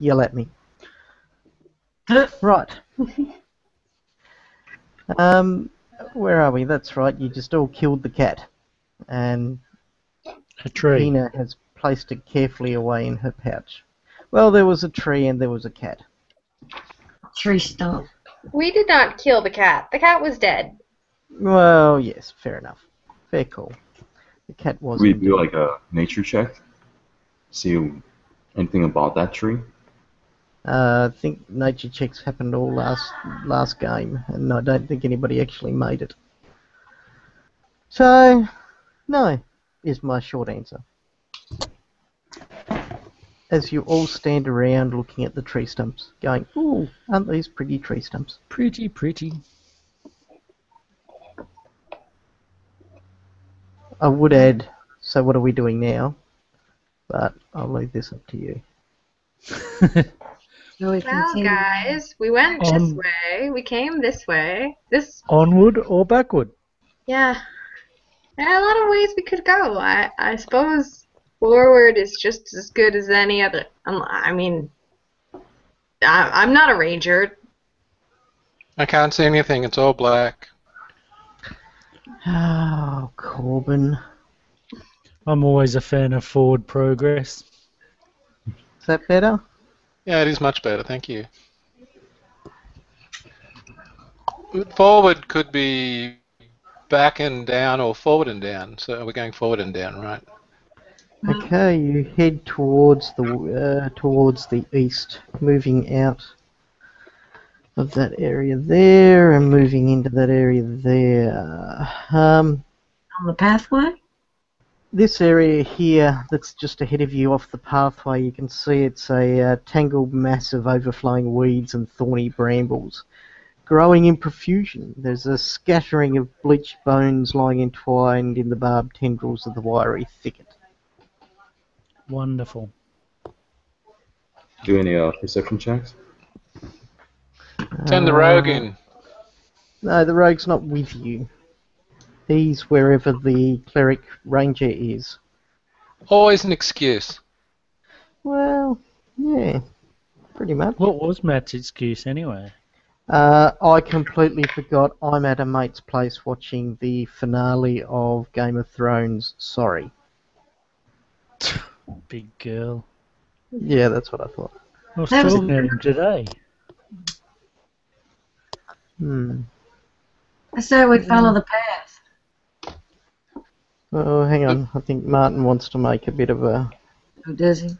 yell at me. Right. Where are we? That's right. You just all killed the cat, and A tree. Hina has placed it carefully away in her pouch. Well, there was a tree and there was a cat. Tree stump. We did not kill the cat. The cat was dead. Well, yes, fair enough. Fair call. The cat was. We do like a nature check. See anything about that tree? I think nature checks happened all last game, and I don't think anybody actually made it. So, no, is my short answer. As you all stand around looking at the tree stumps, going, "Ooh, aren't these pretty tree stumps?" Pretty, pretty. I would add, so what are we doing now? But I'll leave this up to you. So we Well, continue. guys, we went this way. We came this way. Onward or backward? Yeah. There are a lot of ways we could go. I suppose forward is just as good as any other. I mean, I'm not a ranger. I can't see anything. It's all black. Oh, Corbin. I'm always a fan of forward progress. Is that better? Yeah, it is much better. Thank you. Forward could be back and down or forward and down. So we're going forward and down, right? Okay, you head towards the east, moving out of that area there and moving into that area there. On the pathway? This area here that's just ahead of you off the pathway, you can see it's a tangled mass of overflowing weeds and thorny brambles. Growing in profusion, there's a scattering of bleached bones lying entwined in the barbed tendrils of the wiry thicket. Wonderful. Do any perception checks? Send the rogue in. No, the rogue's not with you. He's wherever the cleric ranger is. Always an excuse. Well, yeah, pretty much. What was Matt's excuse anyway? I completely forgot I'm at a mate's place watching the finale of Game of Thrones. Sorry. Big girl. Yeah, that's what I thought. I was That was- talking to him today. I say we follow the path. Oh, hang on. I think Martin wants to make a bit of a Oh, does he?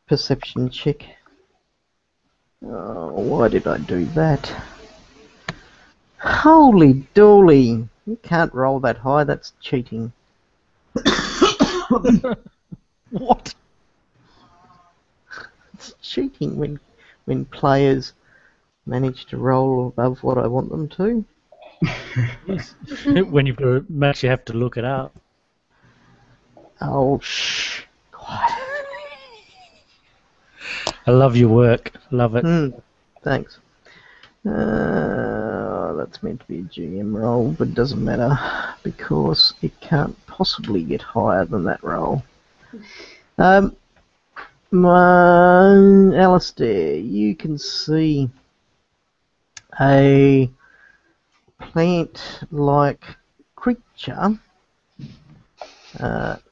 perception check. Oh, why did I do that? Holy dooly! You can't roll that high, that's cheating. What? It's cheating when players manage to roll above what I want them to. When you've got a match, you have to look it up. Oh, shh. Quiet. I love your work. Love it. Thanks. That's meant to be a GM roll, but it doesn't matter because it can't possibly get higher than that roll. Alistair, you can see a plant-like creature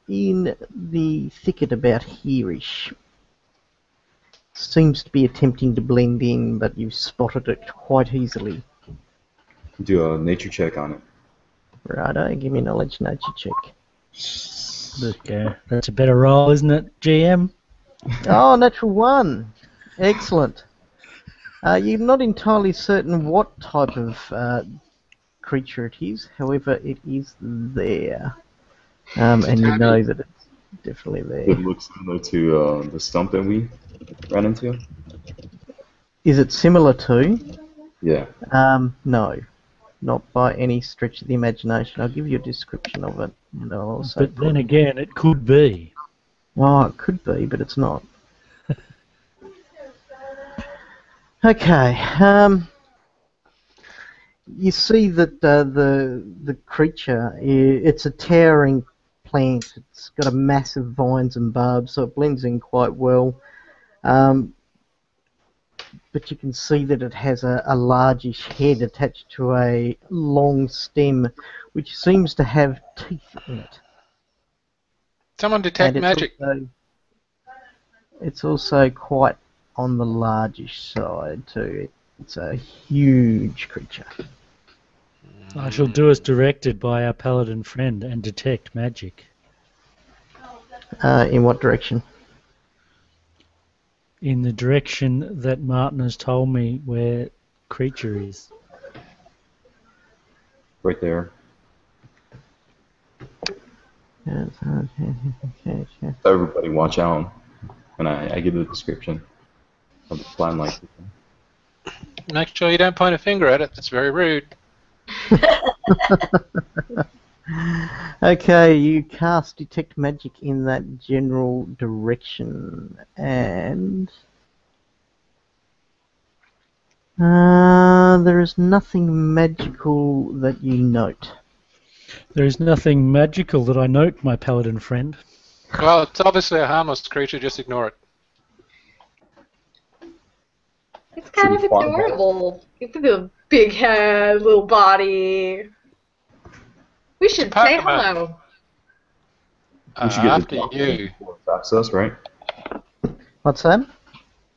in the thicket about here-ish. Seems to be attempting to blend in, but you've spotted it quite easily. Do a nature check on it. Righto, give me a knowledge nature check. Okay. That's a better roll, isn't it, GM? Oh, natural one. Excellent. You're not entirely certain what type of creature it is, however, it is there. And you know that it's definitely there. It looks similar to the stump that we ran into. Is it similar to? Yeah. No. Not by any stretch of the imagination. I'll give you a description of it. And I'll also But then again, it could be. Oh, it could be, but it's not. Okay. You see that the creature, it's a towering plant. It's got a massive vines and barbs, so it blends in quite well. but you can see that it has a largish head attached to a long stem, which seems to have teeth in it. Someone detect And magic. It's also quite on the largish side too. It's a huge creature. I shall do as directed by our paladin friend and detect magic. In what direction? In the direction that Martin has told me where creature is. Right there. Everybody watch out. And I give the description of the plan-like. Make sure you don't point a finger at it. That's very rude. Okay, you cast detect magic in that general direction, and there is nothing magical that you note. There is nothing magical that I note, my paladin friend. Well, it's obviously a harmless creature. Just ignore it. It's kind of Should we farm adorable. It's a big head, little body. We should Pac say Man. hello. We should get After the drop on you. it before it attacks us, right? What's that?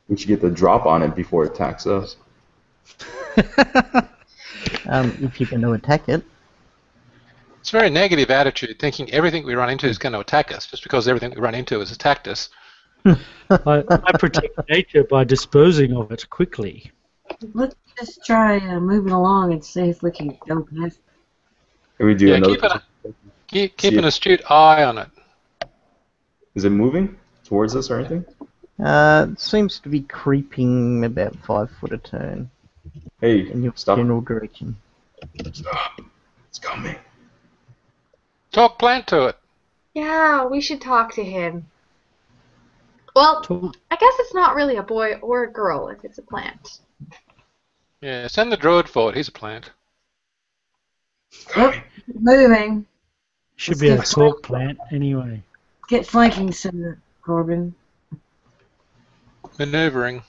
We should get the drop on it before it attacks us. If you're going to attack it. It's a very negative attitude, thinking everything we run into is going to attack us, just because everything we run into has attacked us. I protect nature by disposing of it quickly. Let's just try moving along and see if we can go past. Can we do Yeah, another? keep an astute eye on it. Is it moving towards us or anything? It seems to be creeping about 5 foot a turn Hey, in your stop. general direction. Stop. It's coming. Talk plant to it. Yeah, we should talk to him. Well, I guess it's not really a boy or a girl if it's a plant. Yeah, send the druid forward. He's a plant. Oh, moving. Should be a talk plant anyway. Get flanking, Senator Corbin. Maneuvering.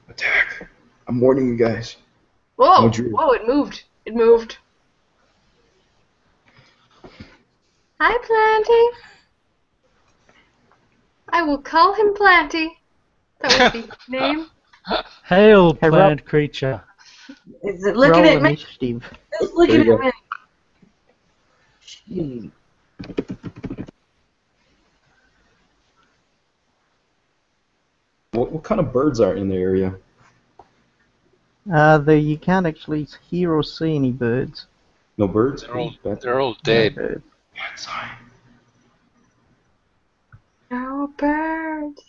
Attack. I'm warning you guys. Whoa! Oh, Drew. Whoa! It moved. It moved. Hi, Planty. I will call him Planty. That would be his name. Hail, Hey, plant creature. Is it looking Roll at me? initiative. It's looking There you at me. Gee. What kind of birds are in the area? You can't actually hear or see any birds. No birds? They're all dead. No birds. Bad sign. No birds.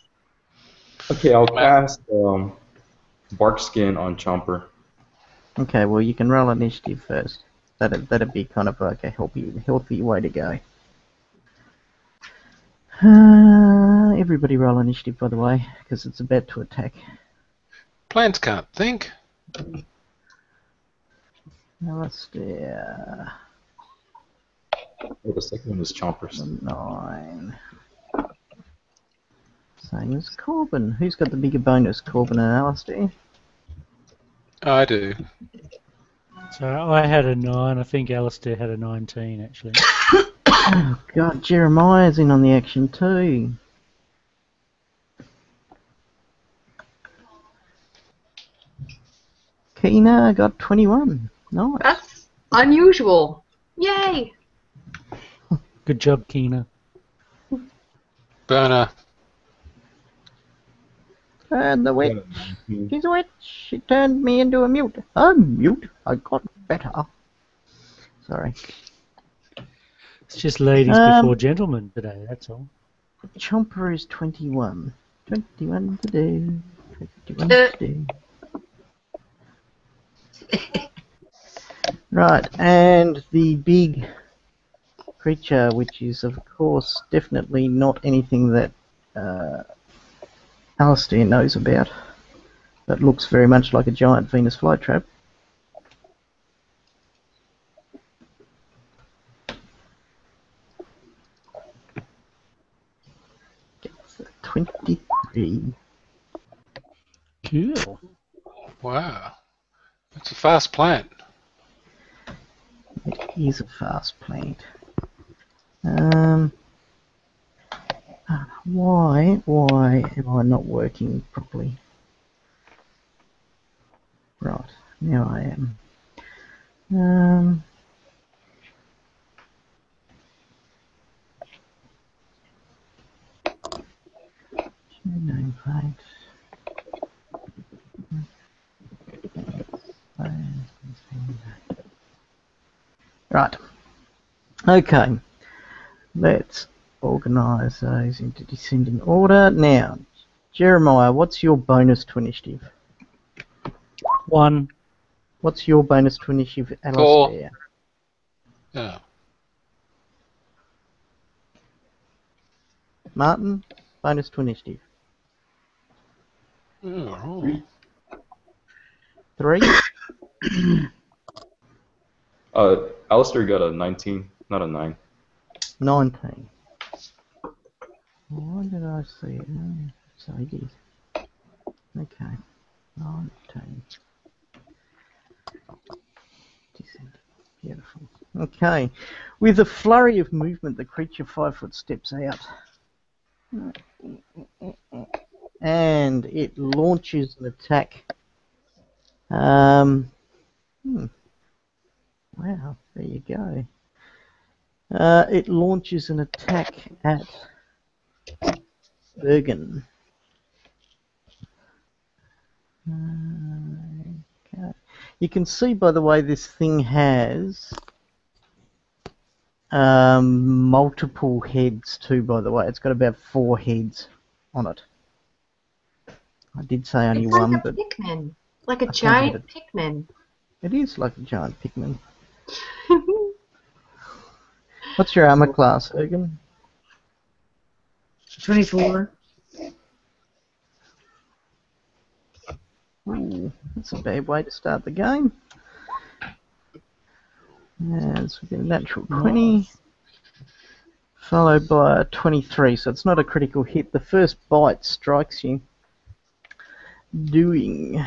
Okay, I'll cast bark skin on Chomper. Okay, well you can roll initiative first. That'd be kind of like a healthy way to go. Everybody roll initiative, by the way, because it's about to attack. Plants can't think. Alistair, Oh, the second one is Chomper's. 9. Same as Corbin. Who's got the bigger bonus, Corbin and Alistair? I do. So I had a 9. I think Alistair had a 19 actually. Oh God, Jeremiah's in on the action too. Keena got 21. Nice. That's unusual. Yay! Good job, Keena. Burner. And the witch. She's a witch. She turned me into a mute. I'm mute. I got better. Sorry. It's just ladies before gentlemen today, that's all. Chomper is 21. 21 today. 21 today. Right, and the big creature, which is of course definitely not anything that Alistair knows about, but looks very much like a giant Venus flytrap. Gets a 23. Cool. Wow. It's a fast plant. It is a fast plant. Why am I not working properly? Right, now I am. Nameplate. Right. Okay. Let's organise those into descending order. Now, Jeremiah, what's your bonus to initiative? 1. What's your bonus to initiative, 4. Alistair? Yeah. Martin, bonus to initiative. Oh. 3. Alistair got a 19, not a 9. 19. Why did I see it? Oh, so he did. Okay. 19. Descending. Beautiful. Okay. With a flurry of movement, the creature 5 foot steps out. And it launches an attack. Wow, there you go. It launches an attack at Ergen. Okay. You can see by the way this thing has multiple heads too, by the way. It's got about 4 heads on it. I did say only It's one, like a but Pikmin. Like a I can't giant get Pikmin. it is like a giant Pikmin. What's your armor class, Ergen? 24. Ooh, that's a bad way to start the game. And so we get a natural 20, followed by a 23, so it's not a critical hit. The first bite strikes you, doing...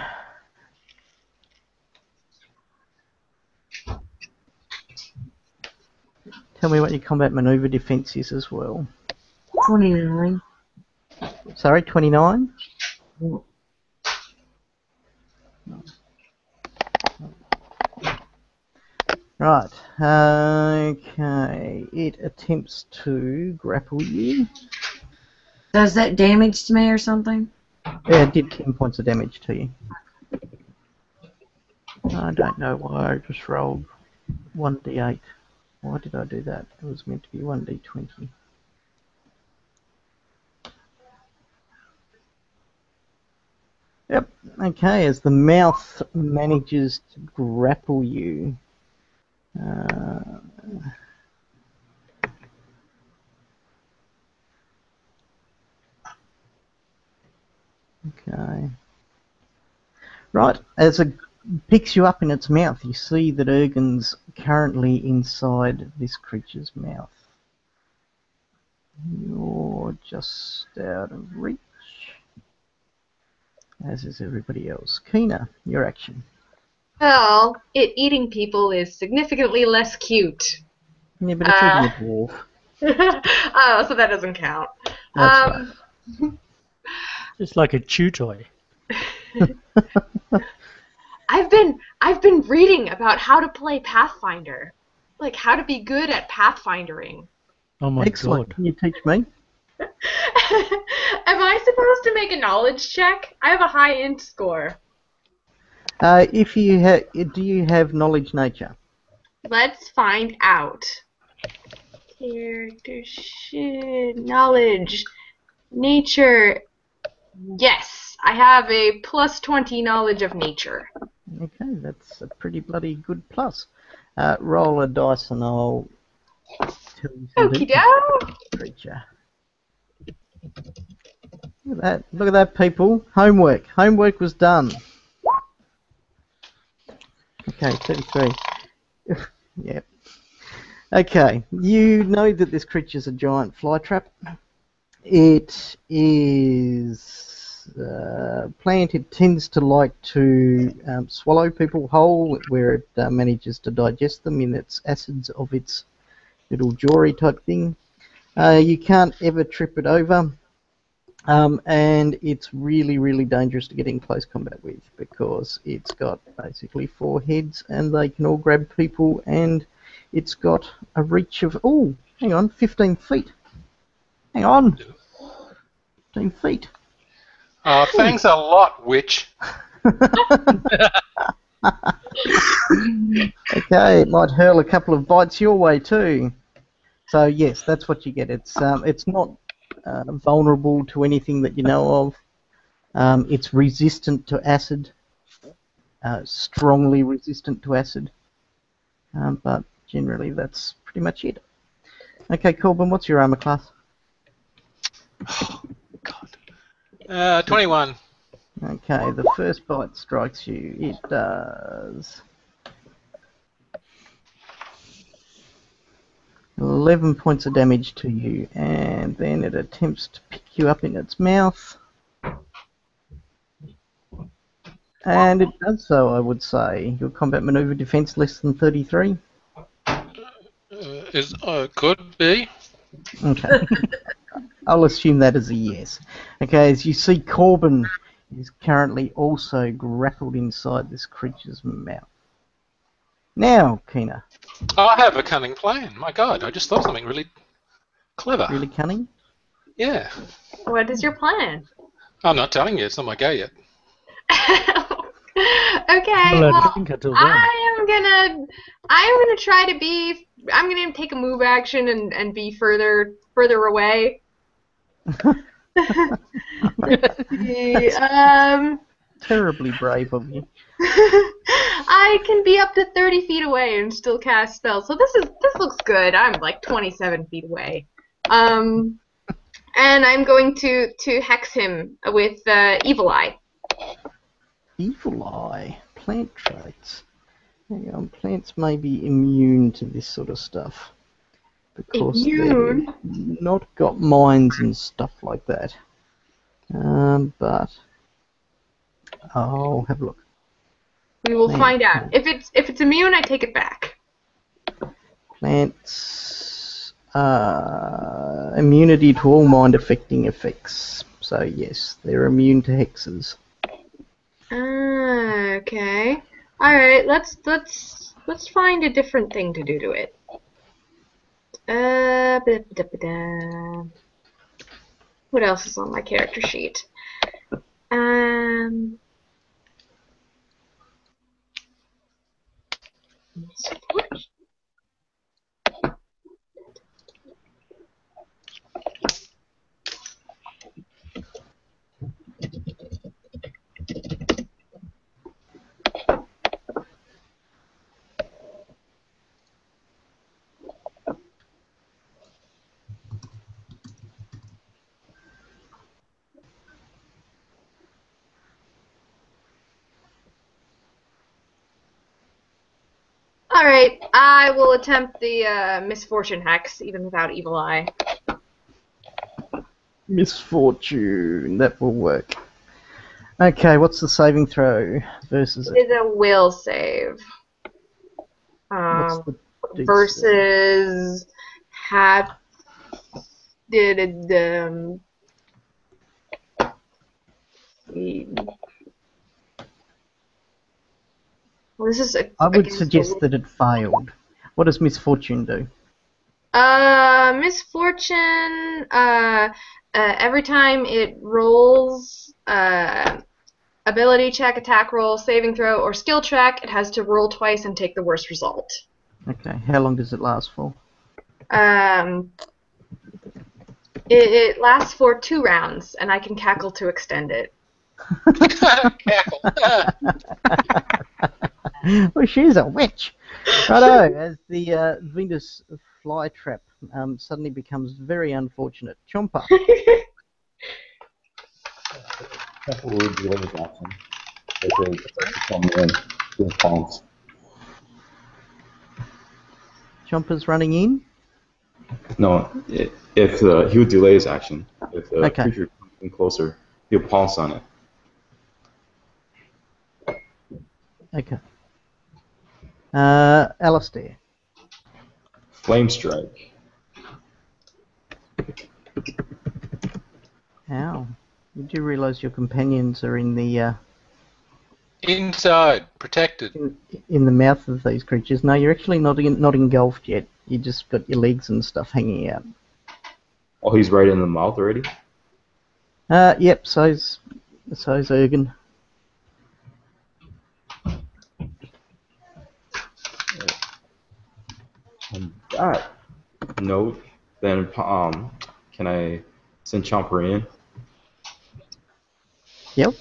Tell me what your combat maneuver defense is as well. 29. Sorry, 29? Right, okay, it attempts to grapple you. Does that damage to me or something? Yeah, it did 10 points of damage to you. I don't know why I just rolled 1d8. Why did I do that? It was meant to be 1d20. Yep, okay, as the mouth manages to grapple you. Okay. Right, as it picks you up in its mouth, you see that Ergen's currently inside this creature's mouth. You're just out of reach, as is everybody else. Kina, your action. Well, it eating people is significantly less cute. Yeah, but it's eating a dwarf. Oh, so that doesn't count. That's right. Just like a chew toy. I've been reading about how to play Pathfinder, like how to be good at Pathfindering. Oh my Excellent. god. Can you teach me? Am I supposed to make a knowledge check? I have a high int score. If you do you have knowledge nature? Let's find out. Character shit, knowledge, nature. Yes, I have a plus 20 knowledge of nature. Okay, that's a pretty bloody good plus. Roll a dice and I'll tell you something. Okie doke. Creature. Look at that! Look at that, people. Homework. Homework was done. Okay, 33. Yep. Okay, you know that this creature's a giant fly trap. It is plant. It tends to like to swallow people whole, where it manages to digest them in its acids of its little jewelry type thing. You can't ever trip it over, and it's really, really dangerous to get in close combat with because it's got basically 4 heads and they can all grab people, and it's got a reach of, 15 feet. Hang on. 15 feet. Thanks a lot, witch. Okay, it might hurl a couple of bites your way too. So yes, that's what you get. It's not vulnerable to anything that you know of. It's resistant to acid, strongly resistant to acid. But generally, that's pretty much it. Okay, Corbin, what's your armor class? God. 21. Okay, the first bite strikes you. It does 11 points of damage to you, and then it attempts to pick you up in its mouth. And it does so, I would say. Your combat maneuver defense less than 33. Could be. Okay. I'll assume that is a yes. Okay, as you see, Corbin is currently also grappled inside this creature's mouth. Now, Kina. I have a cunning plan. My God, I just thought something really clever. Really cunning? Yeah. What is your plan? I'm not telling you. It's not my go yet. Okay, Well, well, think until then. I'm gonna try to be. I'm gonna take a move action and be further away. Let's see, Terribly brave of you. I can be up to 30 feet away and still cast spells. So this looks good. I'm like 27 feet away. And I'm going to hex him with Evil Eye. Evil Eye. Plant traits. Hang on, plants may be immune to this sort of stuff. Because Immune? they've not got minds and stuff like that. But I'll have a look. We will Man. find out. If it's immune, I take it back. Plants immunity to all mind-affecting effects. So yes, they're immune to hexes. Okay. All right. Let's find a different thing to do to it. What else is on my character sheet? Alright, I will attempt the Misfortune Hex, even without Evil Eye. Misfortune, that will work. Okay, what's the saving throw versus it? It's a will save. What's the DC? Versus well, this is I would suggest that it failed. What does misfortune do? Misfortune, every time it rolls ability check, attack roll, saving throw, or skill check, it has to roll twice and take the worst result. Okay, how long does it last for? It lasts for 2 rounds, and I can cackle to extend it. Cackle. Well, she's a witch. Righto, as the Venus flytrap suddenly becomes very unfortunate. Chomper. Couple would be late option. Response. Chomper's running in. No, if he would delay his action. If the Okay. creature comes in closer, He'll pounce on it. Okay. Alistair. Flame strike. How? You do realise your companions are in the Inside, protected. in the mouth of these creatures. No, you're actually not engulfed yet. You just got your legs and stuff hanging out. Oh, he's right in the mouth already? Yep. So's Ergen. On that note, then can I send Chomper in? Yep.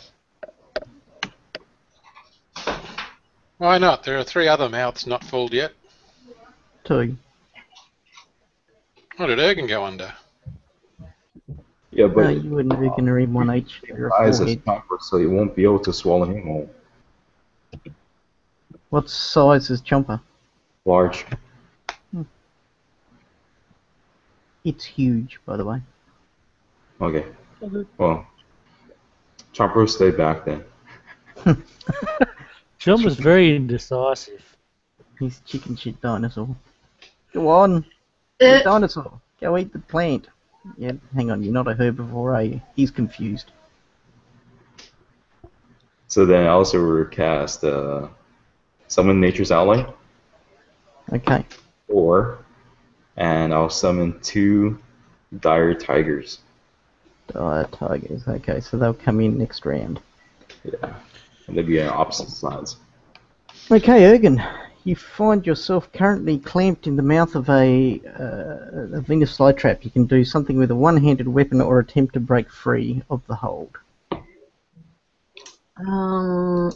Why not? There are 3 other mouths not filled yet. 2. What did Ergen go under? Yeah, No, but you and Ergen are in one each. You're a eyes as forehead. Chomper, so he won't be able to swallow him whole. What size is Chomper? Large. It's huge, by the way. Okay. Well, Chomper will stay back then. John was very indecisive. He's chicken shit dinosaur. Go on, you dinosaur. Go eat the plant. Yeah, hang on, you're not a herbivore, are you? He's confused. So then I also will cast Summon Nature's Ally, Okay. and I'll summon 2 Dire Tigers. Dire tigers. Okay, so they'll come in next round. Yeah. And they'll be on opposite sides. Okay, Ergen, you find yourself currently clamped in the mouth of a Venus flytrap. You can do something with a one-handed weapon or attempt to break free of the hold. I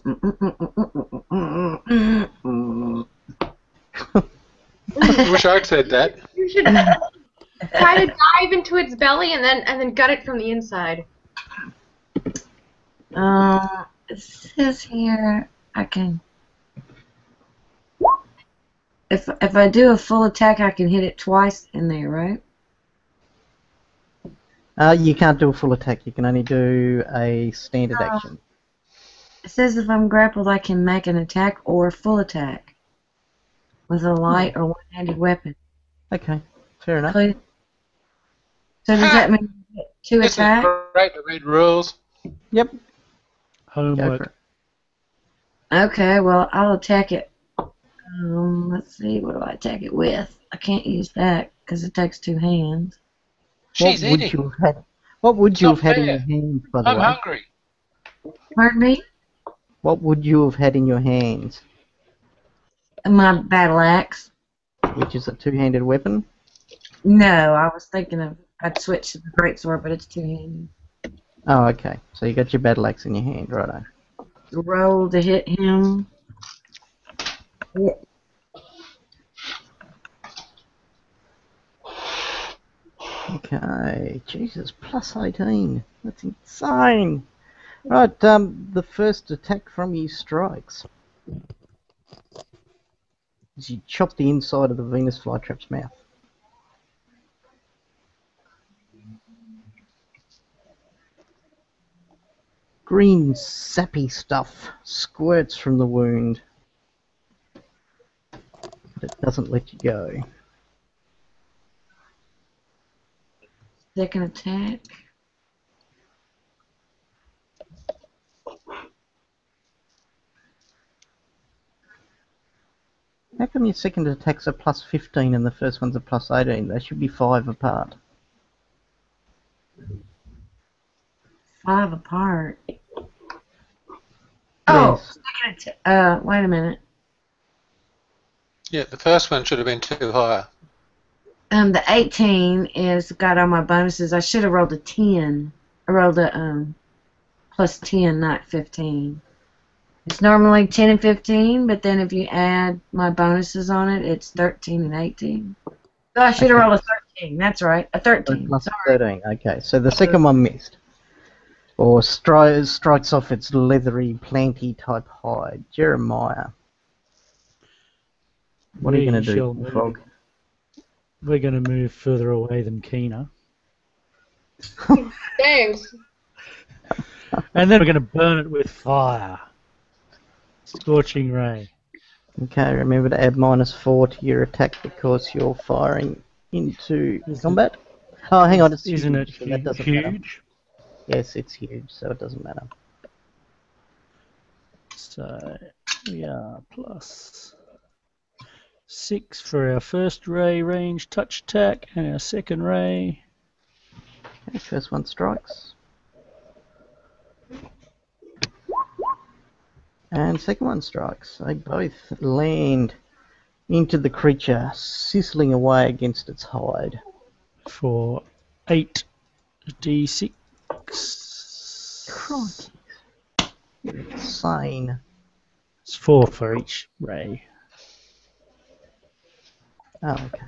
wish I'd said that. You should try to dive into its belly and then gut it from the inside. It says here I can. If I do a full attack, I can hit it twice in there, right? You can't do a full attack. You can only do a standard Oh. action. It says if I'm grappled, I can make an attack or a full attack with a light or one-handed weapon. Okay, fair enough. Please. So does that mean you get 2 This is attacks? great to read rules. Yep. Go for Homework. it. Okay, well, I'll attack it. Let's see, what do I attack it with? I can't use that because it takes 2 hands. She's What would eating. you have had? What would It's you not have had in fair. your hands, by the I'm way? hungry. Pardon me? What would you have had in your hands? My battle axe. Which is a two-handed weapon? No, I was thinking of I'd switch to the greatsword, but it's 2-handed. Oh, okay. So you got your battle axe in your hand, righto. Roll to hit him. Yeah. Okay. Jesus, plus 18. That's insane. Right, the first attack from you strikes. As you chop the inside of the Venus flytrap's mouth. Green, sappy stuff squirts from the wound, but it doesn't let you go. Second attack. How come your second attack's a plus 15 and the first one's a plus 18? They should be 5 apart. 5 apart. Oh, Yes. second attack. Wait a minute. Yeah, the first one should have been too high. The 18 is got all my bonuses. I should have rolled a 10. I rolled a plus 10, not 15. It's normally 10 and 15, but then if you add my bonuses on it, it's 13 and 18. So I should have rolled a 13. That's right, a 13. Plus Sorry. 13. Okay, so the second one missed. Or strikes off its leathery, planty type hide. Jeremiah. What are you going to shall do, move. Frog? We're going to move further away than Keener. Thanks. And then we're going to burn it with fire. Scorching ray. Okay, remember to add -4 to your attack because you're firing into combat. Oh, hang on, it's Isn't it huge, so that doesn't matter. huge? Yes, it's huge, so it doesn't matter. So we are +6 for our first ray range touch attack and our second ray. Okay, first one strikes. And second one strikes. They both land into the creature, sizzling away against its hide. For 8d6. Crikey. You're insane. It's 4 for each ray. Oh, okay.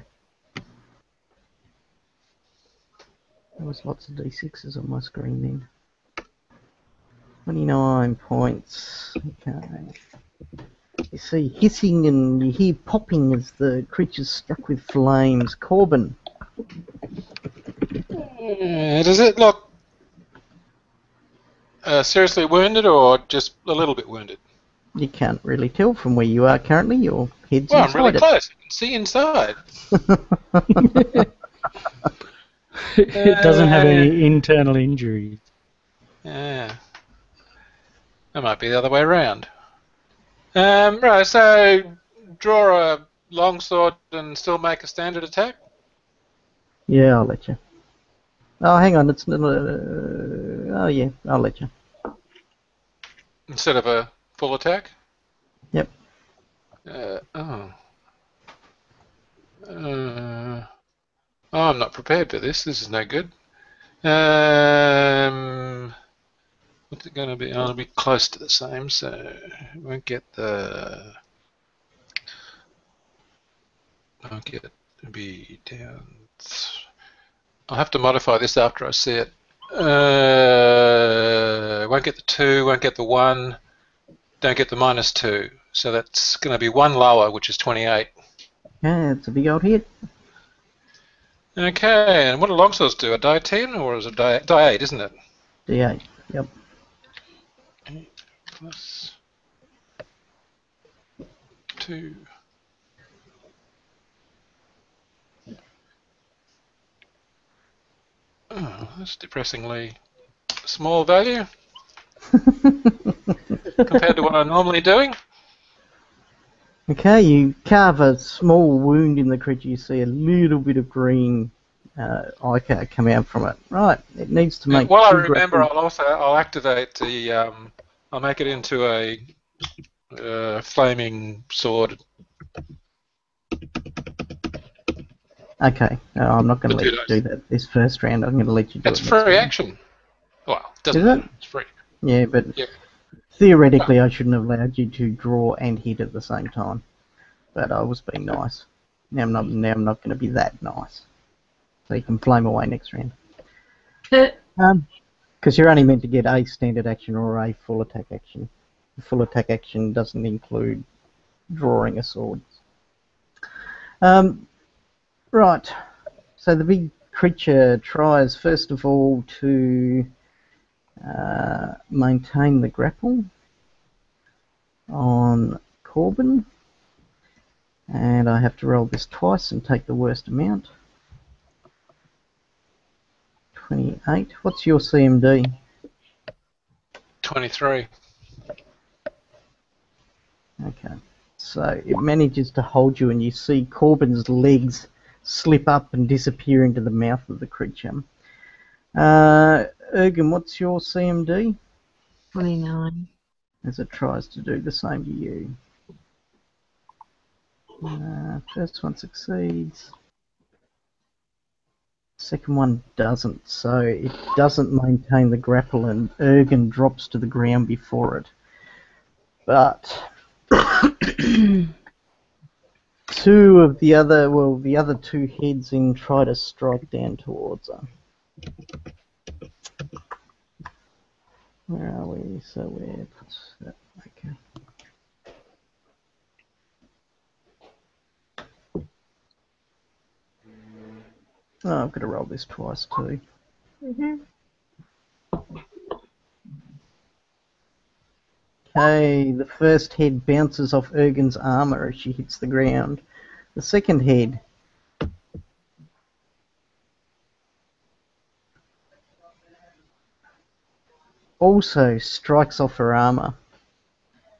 There was lots of d6s on my screen then. 29 points. Okay. You see hissing and you hear popping as the creature's struck with flames. Corbin. Does it look seriously wounded or just a little bit wounded? You can't really tell from where you are currently. Your head's Well, I'm inside really it. close. I can see inside. It doesn't have any internal injuries. Yeah. That might be the other way around. Right, so draw a longsword and still make a standard attack? Yeah, I'll let you. Oh, hang on. It's oh yeah, I'll let you. Instead of a full attack? Yep. I'm not prepared for this. This is no good. What's it going to be? I'll be close to the same, so won't get the. I'll get to be down. I'll have to modify this after I see it. Won't get the 2, won't get the 1, don't get the -2. So that's going to be 1 lower, which is 28. Yeah, it's a big old hit. Okay, and what do longswords do? A die 10 or is it die 8, isn't it? D8. Yep. Plus 2. Oh, that's depressingly small value compared to what I'm normally doing. Okay, you carve a small wound in the creature. You see a little bit of green ichor come out from it. Right, it needs to make. While I 2 remember, grapple- I'll activate the. I'll make it into a flaming sword. Okay, no, I'm not going to For let 2 you do that this first round. I'm going to let you do It's it. next free round. action. Well, it doesn't Is it? matter. It's free. Yeah, but Yeah. theoretically, I shouldn't have allowed you to draw and hit at the same time. But I was being nice. Now I'm not. Now I'm not going to be that nice. So you can flame away next round. Because you're only meant to get a standard action or a full attack action. The full attack action doesn't include drawing a sword. Right. So the big creature tries first of all to maintain the grapple on Corbin. And I have to roll this twice and take the worst amount. 28. What's your CMD? 23. Okay. So it manages to hold you, and you see Corbin's legs slip up and disappear into the mouth of the creature. Ergen, what's your CMD? 29. As it tries to do the same to you. First one succeeds. Second one doesn't, so it doesn't maintain the grapple, and Ergen drops to the ground before it. But the other 2 heads in try to strike down towards her. Where are we? So we're okay. Oh, I've got to roll this twice too. Okay, the first head bounces off Ergen's armor as she hits the ground. The second head also strikes off her armor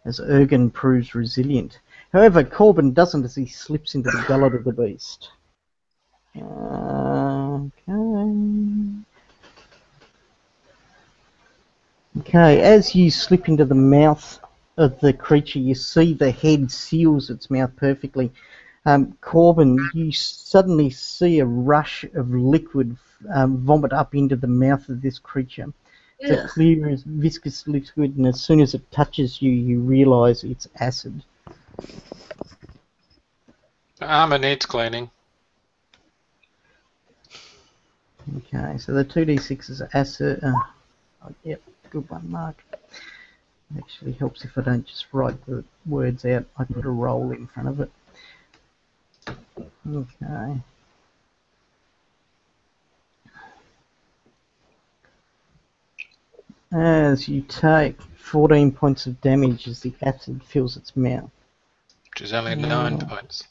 as Ergen proves resilient. However, Corbin doesn't as he slips into the gullet of the beast. Okay, as you slip into the mouth of the creature, you see the head seals its mouth perfectly. Corbin, you suddenly see a rush of liquid vomit up into the mouth of this creature. It's a clear, viscous liquid, and as soon as it touches you, you realise it's acid. Armor needs cleaning. Okay, so the 2d6 is acid. Yep, good one, Mark. Actually helps if I don't just write the words out. I put a roll in front of it. Okay. As you take 14 points of damage as the acid fills its mouth. Which is only 9 points.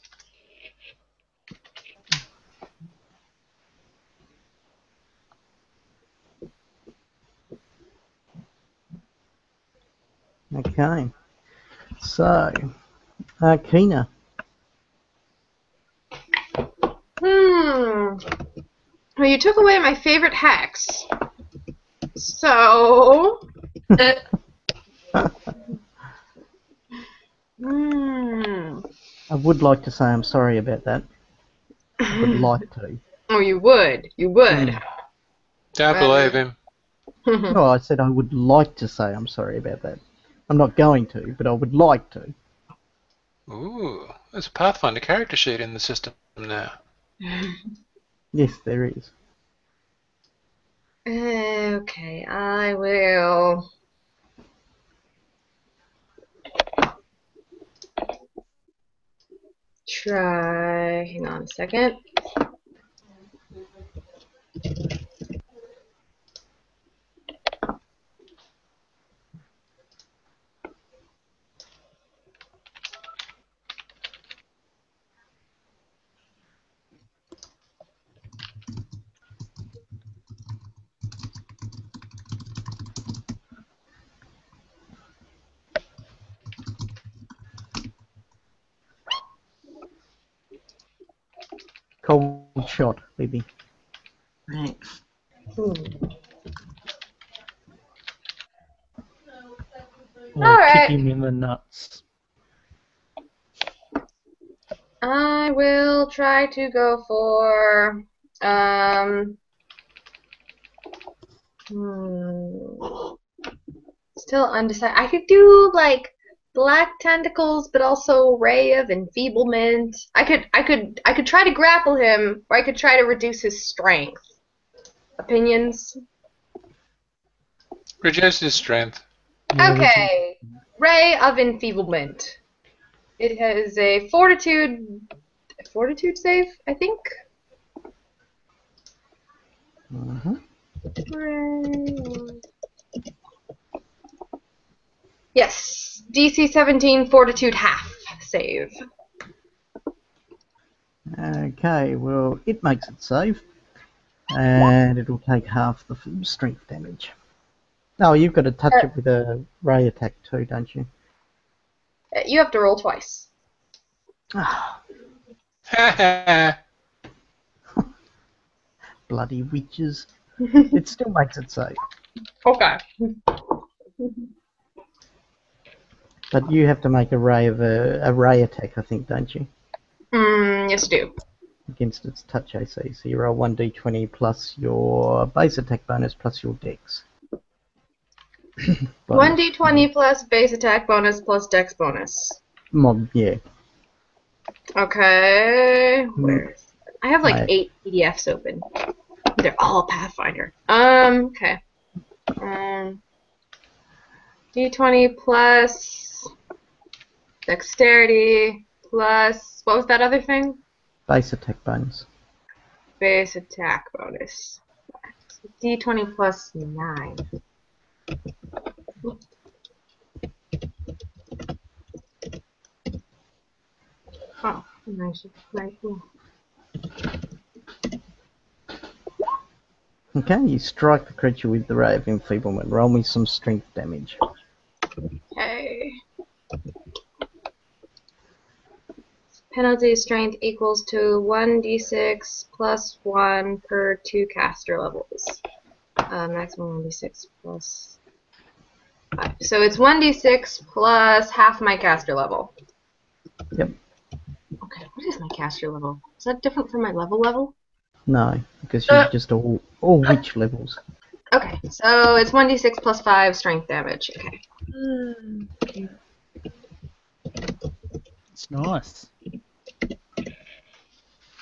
Okay. So, Kina. Well, you took away my favorite hex. So. I would like to say I'm sorry about that. I would like to. Oh, you would. You would. Don't believe him. No, I said I would like to say I'm sorry about that. I'm not going to, but I would like to. Ooh, there's a Pathfinder character sheet in the system now. Yes, there is. Okay, I will. Try. Hang on a second. Cold shot, Libby. Thanks. Or Alright. kick him in the nuts. I will try to go for still undecided. I could do like black tentacles, but also ray of enfeeblement. I could try to grapple him, or I could try to reduce his strength. Opinions? Reduce his strength. Yeah, Okay. Ray of enfeeblement. It has a fortitude save, I think. Yes, DC 17 fortitude half save. Okay, well, it makes it save. And it'll take half the strength damage. Oh, you've got to touch it with a ray attack too, don't you? You have to roll twice. Bloody witches. It still makes it safe. Okay. But you have to make a ray attack, I think, don't you? Yes, I do. Against its touch AC. So you roll 1d20 plus your base attack bonus plus your dex. 1d20 plus base attack bonus plus dex bonus. Yeah. Okay. Where's I have like Right. 8 PDFs open. They're all Pathfinder. Okay. D20 plus dexterity plus what was that other thing? Base attack bonus. Base attack bonus. D20 plus 9. Nice. Right. Cool. Okay, you strike the creature with the Ray of Enfeeblement. Roll me some strength damage. Okay. Penalty strength equals to 1d6 plus 1 per 2 caster levels. Maximum 1d6 plus 5. So it's 1d6 plus half my caster level. Yep. Okay, what is my caster level? Is that different from my level? No, because you're just all witch levels. Okay, so it's 1d6 plus 5 strength damage. Okay. It's nice.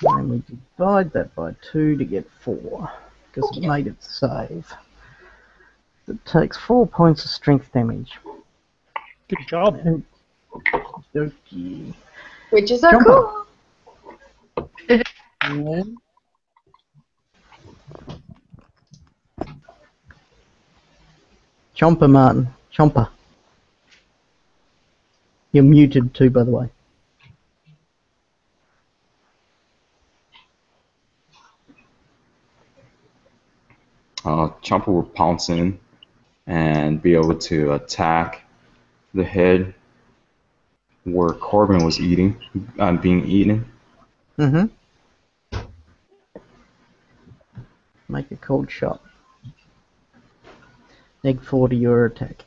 And we divide that by 2 to get 4, because it made its save. It takes 4 points of strength damage. Good job. Okey. Witches are Jumper. cool. Yeah. Chomper, Martin. Chomper. You're muted too, by the way. Chomper will pounce in and be able to attack the head where Corbin was being eaten. Mm-hmm. Make a cold shot. Neg 4 to your attack.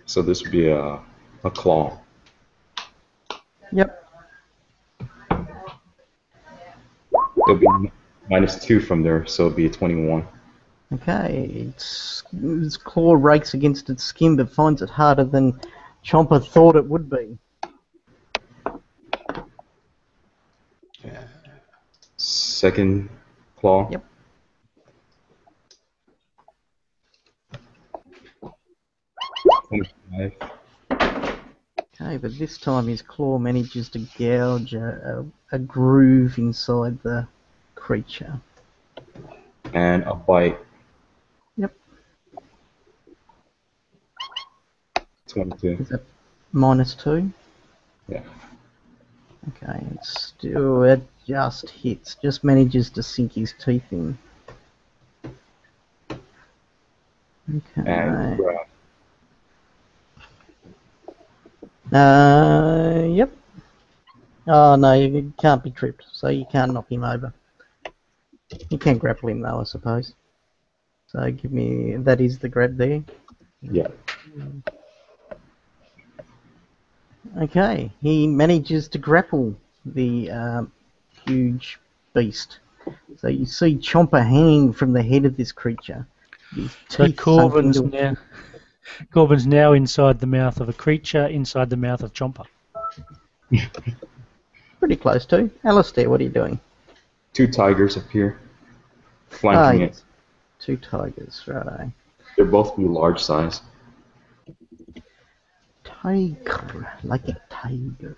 So this would be a claw. Yep. It'll be -2 from there, so it'll be a 21. Okay. Its claw rakes against its skin, but finds it harder than Chomper thought it would be. Second claw. Yep. Okay, but this time his claw manages to gouge a groove inside the creature. And a bite. Yep. 22. Is that -2? Yeah. Okay, it just hits. Just manages to sink his teeth in. Okay. And grab. Yep. Oh no, you can't be tripped, so you can't knock him over. You can grapple him though, I suppose. So give me, that is the grab there. Yeah. Okay, he manages to grapple the huge beast. So you see Chomper hanging from the head of this creature. His So teeth sunk Corbin's into- now inside the mouth of a creature, inside the mouth of Chomper. Pretty close to. Alistair, what are you doing? 2 tigers appear, flanking it. Yes. 2 tigers, right. They're both be large size. Tiger, like a tiger.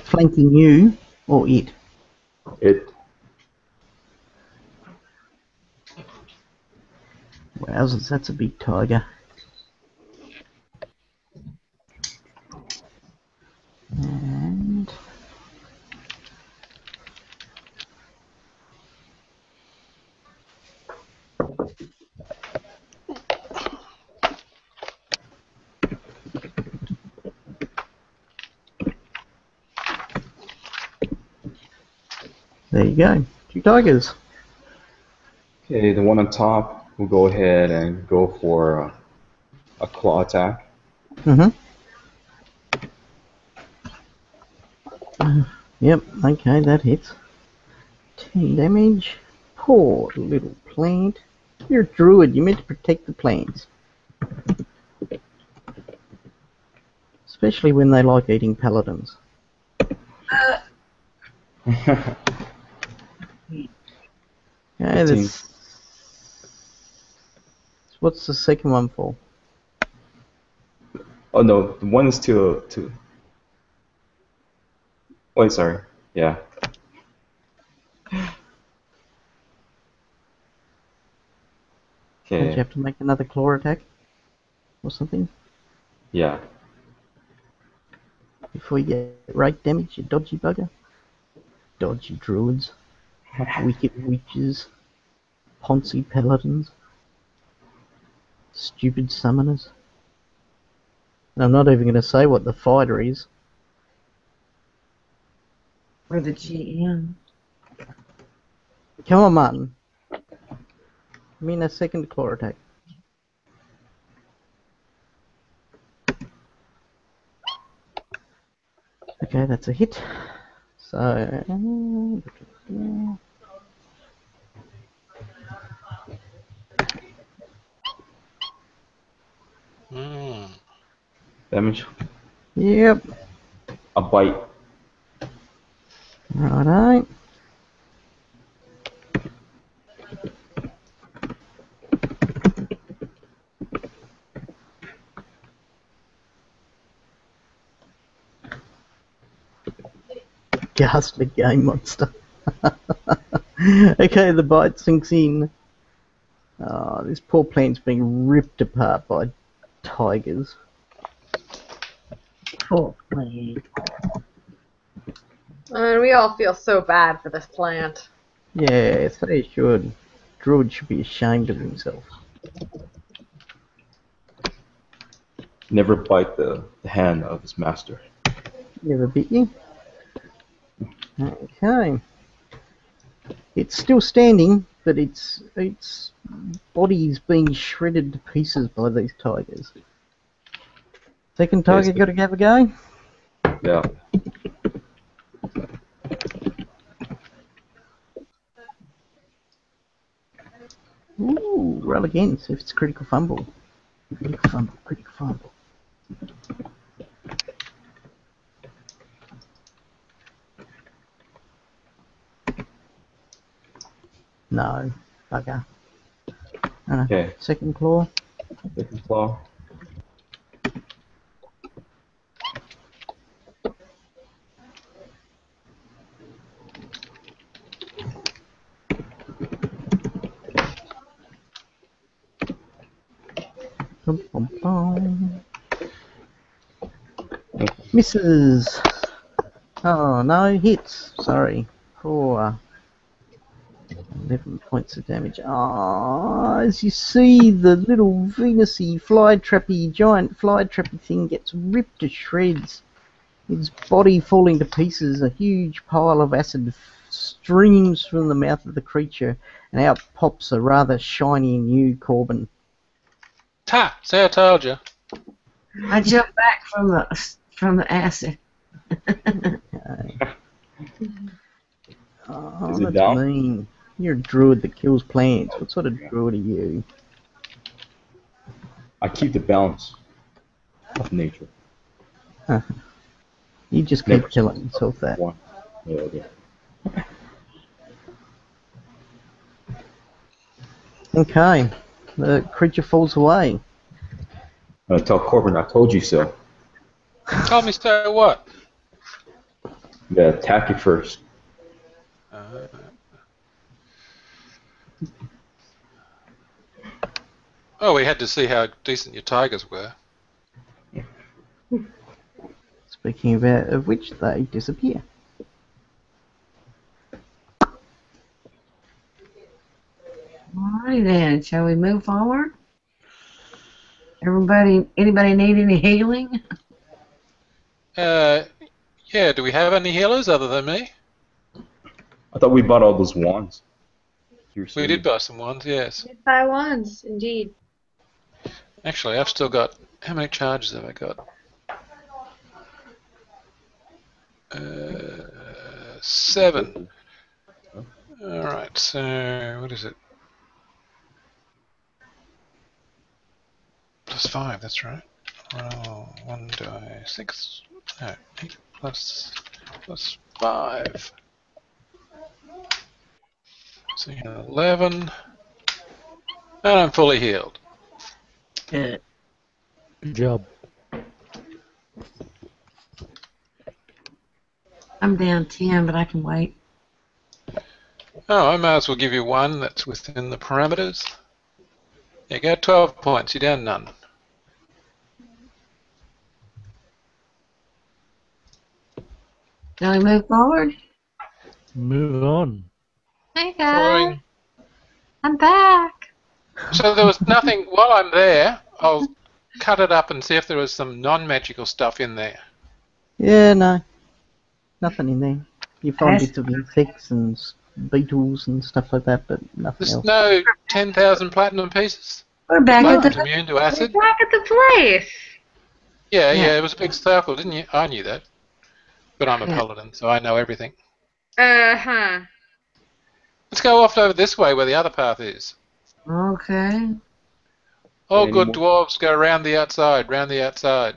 Flanking you or it? It. Wowzers, that's a big tiger. And there you go. 2 tigers. Okay, the one on top will go ahead and go for a claw attack. Mm-hmm. Yep, okay, that hits. 10 damage. Poor little plant. You're a druid, you're meant to protect the plants. Especially when they like eating paladins. Okay, that's... What's the second one for? Oh no, the one is two. Wait, sorry. Yeah. Don't you Okay. have to make another claw attack or something Yeah. before you get rake damage, you dodgy bugger? Dodgy druids, wicked witches, poncy paladins, stupid summoners. And I'm not even going to say what the fighter is. Or the GM. Come on, Martin. I mean a second claw attack. Okay, that's a hit. So... Mm. Damage. Yep. A bite. Righto. Ghastly game monster. Okay, the bite sinks in. Oh, this poor plant's being ripped apart by tigers. Poor plant. And we all feel so bad for this plant. Yes, they should. Druid should be ashamed of himself. Never bite the hand of his master. Never bit you? Okay. It's still standing, but its body's being shredded to pieces by these tigers. Second tiger Yes. got to have a go? Yeah. Ooh, roll again, see if it's critical fumble. Critical fumble, critical fumble. No, bugger. Okay. Second claw. Second claw. Bum, bum, bum. Misses. Oh no, hits. Sorry. For 11 points of damage. Ah, as you see, the little Venusy giant fly trappy thing gets ripped to shreds. Its body falling to pieces. A huge pile of acid streams from the mouth of the creature, and out pops a rather shiny new Corbin. Ta! Say I told you. I jumped back from the acid. Oh, Is it that's down? mean. You're a druid that kills plants. What sort of druid are you? I keep the balance of nature. You just Never keep killing yourself that. one. Yeah, okay. Okay. The creature falls away. I'm gonna tell Corbin I told you so. Told me so what? You gotta attack it first. Oh, we had to see how decent your tigers were. Speaking of which, they disappear. Alrighty then, shall we move forward? Anybody need any healing? Yeah, do we have any healers other than me? I thought we bought all those wands. We did buy some ones, yes. Buy wands, indeed. Actually, I've still got... How many charges have I got? 7. Alright, so... What is it? +5, that's right. Roll 1 die 6. No, 8 plus 5. So 11. And I'm fully healed. Good. Good job. I'm down 10, but I can wait. Oh, I may as well give you one that's within the parameters. There you go, 12 points. You're down none. Shall we move forward? Move on. Hey guys, Following. I'm back. So there was nothing, while I'm there, I'll cut it up and see if there was some non-magical stuff in there. Yeah, no. Nothing in there. You find Yes. bits of insects and beetles and stuff like that, but nothing There's else. no 10,000 platinum pieces. We're back at Platinum's the... immune to We're acid. back at the place. Yeah, Yeah. it was a big circle, didn't you? I knew that. But I'm a Yeah. paladin, so I know everything. Uh-huh. Let's go off over this way where the other path is. Okay. All Any good more? dwarves go round the outside, round the outside.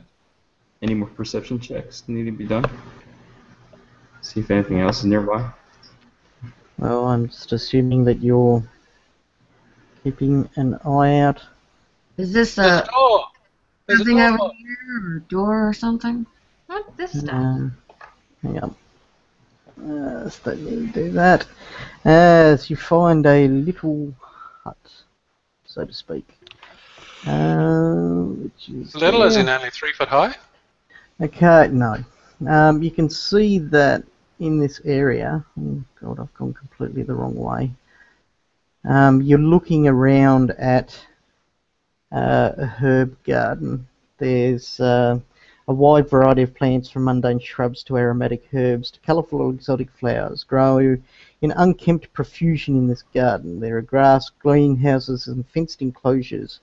Any more perception checks need to be done? See if anything else is nearby. Well, I'm just assuming that you're keeping an eye out. Is this There's a door! There's a something over door! here, or a door or something? What's this stuff? Hang on. So don't need to do that. As you find a little hut, so to speak. Which is Little as there. in only 3 foot high? Okay, no. You can see that in this area. Oh God, I've gone completely the wrong way. You're looking around at a herb garden. There's a wide variety of plants, from mundane shrubs to aromatic herbs to colourful exotic flowers, grow in unkempt profusion in this garden. There are grass, greenhouses and fenced enclosures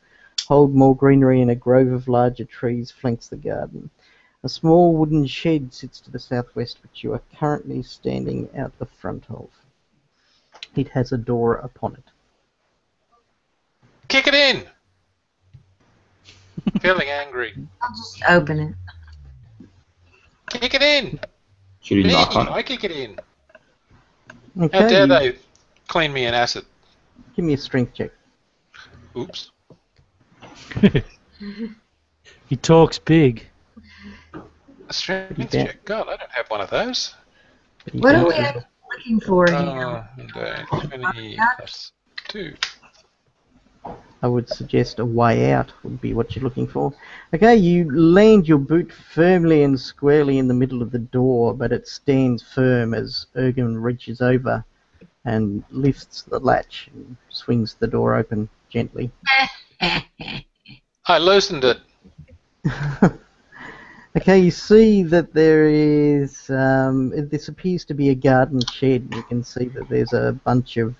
hold more greenery, and a grove of larger trees flanks the garden. A small wooden shed sits to the southwest, which you are currently standing out the front of. It has a door upon it. Kick it in! Feeling angry. I'll just open it. Kick it in! Should you Me, knock on it? I kick it in. Okay, How dare you- they clean me in acid? give me a strength check. Oops. He talks big. A strength Yeah. check. God, I don't have one of those. But you What can are we choose- actually looking for here? And 20 plus 2. I would suggest a way out would be what you're looking for. Okay, you land your boot firmly and squarely in the middle of the door, but it stands firm as Ergen reaches over and lifts the latch and swings the door open gently. I loosened it. Okay, you see that there is, this appears to be a garden shed. You can see that there's a bunch of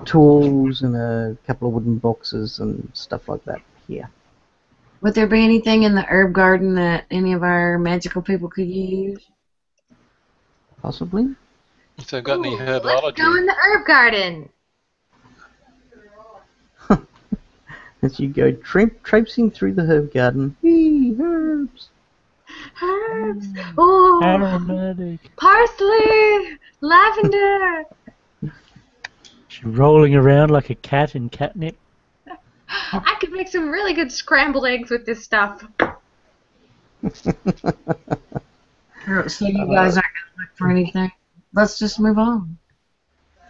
tools and a couple of wooden boxes and stuff like that here. Would there be anything in the herb garden that any of our magical people could use? Possibly. If they've got any Ooh, let's go herbology. in the herb garden. As you go traipsing through the herb garden. Whee, herbs! Herbs. Oh, Aromatic. parsley, lavender. She's rolling around like a cat in catnip. I could make some really good scrambled eggs with this stuff. So you guys aren't going to look for anything? Let's just move on.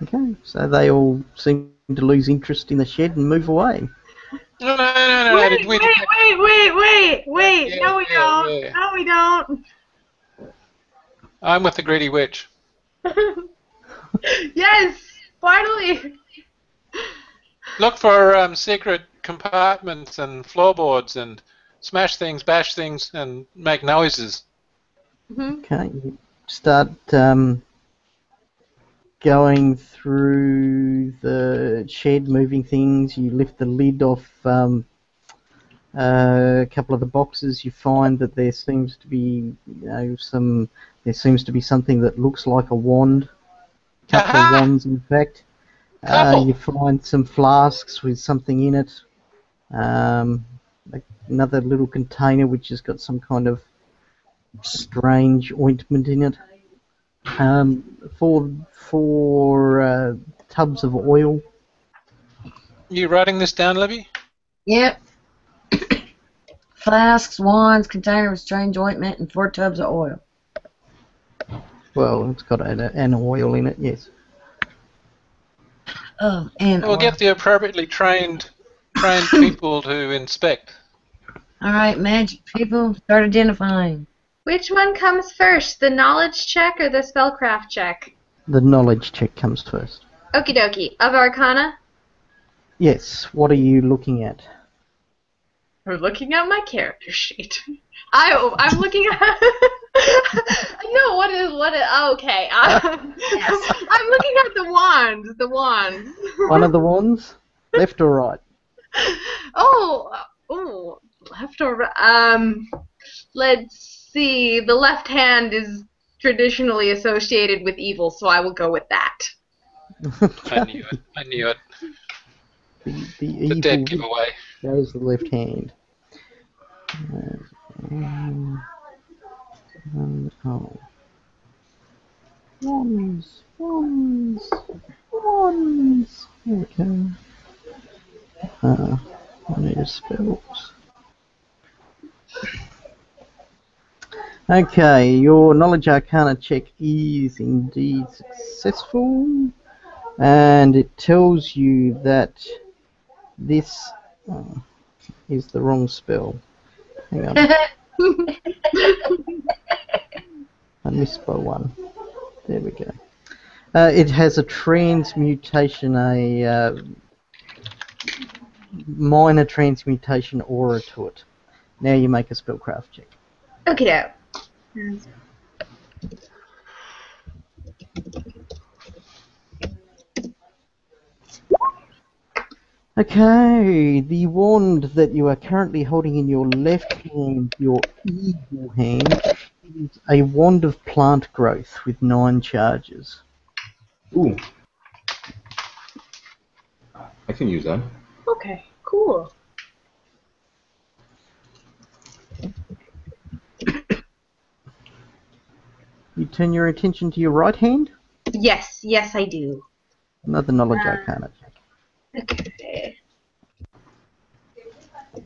Okay, so they all seem to lose interest in the shed and move away. No. Wait, Did we wait. Yeah, No, we yeah, don't. yeah. No, we don't. I'm with the greedy witch. Yes, finally. Look for secret compartments and floorboards and smash things, bash things, and make noises. Okay, you start going through the shed, moving things. You lift the lid off a couple of the boxes. You find that there seems to be, there seems to be something that looks like a wand. A couple of Aha! wands, in fact. Couple. You find some flasks with something in it. Another little container which has got some kind of strange ointment in it. Four tubs of oil. You writing this down, Libby? Yep. Flasks, wands, container with strange ointment, and 4 tubs of oil. Well, it's got an oil in it, yes. Oh, and We'll get the appropriately trained people to inspect. all right, magic people, start identifying. Which one comes first, the knowledge check or the spellcraft check? The knowledge check comes first. Okie dokie. Of Arcana? Yes, what are you looking at? We're looking at my character sheet. I'm looking at. No, what is okay. I'm looking at the wands. The wands. One of the wands? Left or right? Oh, left or right? Let's see. The left hand is traditionally associated with evil, so I will go with that. I knew it. I knew it. The dead evil giveaway. goes the left hand. Oh. Wands. Okay. I need spells. Okay, your knowledge arcana check is indeed successful, and it tells you that this is the wrong spell. Hang on, I missed by one. There we go. It has a transmutation, a minor transmutation aura to it. Now you make a spellcraft check. Okie doke. Okay, the wand that you are currently holding in your left hand, your evil hand, is a wand of plant growth with 9 charges. Ooh. I can use that. Okay, cool. You turn your attention to your right hand, Yes, I do. another knowledge arcana check. Okay.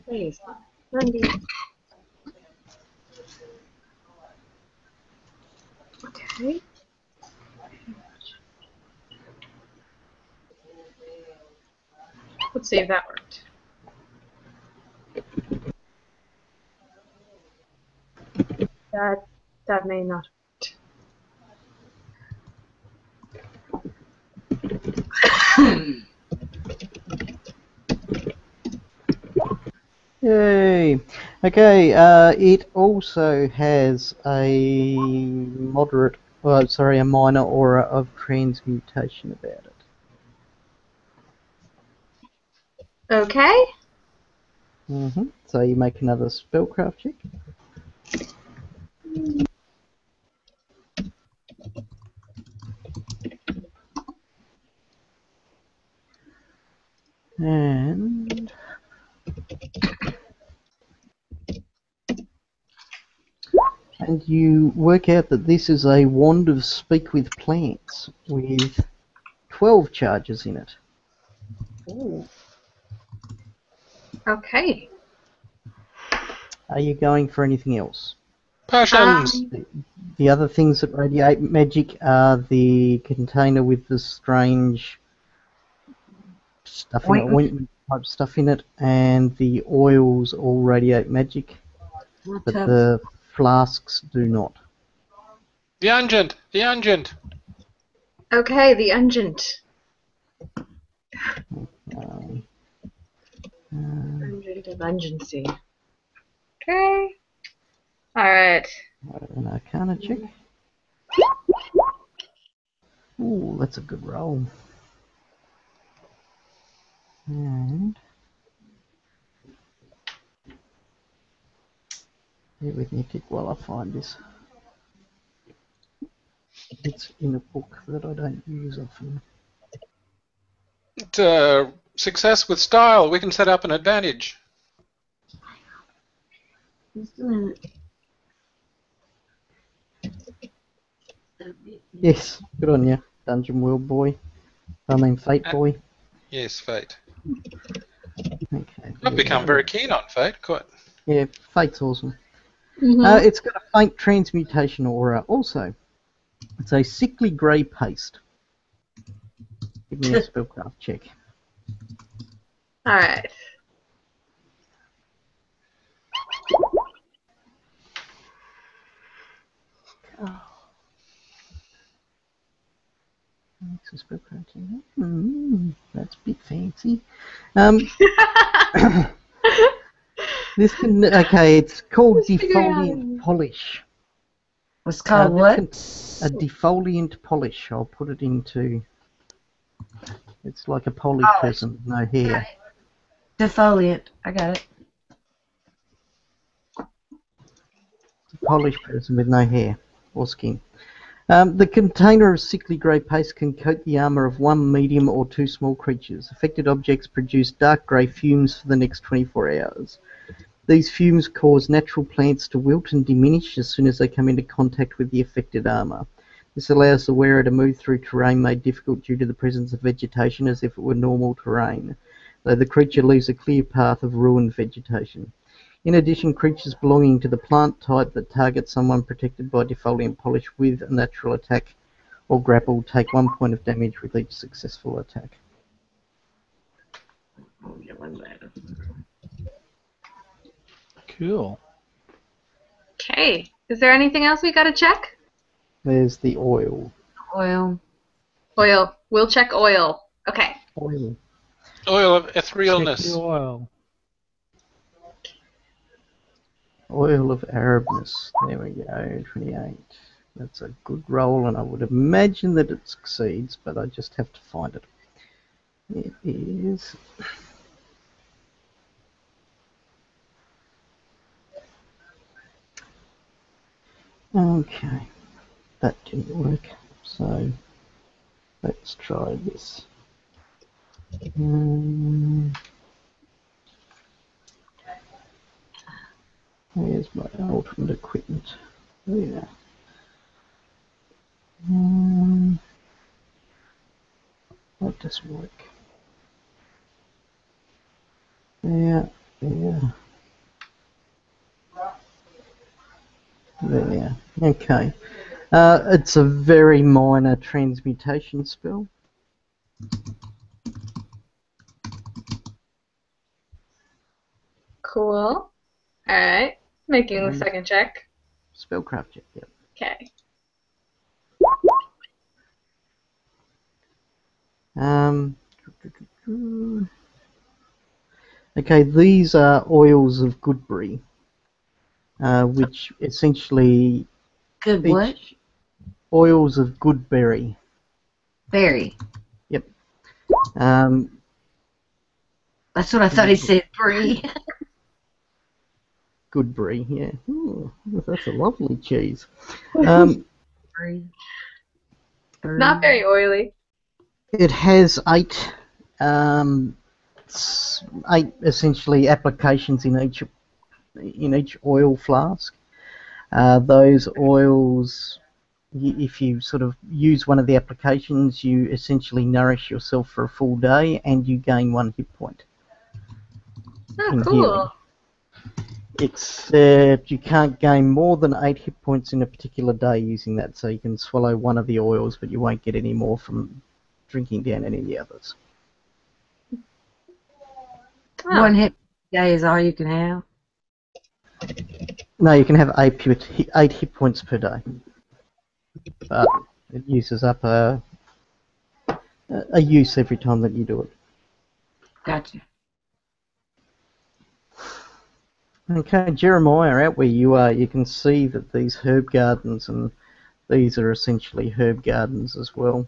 Please. Monday. Okay. Let's see if that worked. That may not. Yay! Okay, it also has a a minor aura of transmutation about it. Okay. So you make another spellcraft check. And you work out that this is a wand of speak with plants with 12 charges in it. Ooh. Okay. Are you going for anything else? Potions! The other things that radiate magic are the container with the strange stuff in it, ointment type stuff in it, and the oils all radiate magic, but the flasks do not. The Ungent! The Ungent! Okay, the Ungent. Ungent of Ungency. Okay. Alright. An Arcana check. Ooh, that's a good roll. And bear with me a tick while I find this. It's in a book that I don't use often. Success with style. We can set up an advantage. Just a minute. Yes, good on you, Dungeon World boy. I mean, Fate boy. Yes, Fate. Okay. I've become very keen on Fate. Quite. Yeah, Fate's awesome. Mm-hmm. It's got a faint transmutation aura also. It's a sickly grey paste. Give me a spellcraft check. All right. Makes a spellcraft check. That's a bit fancy. This can okay. It's called defoliant polish. What's called what? A defoliant polish. I'll put it into. It's like a Polish person with no hair. Defoliant. I got it. It's a Polish person with no hair or skin. The container of sickly grey paste can coat the armour of one medium or two small creatures. Affected objects produce dark grey fumes for the next 24 hours. These fumes cause natural plants to wilt and diminish as soon as they come into contact with the affected armour. This allows the wearer to move through terrain made difficult due to the presence of vegetation as if it were normal terrain, though the creature leaves a clear path of ruined vegetation. In addition, creatures belonging to the plant type that target someone protected by defoliant polish with a natural attack or grapple take 1 point of damage with each successful attack. Cool. Okay. Is there anything else we gotta check? There's the oil. Oil. Oil. We'll check oil. Okay. Oil. Oil of Check the etherealness. oil. Oil of Arabness. There we go, 28. That's a good roll, and I would imagine that it succeeds, but I just have to find it. It is... Okay, that didn't work, so let's try this. Where's my ultimate equipment? There. That doesn't work. There. Okay. It's a very minor transmutation spell. Cool. Alright. Making the second check. Spellcraft check, yep. Okay. Okay, these are oils of Goodberry, which essentially... Good what? Oils of Goodberry. Berry. Yep. That's what I thought he said. Brie. Goodberry, yeah. Ooh, that's a lovely cheese. Brie. Not very oily. It has eight essentially applications in each oil flask. Those oils, if you sort of use one of the applications, you essentially nourish yourself for a full day and you gain 1 hit point. Oh, in cool. healing. It's you can't gain more than 8 hit points in a particular day using that, so you can swallow one of the oils, but you won't get any more from drinking down any of the others. Oh. 1 hit day is all you can have. No, you can have 8 hit points per day, but it uses up a use every time that you do it. Gotcha. Okay, Jeremiah, out where you are, you can see that these herb gardens, and these are essentially herb gardens as well.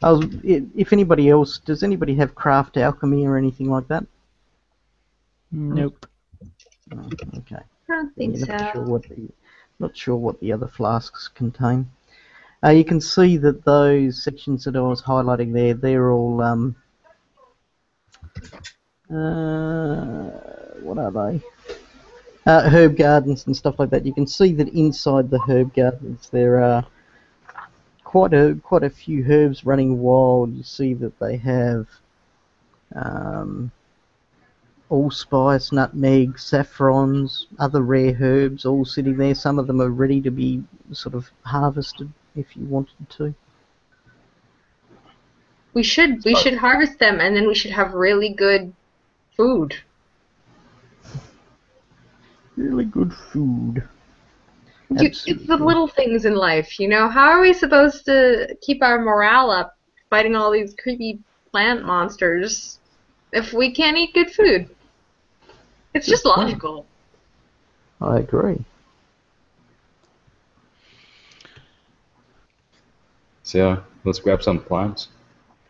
If anybody else, does anybody have craft alchemy or anything like that? Nope. Oh, okay. I don't think You're so. not sure what the other flasks contain. You can see that those sections that I was highlighting there, they're all what are they? Herb gardens and stuff like that. You can see that inside the herb gardens there are quite a few herbs running wild. You see that they have allspice, nutmeg, saffrons, other rare herbs all sitting there. Some of them are ready to be sort of harvested if you wanted to. We should harvest them, and then we should have really good food. Really good food. It's the little things in life, you know. How are we supposed to keep our morale up fighting all these creepy plant monsters if we can't eat good food? It's just logical. I agree. So yeah, let's grab some plants.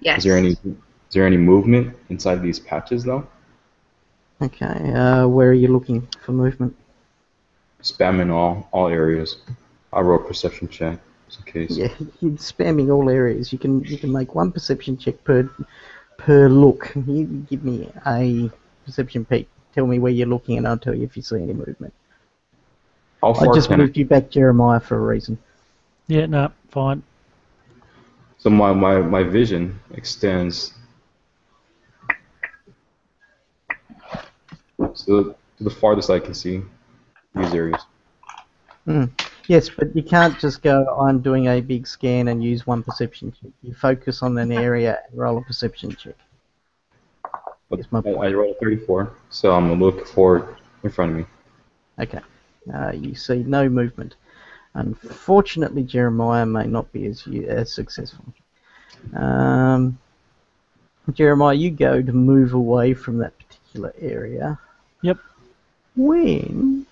Yes. Is there any movement inside these patches though? Okay, where are you looking for movement? Spamming all areas. I'll roll a perception check just in case. Yeah, you're spamming all areas. You can make one perception check per look. You give me a perception peek. Tell me where you're looking, and I'll tell you if you see any movement. How I far just can I? moved you back, Jeremiah, for a reason. Yeah, no, fine. So my vision extends to the farthest I can see these areas. Yes, but you can't just go, I'm doing a big scan and use one perception check. You focus on an area and roll a perception check. But Here's my point. I rolled a 34, so I'm gonna look forward in front of me. Okay. You see no movement. Unfortunately, Jeremiah may not be as successful. Jeremiah, you go to move away from that particular area. Yep. When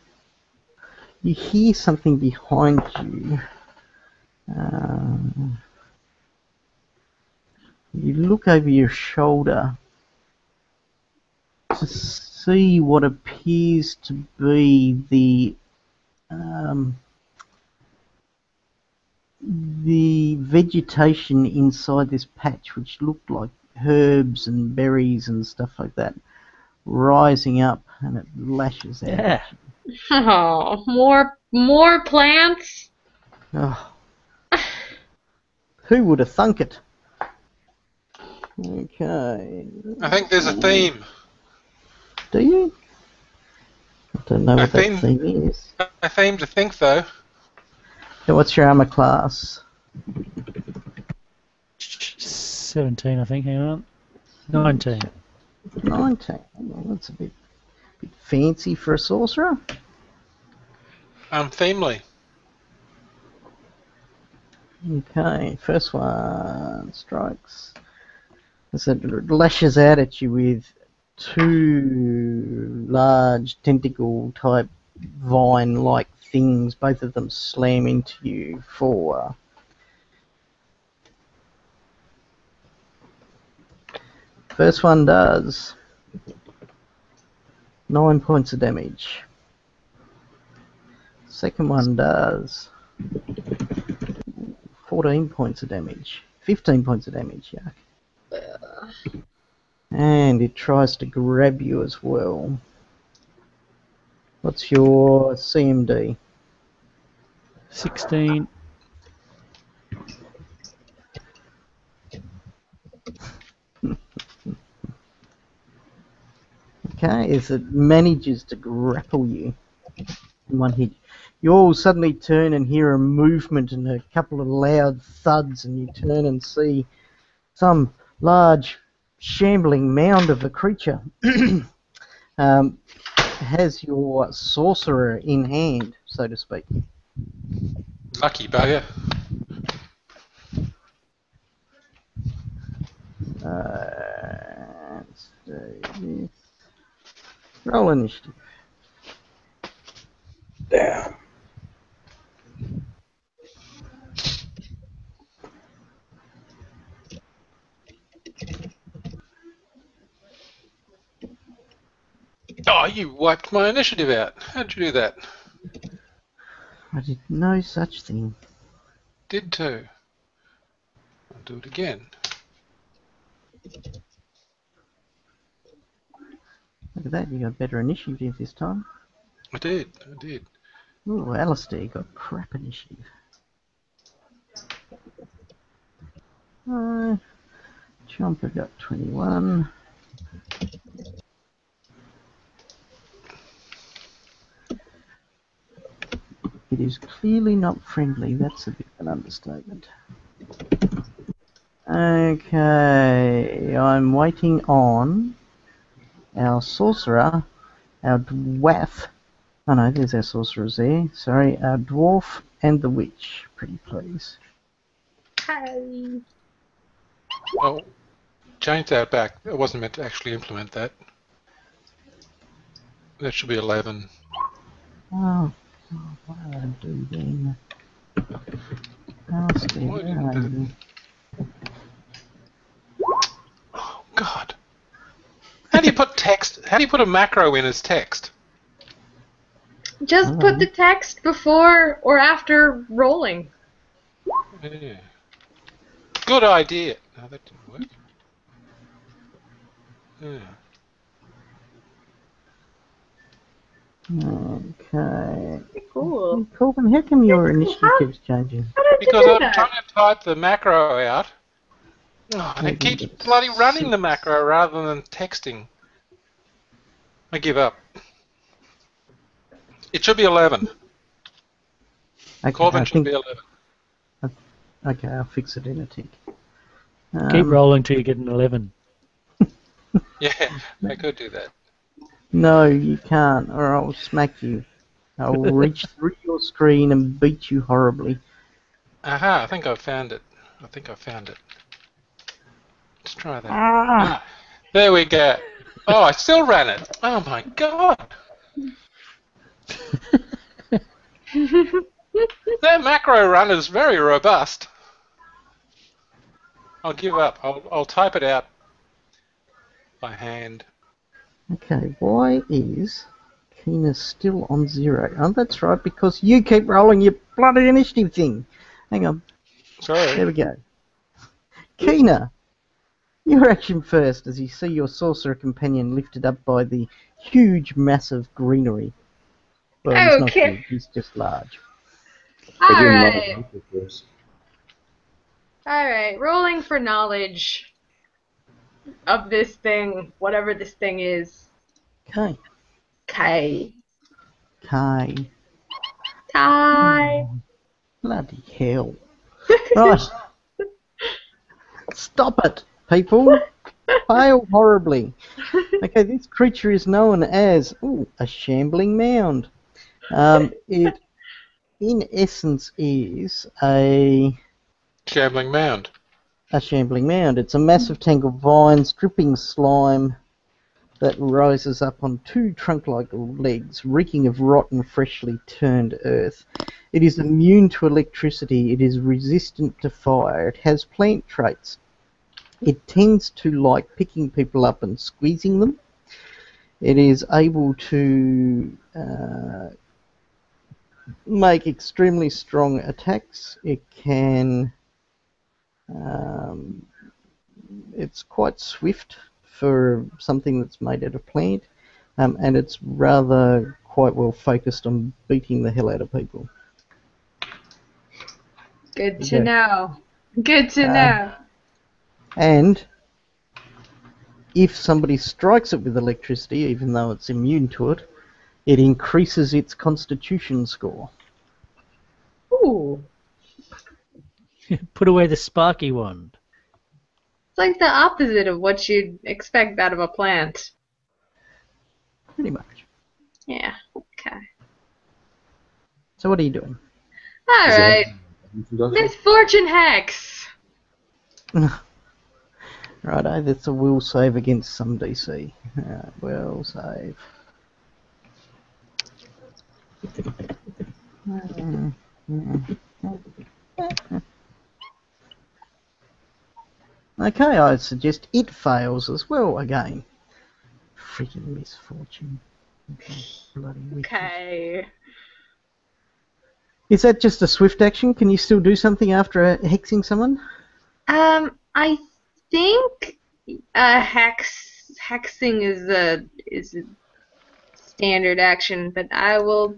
you hear something behind you, you look over your shoulder to see what appears to be the vegetation inside this patch, which looked like herbs and berries and stuff like that, rising up, and it lashes out. Yeah. Oh, more plants? Oh. Who would have thunk it? Okay. I think there's a theme. Do you? I don't know what that think- thing is. I seem to think so. So what's your armor class? 17, I think. Hang on. 19. 19. Well, that's a bit fancy for a sorcerer. Themely. Okay, first one strikes. So it lashes out at you with two large tentacle type vine like things. Both of them slam into you for first one does 9 points of damage. Second one does 14 points of damage. 15 points of damage, yuck. And it tries to grab you as well. What's your CMD? 16. Okay, as it manages to grapple you in one hit. You all suddenly turn and hear a movement and a couple of loud thuds, and you turn and see some large shambling mound of a creature has your sorcerer in hand, so to speak. Lucky bugger. Let's do this. Roll initiative. Damn. Oh, you wiped my initiative out. How'd you do that? I did no such thing. Did too. I'll do it again. Look at that, you got better initiative this time. I did. Ooh, Alistair, you got crap initiative. Chomper got 21. It is clearly not friendly. That's a bit of an understatement. Okay, I'm waiting on our sorcerer, our dwarf. Oh no, there's our sorcerers there. Sorry, our dwarf and the witch. Pretty please. Hi. Oh, change that back. I wasn't meant to actually implement that. That should be 11. Oh, what did I do then? How scared Why are didn't you? Oh, God. How do you put text? How do you put a macro in as text? Just put the text before or after rolling. Yeah. Good idea. No, that didn't work. Yeah. Okay. Cool. Corbin, how come your That's cool. initiative How- keeps changing? How did Because you do I'm that? trying to type the macro out. Oh, and it Maybe keeps it's bloody running the 6. macro rather than texting. I give up. It should be 11. Okay, Corbin I should think. be 11. Okay, I'll fix it in a tick. Keep rolling till you get an 11. Yeah, I could do that. No, you can't, or I'll smack you. I'll reach through your screen and beat you horribly. Aha, I think I found it. Let's try that. Ah! There we go. Oh, I still ran it. Oh my God. That macro run is very robust. I'll give up. I'll type it out by hand. Okay, why is Kina still on 0? Oh, that's right, because you keep rolling your bloody initiative thing. Hang on, there Sorry. we go. Kina, your action first as you see your sorcerer companion lifted up by the huge mass of greenery. Well, he's not Okay. huge, he's just large. Alright. Alright. Rolling for knowledge of this thing, whatever this thing is. Okay, Okay. Kai. Tie. Bloody hell. Right. Stop it, people. Fail horribly. Okay, this creature is known as a shambling mound. It, in essence, is a Shambling mound. shambling mound. It's a mass of tangled vines, dripping slime that rises up on 2 trunk-like legs, reeking of rotten, freshly turned earth. It is immune to electricity. It is resistant to fire. It has plant traits. It tends to like picking people up and squeezing them. It is able to make extremely strong attacks. It can... it's quite swift for something that's made out of plant, and it's rather quite well focused on beating the hell out of people. Good to Okay. know. Good to know. And if somebody strikes it with electricity, even though it's immune to it, it increases its constitution score. Ooh. Put away the sparky wand. It's like the opposite of what you'd expect out of a plant. Pretty much. Yeah. Okay. So what are you doing? Alright. Misfortune Hex. Righto, that's a will save against some DC. Alright, will save. Okay, I suggest it fails as well again. Freaking misfortune. Okay, bloody witches. Okay. Is that just a swift action? Can you still do something after hexing someone? I think hexing is a standard action, but I will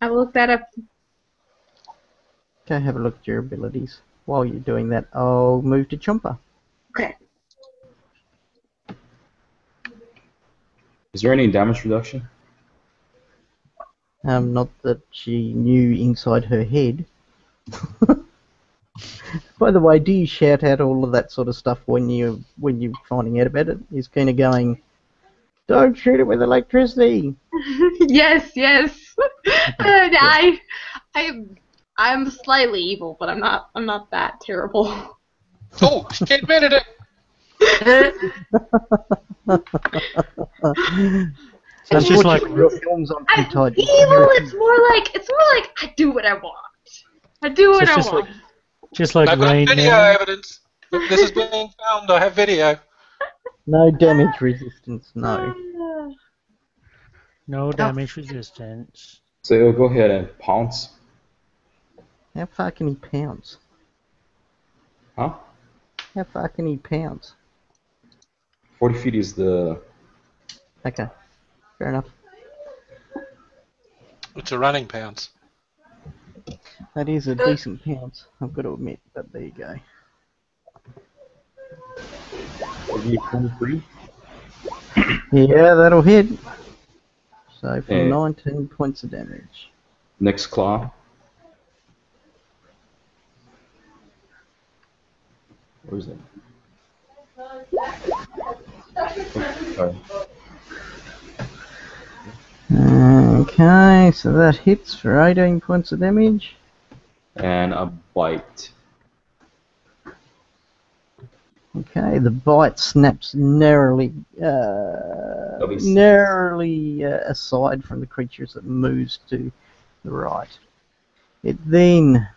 look that up. Go have a look at your abilities. While you're doing that, I'll move to Chomper. Okay. Is there any damage reduction? Not that she knew inside her head. By the way, do you shout out all of that sort of stuff when you're finding out about it? Is Kina going, "Don't shoot it with electricity"? Yes, yes. I'm slightly evil, but I'm not that terrible. Oh, she admitted it. So it's just like Unfortunately, your film's on too I'm tight. evil. It's more like I do what I want. I do what So I it's just want. just like I've got Rain video Man. evidence. This is being filmed. I have video. No damage resistance, no. No damage resistance. So he'll go ahead and pounce. How far can he pounce? Huh? How far can he pounce? 40 feet is the... Okay, fair enough. It's a running pounce. That is a decent pounce, I've got to admit, but there you go. 23. Yeah, that'll hit. So for Yeah. 19 points of damage. Next claw. Where is it? Oh, sorry. Okay, so that hits for 18 points of damage. And a bite. Okay, the bite snaps narrowly aside from the creature as it moves to the right. It then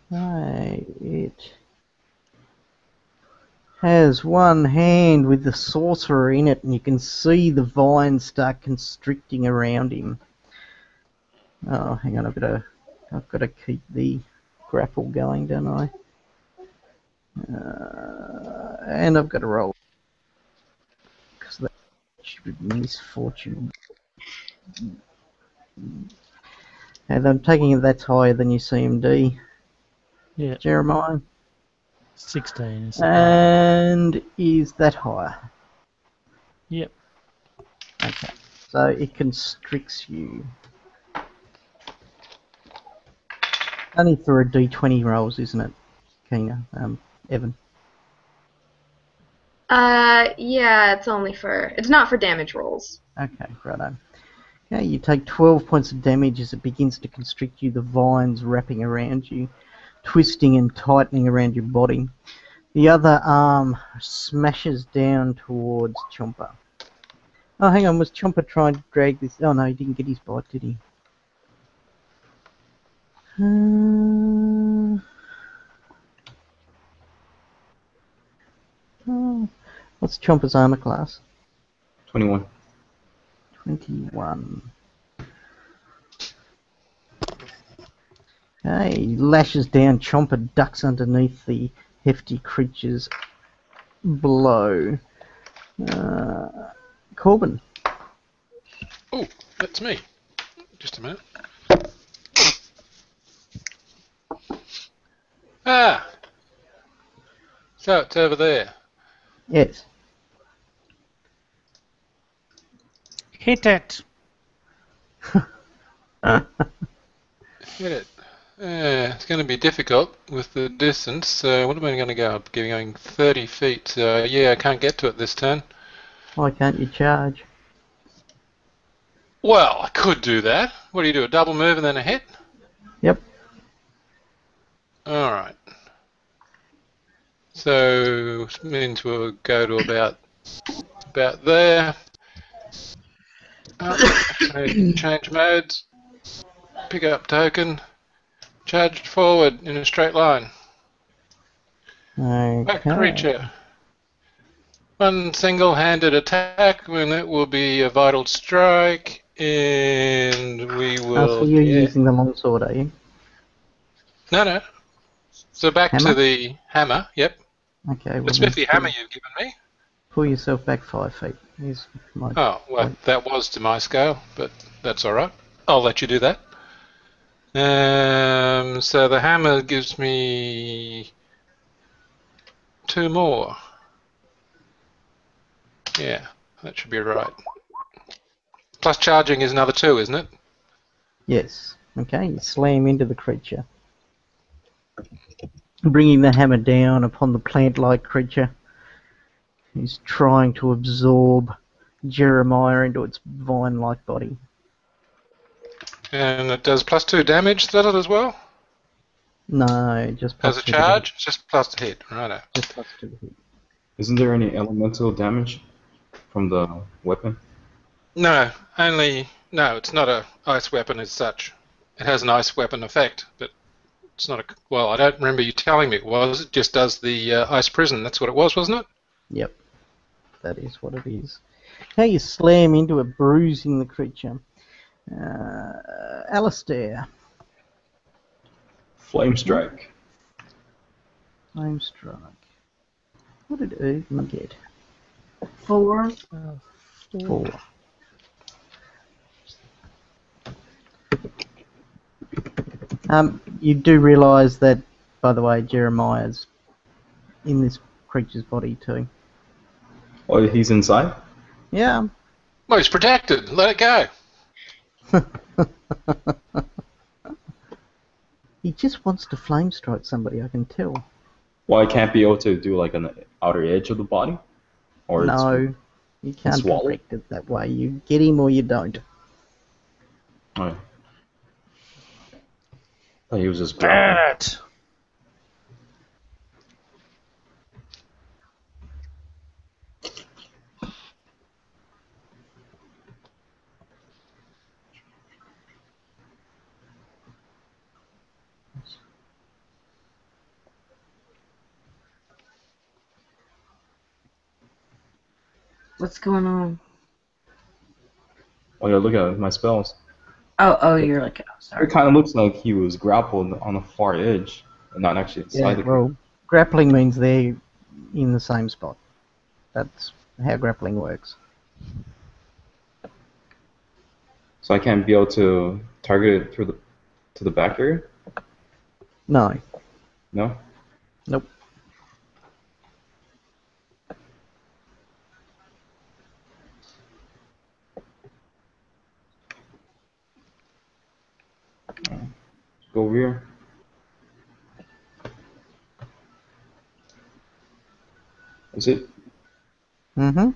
it has one hand with the sorcerer in it, and you can see the vines start constricting around him. Oh, hang on, I've got to keep the grapple going, don't I? And I've got to roll. Because that stupid misfortune. And I'm taking it that's higher than your CMD, Yeah, Jeremiah. 16. And is that higher? Yep. Okay. So it constricts you. Only for a D20 rolls, isn't it, Kina? Evan? Yeah, it's not for damage rolls. Okay, righto. Okay, you take 12 points of damage as it begins to constrict you, the vines wrapping around you, twisting and tightening around your body. The other arm smashes down towards Chomper. Oh, hang on, was Chomper trying to drag this? Oh no, he didn't get his bite, did he? What's Chomper's armor class? 21. 21. Okay, he lashes down. Chomper ducks underneath the hefty creature's blow. Corbin. Oh, that's me. Just a minute. Ah! So it's over there. Yes. Hit it. Hit it. It's going to be difficult with the distance. What am I going to go up? Going 30 feet. Yeah, I can't get to it this turn. Why can't you charge? Well, I could do that. What do? A double move and then a hit? Yep. Alright. So, which means we'll go to about there. Change modes. Pick up token. Charged forward in a straight line. Okay. Back creature. One single-handed attack, and it will be a vital strike, and we will... So you're using the longsword, are you? No. So back Hammer? to the hammer, yep. Okay. The smithy hammer you've given me. Pull yourself back 5 feet. Here's my Oh, well, that was to my scale, but that's alright. I'll let you do that. So the hammer gives me 2 more. Yeah, that should be right. Plus charging is another 2, isn't it? Yes. Okay, you slam into the creature, bringing the hammer down upon the plant-like creature, who's trying to absorb Jeremiah into its vine-like body. And it does plus 2 damage, does it as well? No, just plus As a 2 to hit. charge? It's just plus to hit, righto. Just plus 2 to hit. Isn't there any elemental damage from the weapon? No, it's not a ice weapon as such. It has an ice weapon effect, but it's not a, well, I don't remember you telling me it was. It just does the ice prison. That's what it was, wasn't it? Yep, that is what it is. Now you slam into it, bruising the creature. Alistair. Flame strike. Flame strike. What did Ergen get? 4. 4. You do realise that, by the way, Jeremiah's in this creature's body too. Oh, he's inside? Yeah. Well, it's protected. Let it go. He just wants to flame strike somebody, I can tell. Well, I can't be able to do like an outer edge of the body? Or No, you can't swallow? direct it that way. You get him or you don't. Alright. I thought he was just grabbing. That. What's going on? Oh yeah, look at my spells. Oh, you're like, oh, It sorry. kind of looks like he was grappled on the far edge, and not actually inside the Well, grappling means they're in the same spot. That's how grappling works. So I can't be able to target it through to the back area? No. No? Nope. Go over here. Is it? Mm-hmm.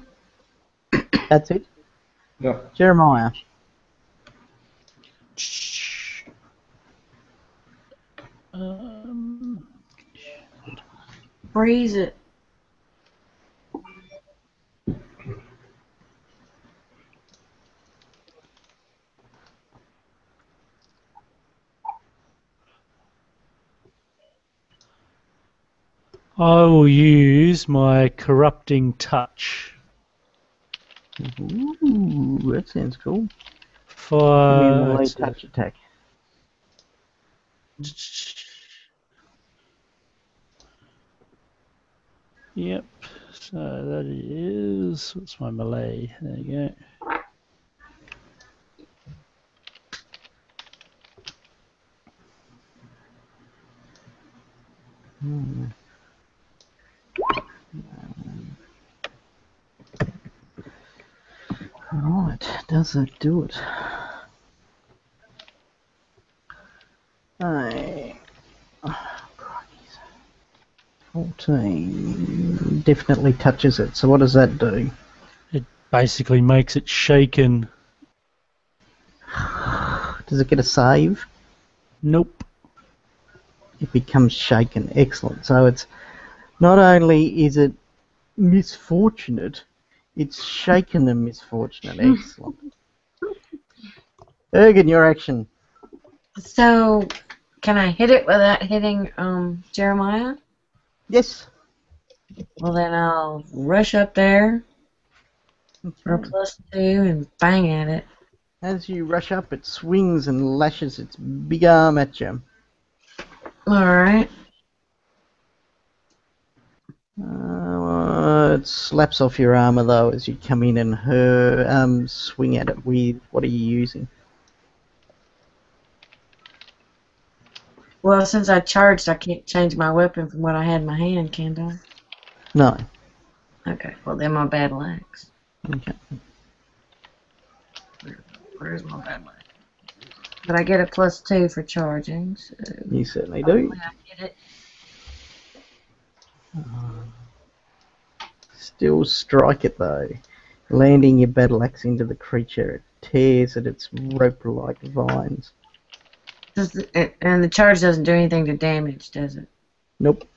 That's it. Yeah. Jeremiah. Freeze it. I will use my corrupting touch Ooh, that sounds cool. Give me a for melee touch attack. Yep. So that is, what's my melee? There you go. Right, does it do it? Aye. Oh, crikey. 14 definitely touches it. So what does that do? It basically makes it shaken. Does it get a save? Nope. It becomes shaken. Excellent. So it's not only is it misfortunate, it's shaken and misfortunate. Excellent. Ergen, your action. So, can I hit it without hitting Jeremiah? Yes. Well, then I'll rush up there for a +2 and bang at it. As you rush up, it swings and lashes its big arm at you. Alright. It slaps off your armor though as you come in, and her swing at it with, what are you using? Well, since I charged, I can't change my weapon from what I had in my hand, can I? No. Okay, well then my battle axe. Okay. Where's my bad light? But I get a +2 for charging, so You certainly do. hopefully I get it. Still strike it though. Landing your battle axe into the creature, it tears at its rope-like vines. And the charge doesn't do anything to damage, does it? Nope.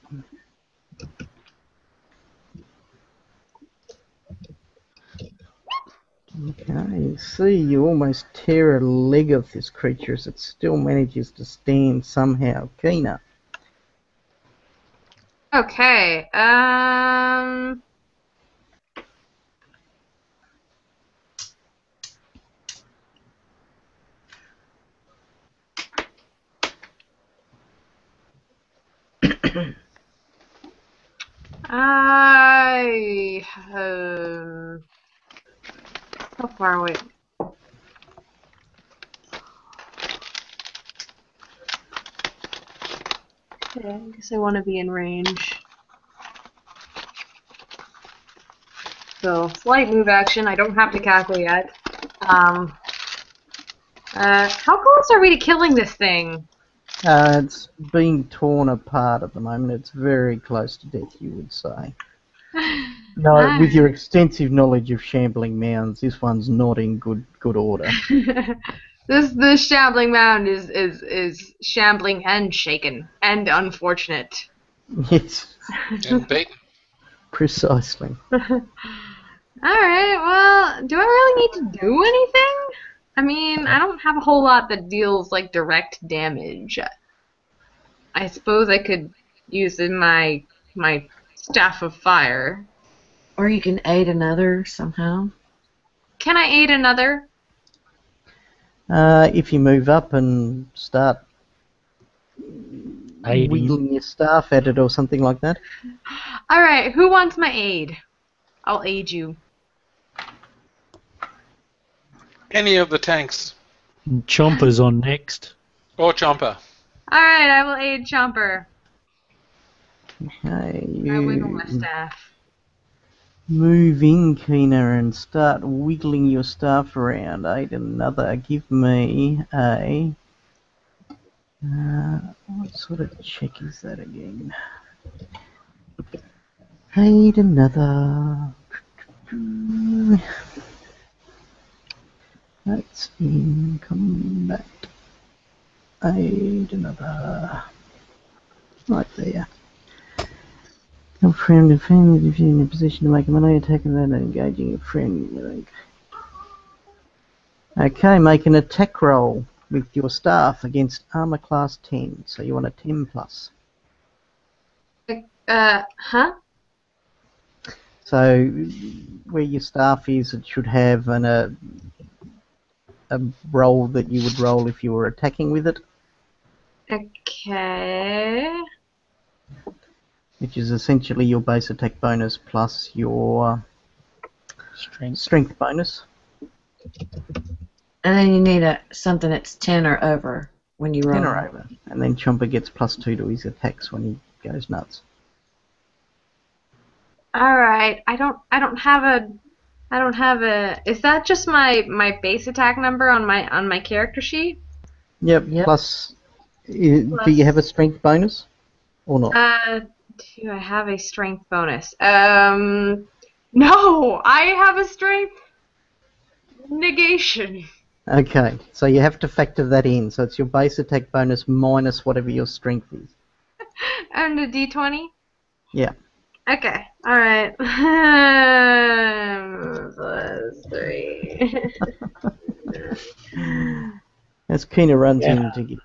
Okay, see, you almost tear a leg of this creature as it still manages to stand somehow. Kina. Okay. I how far away? Okay, I guess I want to be in range. So slight move action. I don't have to cackle yet. How close are we to killing this thing? It's being torn apart at the moment. It's very close to death, you would say. No, with your extensive knowledge of shambling mounds, this one's not in good order. This shambling mound is shambling and shaken and unfortunate. Yes, And beaten. precisely. Alright, well, do I really need to do anything? I mean, I don't have a whole lot that deals, like, direct damage. I suppose I could use my Staff of Fire. Or you can aid another somehow. Can I aid another? If you move up and start Aiding. wiggling your staff at it or something like that. Alright, who wants my aid? I'll aid you. Any of the tanks. Chomper's on next. Or Chomper. Alright, I will aid Chomper. Okay, I wiggle my you staff. move in, Kina, and start wiggling your staff around. Aid another. Give me a... what sort of check is that again? Aid another. That's in combat. Aid another. Right there. Your friend and family, if you're in a position to make a melee attack without engaging a friend. Okay, make an attack roll with your staff against armor class 10. So you want a 10 plus. Huh? So where your staff is, it should have a roll that you would roll if you were attacking with it, Okay. which is essentially your base attack bonus plus your Strength. strength bonus. And then you need something that's 10 or over when you roll. 10 or over. And then Chomper gets +2 to his attacks when he goes nuts. Alright, I don't have a is that just my base attack number on my character sheet? Yep, Yep. plus... Do you have a strength bonus? Or not? Do I have a strength bonus? No, I have a strength negation. Okay, so you have to factor that in. So it's your base attack bonus minus whatever your strength is. And a d20? Yeah. Okay, alright. Plus 3. As Kina runs Yeah. in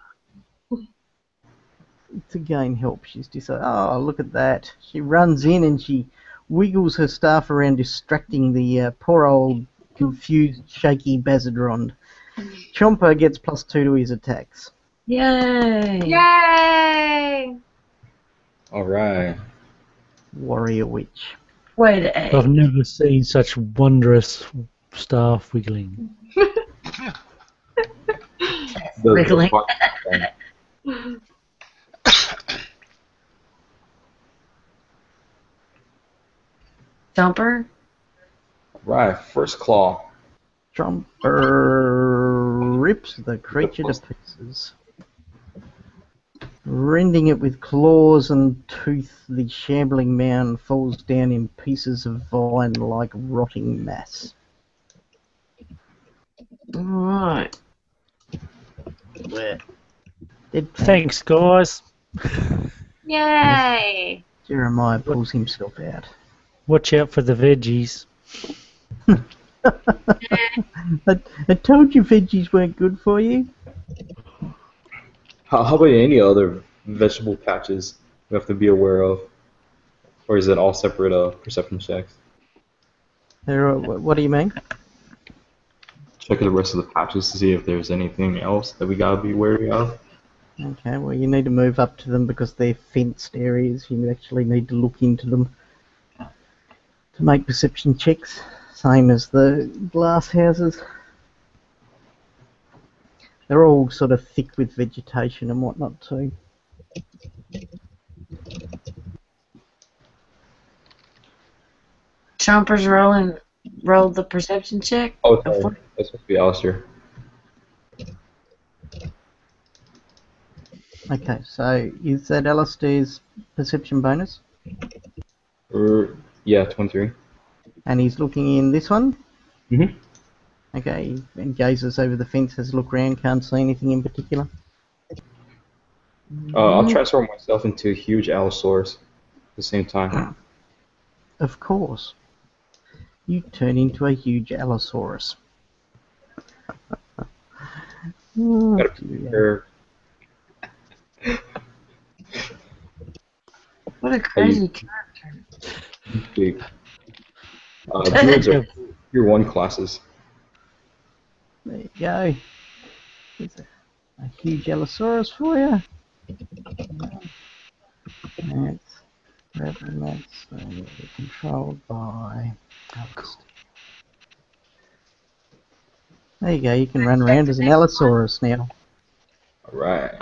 to gain help, she's decided, oh, look at that. She runs in and she wiggles her staff around, distracting the poor old, confused, shaky Bazadron. Chomper gets +2 to his attacks. Yay! Yay! Alright. Warrior Witch. Way to aid. I've never seen such wondrous staff wiggling. Wriggling. Jumper? Right, first claw. Tromper rips the creature to pieces. Rending it with claws and tooth, the shambling mound falls down in pieces of vine like rotting mass. Alright. Dead plant. Thanks, guys. Yay! Jeremiah pulls himself out. Watch out for the veggies. I told you veggies weren't good for you. How about any other vegetable patches we have to be aware of? Or is it all separate perception checks? What do you mean? Check the rest of the patches to see if there's anything else that we gotta be wary of. Okay, well you need to move up to them because they're fenced areas. You actually need to look into them to make perception checks. Same as the glass houses. They're all sort of thick with vegetation and whatnot too. Chomper's rolled the perception check. Oh, sorry. That's supposed to be Alistair. Okay, so is that Alistair's perception bonus? Yeah, 23. And he's looking in this one? Mm-hmm. Okay, he gazes over the fence, has a look around, can't see anything in particular. I'll transform myself into a huge Allosaurus at the same time. Of course. You turn into a huge Allosaurus. Oh, Gotta dear. prepare. What a crazy character. Big. Druids are tier 1 classes. There you go. There's a huge Allosaurus for you. That's controlled by Alistair. There you go, you can run around as an Allosaurus now. Alright.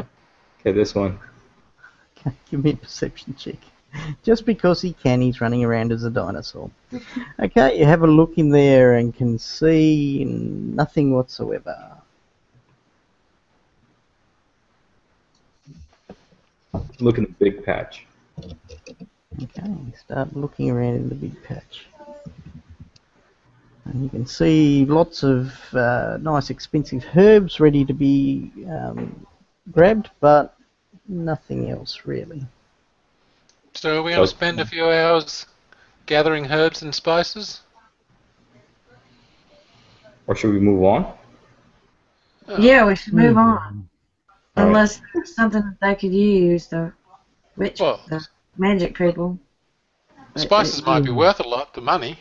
Okay, this one. Okay, give me a perception check. Just because he can, he's running around as a dinosaur. Okay, you have a look in there and can see nothing whatsoever. Look in the big patch. Okay, start looking around in the big patch. And you can see lots of nice expensive herbs ready to be grabbed, but nothing else really. So are we going to spend a few hours gathering herbs and spices? Or should we move on? Yeah, we should move on. Alright. Unless there's something that they could use, the magic people. Spices might be worth a lot, the money.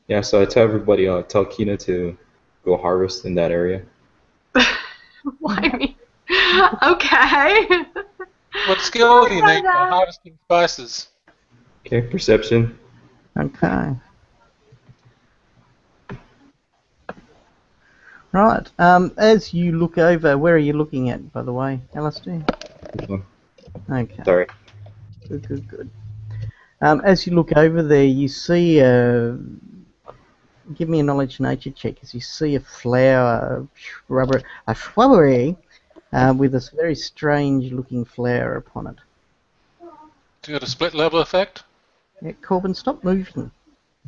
Yeah, so I tell everybody, tell Kina to go harvest in that area. Why me? Okay. What skill do you need for harvesting spices? Okay, perception. Okay. Right. As you look over, where are you looking at, by the way, Alistair? This one. Okay. Sorry. Good. As you look over there, you see give me a knowledge nature check as you see a flower, a shrubbery with this very strange looking flower upon it. Do you got a split level effect? Yeah, Corbin, stop moving.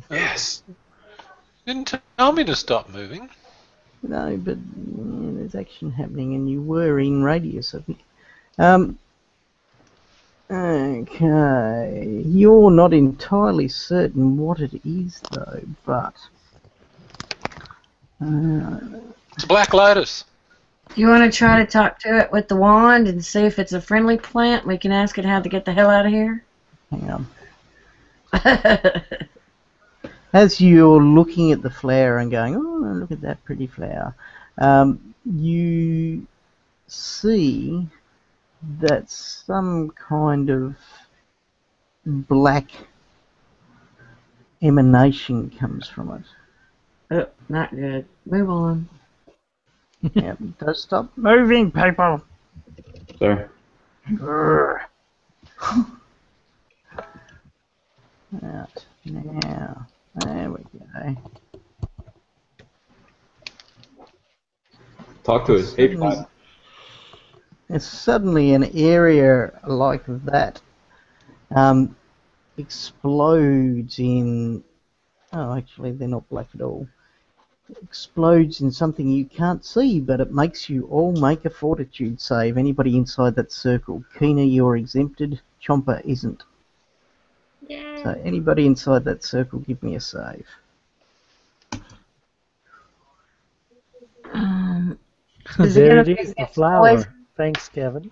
Yes. Didn't tell me to stop moving. No, but there's action happening and you were in radius of it. Okay, you're not entirely certain what it is though, but It's a black lotus. Do you want to try to talk to it with the wand and see if it's a friendly plant? We can ask it how to get the hell out of here. hang on. As you're looking at the flower and going, oh, look at that pretty flower, you see that some kind of black emanation comes from it. Oh, not good. Move on. Yep, don't stop moving, people. Sorry. Grr. Out. Now. There we go. Okay. Talk to us. Hey, Pat. There's suddenly an area like that explodes in. Oh, actually, they're not black at all. Explodes in something you can't see, but it makes you all make a fortitude save. Anybody inside that circle. Kina, you're exempted. Chomper isn't. Yeah. So anybody inside that circle, give me a save. Is it There gonna it be is, the against flower. poison? Thanks, Gavin.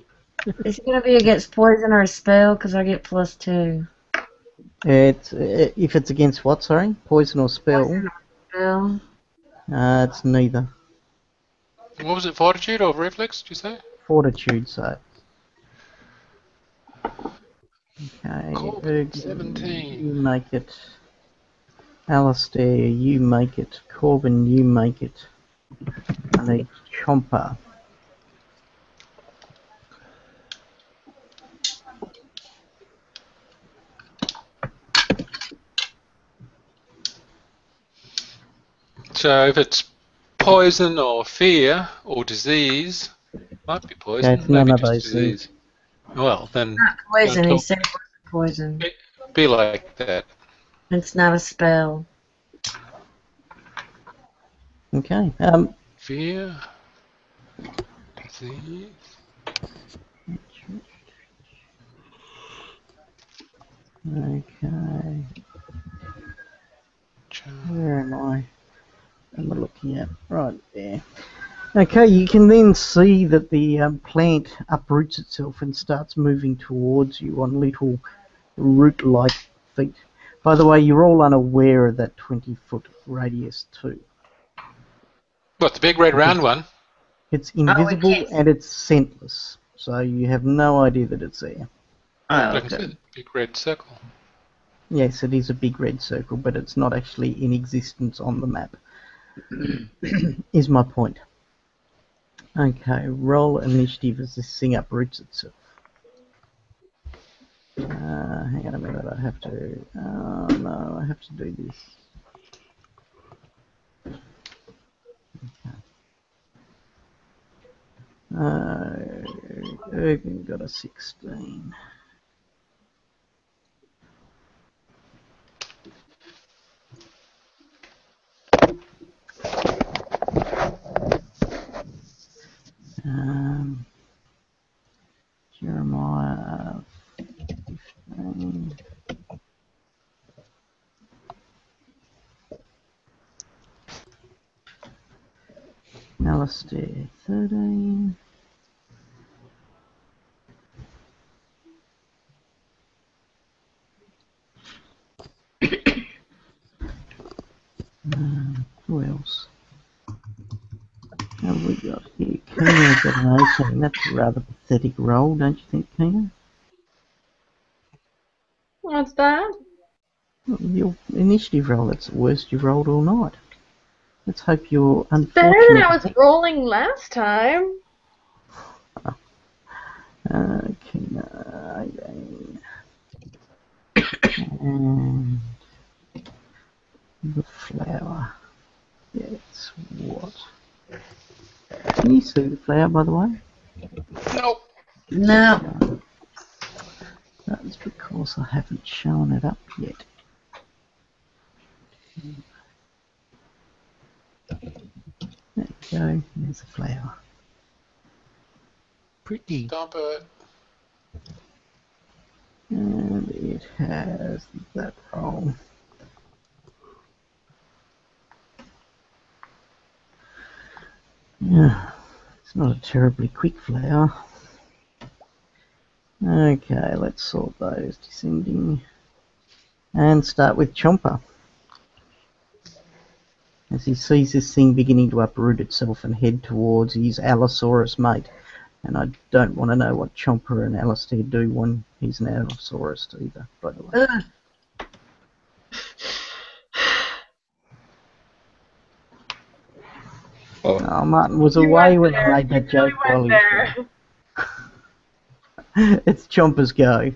Is it gonna be against poison or a spell? Because I get +2. It's if it's against what? Sorry, poison or spell? Poison or spell. It's neither. What was it? Fortitude or reflex? Did you say? Fortitude save. Okay, Corbin, Erg, 17. you make it. Alistair, you make it. Corbin, you make it. I need Chomper. So if it's poison or fear or disease, might be poison, Okay, it's none maybe of just those disease. Well, then Not poison. Don't He talk- said it was poison. be like that. It's not a spell. Okay. Fear, disease. Okay. Charm. Where am I? Am I looking at? Right there. Okay, you can then see that the plant uproots itself and starts moving towards you on little root-like feet. By the way, you're all unaware of that 20-foot radius too. What, the big red round one? It's invisible can't see. and it's scentless, so you have no idea that it's there. Oh, I can see the big red circle. Yes, it is a big red circle, but it's not actually in existence on the map. Is my point. Okay, roll initiative as this thing uproots itself. Hang on a minute, I have to... Oh no, I have to do this. Ergen got a 16. Jeremiah 15. Alistair 13. Who else? How have we got here? Kina got an 18. That's a rather pathetic roll, don't you think, Kina? What's that? Your initiative roll, that's the worst you've rolled all night. Let's hope you're unfortunate. Better than I was rolling last time. Kina 18. And the flower. Yes, what? Can you see the flower, by the way? Nope. no. That's because I haven't shown it up yet. There you go, there's a flower. Pretty. Dump it. And it has that roll. Yeah, it's not a terribly quick flower. Okay, let's sort those descending. And start with Chomper. As he sees this thing beginning to uproot itself and head towards his Allosaurus mate. And I don't want to know what Chomper and Alistair do when he's an Allosaurus either, by the way. Ugh. Oh, Martin was You away went when there. I made that You joke while went he was there. gone. It's Chomper's go.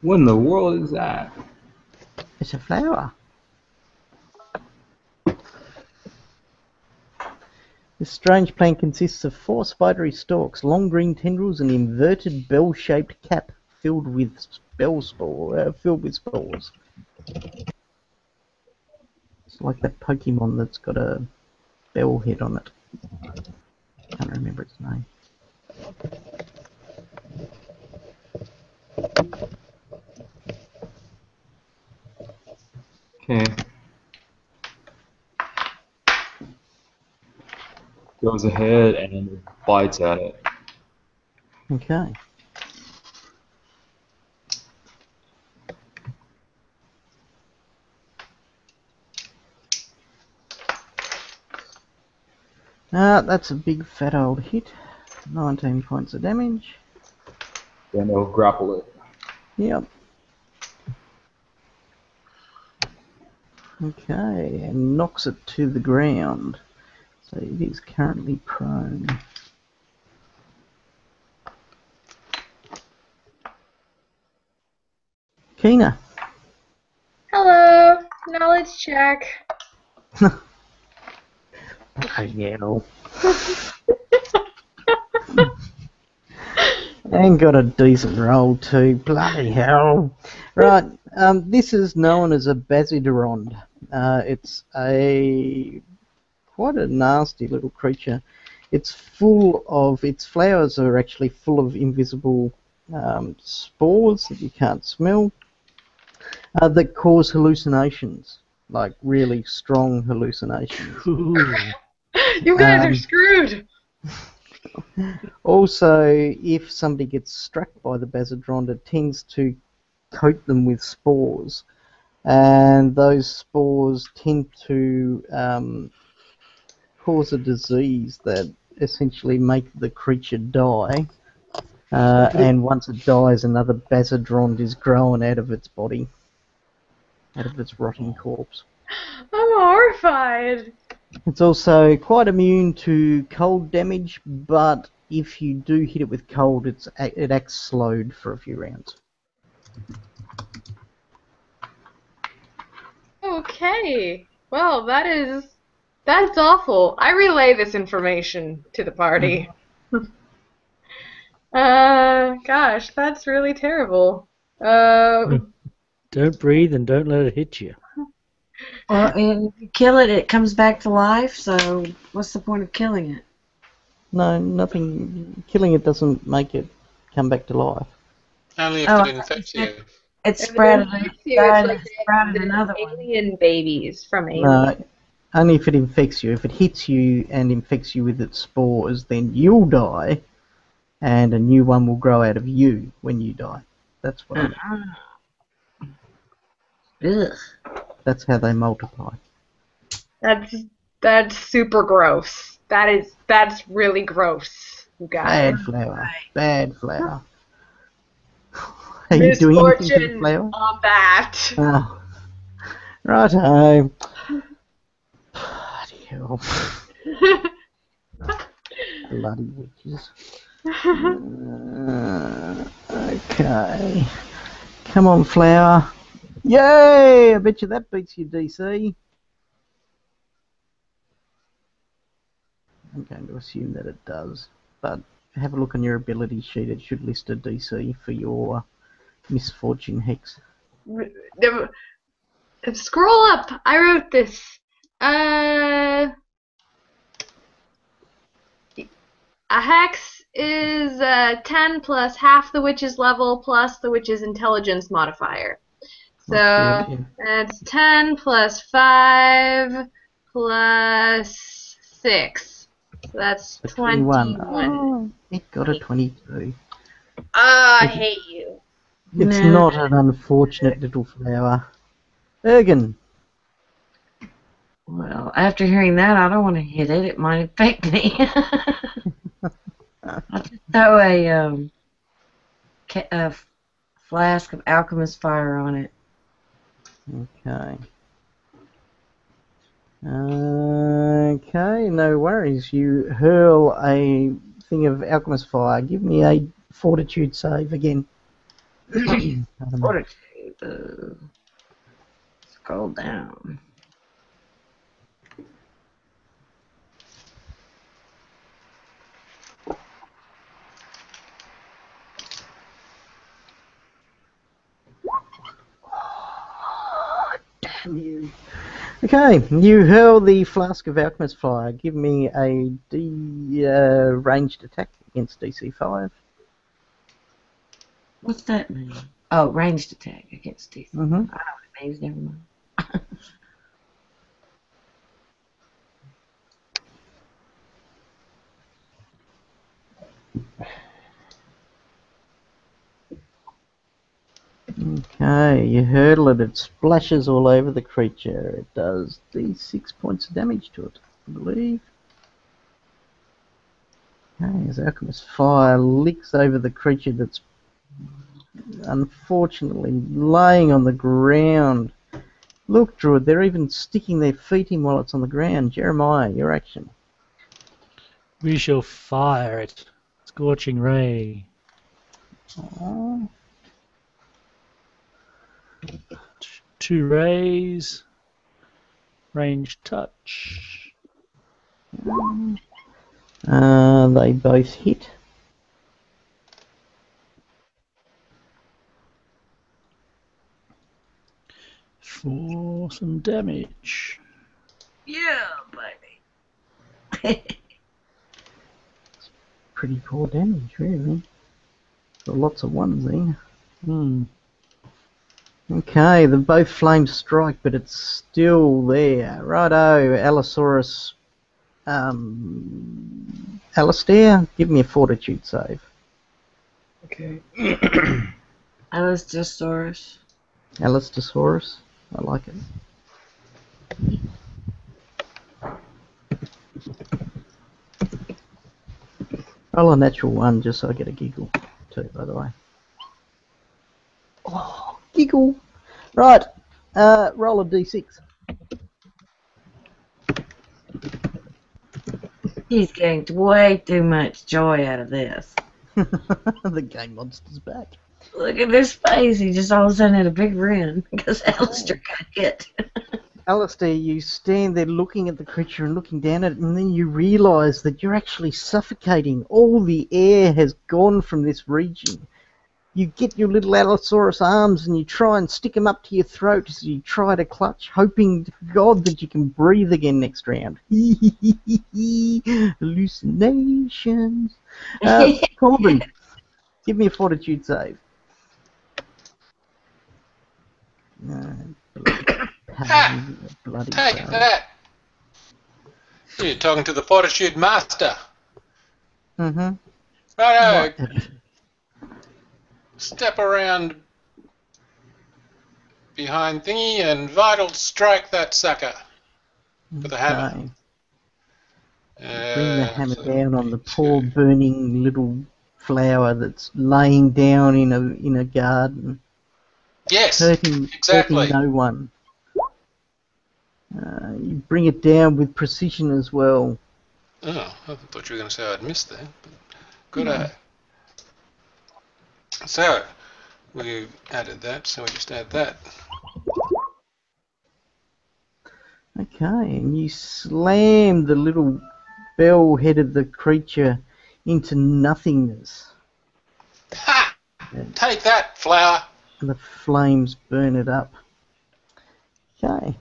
What in the world is that? It's a flower. This strange plant consists of 4 spidery stalks, long green tendrils, and inverted bell-shaped cap filled with spores. It's like that Pokemon that's got a bell head on it. Can't remember its name. Okay. Goes ahead and bites at it. Okay. That's a big fat old hit. 19 points of damage. Then it'll grapple it. Yep. Okay, and knocks it to the ground. So it is currently prone. Kina. Hello. Knowledge check. Yell. And got a decent roll too. Bloody hell. Right, this is known as a Basidorond. It's quite a nasty little creature. Its flowers are actually full of invisible spores that you can't smell that cause hallucinations, like really strong hallucinations. Ooh. You guys are screwed. Also, if somebody gets struck by the Basidrond, it tends to coat them with spores, and those spores tend to cause a disease that essentially make the creature die. And once it dies, another Basidrond is grown out of its body, out of its rotting corpse. I'm horrified. It's also quite immune to cold damage, but if you do hit it with cold, it acts slowed for a few rounds. Okay. Well, that's awful. I relay this information to the party. Gosh, that's really terrible. Don't breathe and don't let it hit you. Well, and if you kill it, it comes back to life, so what's the point of killing it? No, nothing. Killing it doesn't make it come back to life. Only if Oh, it infects you. It's If it sprouted, infects you, it's like sprouted the another one. alien babies from Alien. No, only if it infects you. If it hits you and infects you with its spores, then you'll die, and a new one will grow out of you when you die. That's what it is. Ugh. That's how they multiply. That's super gross. That's really gross, you guys. Bad flower. Bad flower. Are you doing anything to the Misfortune flower? on that. Oh. Righto. Bloody hell. Bloody witches. Okay. Come on, flower. Yay! I bet you that beats your DC. I'm going to assume that it does, but have a look on your ability sheet. It should list a DC for your misfortune hex. Scroll up. I wrote this. A hex is 10 plus half the witch's level plus the witch's intelligence modifier. So that's 10 plus 5 plus 6. So that's 21. Oh, it got a 22. I hate you. It's not an unfortunate little flower. Ergen. Well, after hearing that, I don't want to hit it. It might affect me. I'll just throw a flask of alchemist fire on it. Okay. Okay, no worries. You hurl a thing of alchemist fire. Give me a fortitude save again. Fortitude. Scroll down. You. Okay, you hurl the Flask of Alchemist Fire. Give me a ranged attack against DC 5. What's that mean? Oh, ranged attack against DC. Mm-hmm. I know what it means. Never mind. Okay, you hurdle it. It splashes all over the creature. It does D6 points of damage to it, I believe. Okay, as Alchemist Fire licks over the creature that's unfortunately laying on the ground. Look, Druid, they're even sticking their feet in while it's on the ground. Jeremiah, your action. We shall fire it. Scorching ray. Oh, 2 rays. Range touch. they both hit. For some damage. Yeah, baby. Pretty poor damage, really. Got lots of ones there. Hmm. Okay, the both flames strike, but it's still there. Righto, Allosaurus. Alistair, give me a fortitude save. Okay. Alistasaurus. Alistasaurus, I like it. Roll a natural one just so I get a giggle too, by the way. Oh, giggle! Right, roll a d6. He's getting way too much joy out of this. The game monster's back. Look at this face. He just all of a sudden had a big grin because Alistair got hit. Alistair, you stand there looking at the creature and looking down at it, and then you realise that you're actually suffocating. All the air has gone from this region. You get your little Allosaurus arms and you try and stick them up to your throat as you try to clutch, hoping to God that you can breathe again next round. Hallucinations. Corbin, give me a fortitude save. No, bloody Take fail. that! You're talking to the Fortitude Master. Mm-hmm. Righto, step around behind thingy and vital strike that sucker with a hammer. Okay. Bring the hammer So- down on the poor burning little flower that's laying down in a garden, Yes, hurting exactly. no one. You bring it down with precision as well. Oh, I thought you were going to say I'd missed that. But good eye. So, we've added that, so we just add that. Okay, and you slam the little bell head of the creature into nothingness. Ha! Take that, flower! And the flames burn it up. Okay.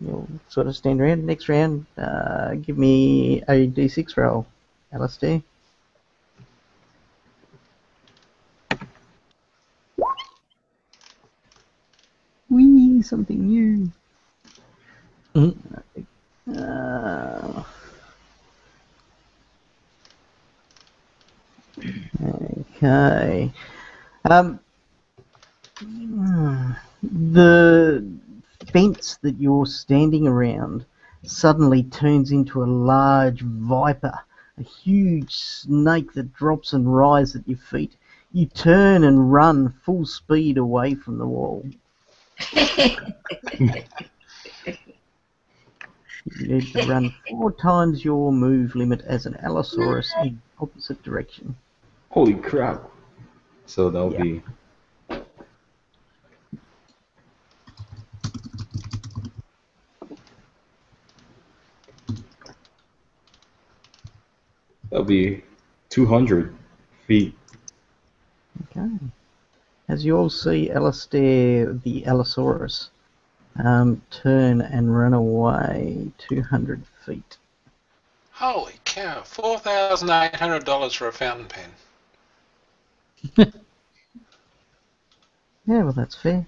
You'll sort of stand around. Next round, give me a d6 roll, Alistair. Whee, something new. Okay. The fence that you're standing around suddenly turns into a large viper, a huge snake that drops and rises at your feet. You turn and run full speed away from the wall. You need to run 4 times your move limit as an Allosaurus in opposite direction. Holy crap. So that'll Yeah. be... That'll be 200 feet. Okay. As you all see, Alistair the Allosaurus Turn and run away 200 feet. Holy cow! $4,800 for a fountain pen. Yeah, well, that's fair.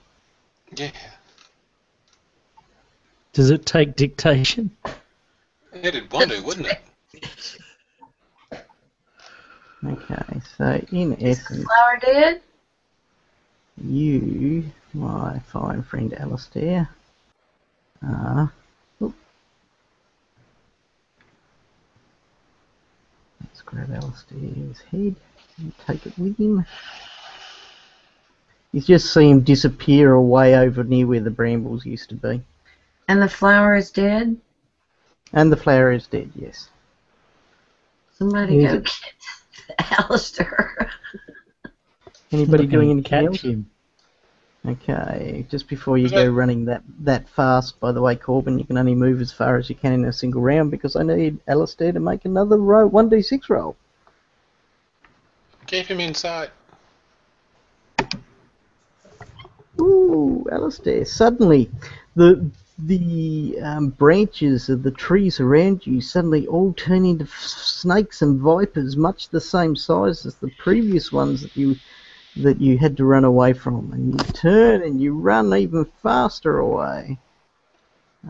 Yeah. Does it take dictation? It'd want to, wouldn't it? Okay, so in essence, Flower dead? you, my fine friend Alistair, are. Let's grab Alistair's head and take it with him. You just see him disappear away over near where the brambles used to be. And the flower is dead? And the flower is dead, yes. Somebody Is go it? get Alistair. Anybody doing Looking to anything catch else? him. Okay, just before you Is go that- running that fast, by the way, Corbin, you can only move as far as you can in a single round because I need Alistair to make another 1d6 roll. Keep him inside. Ooh, Alistair, suddenly the branches of the trees around you suddenly all turn into snakes and vipers, much the same size as the previous ones that you had to run away from, and you turn and you run even faster away.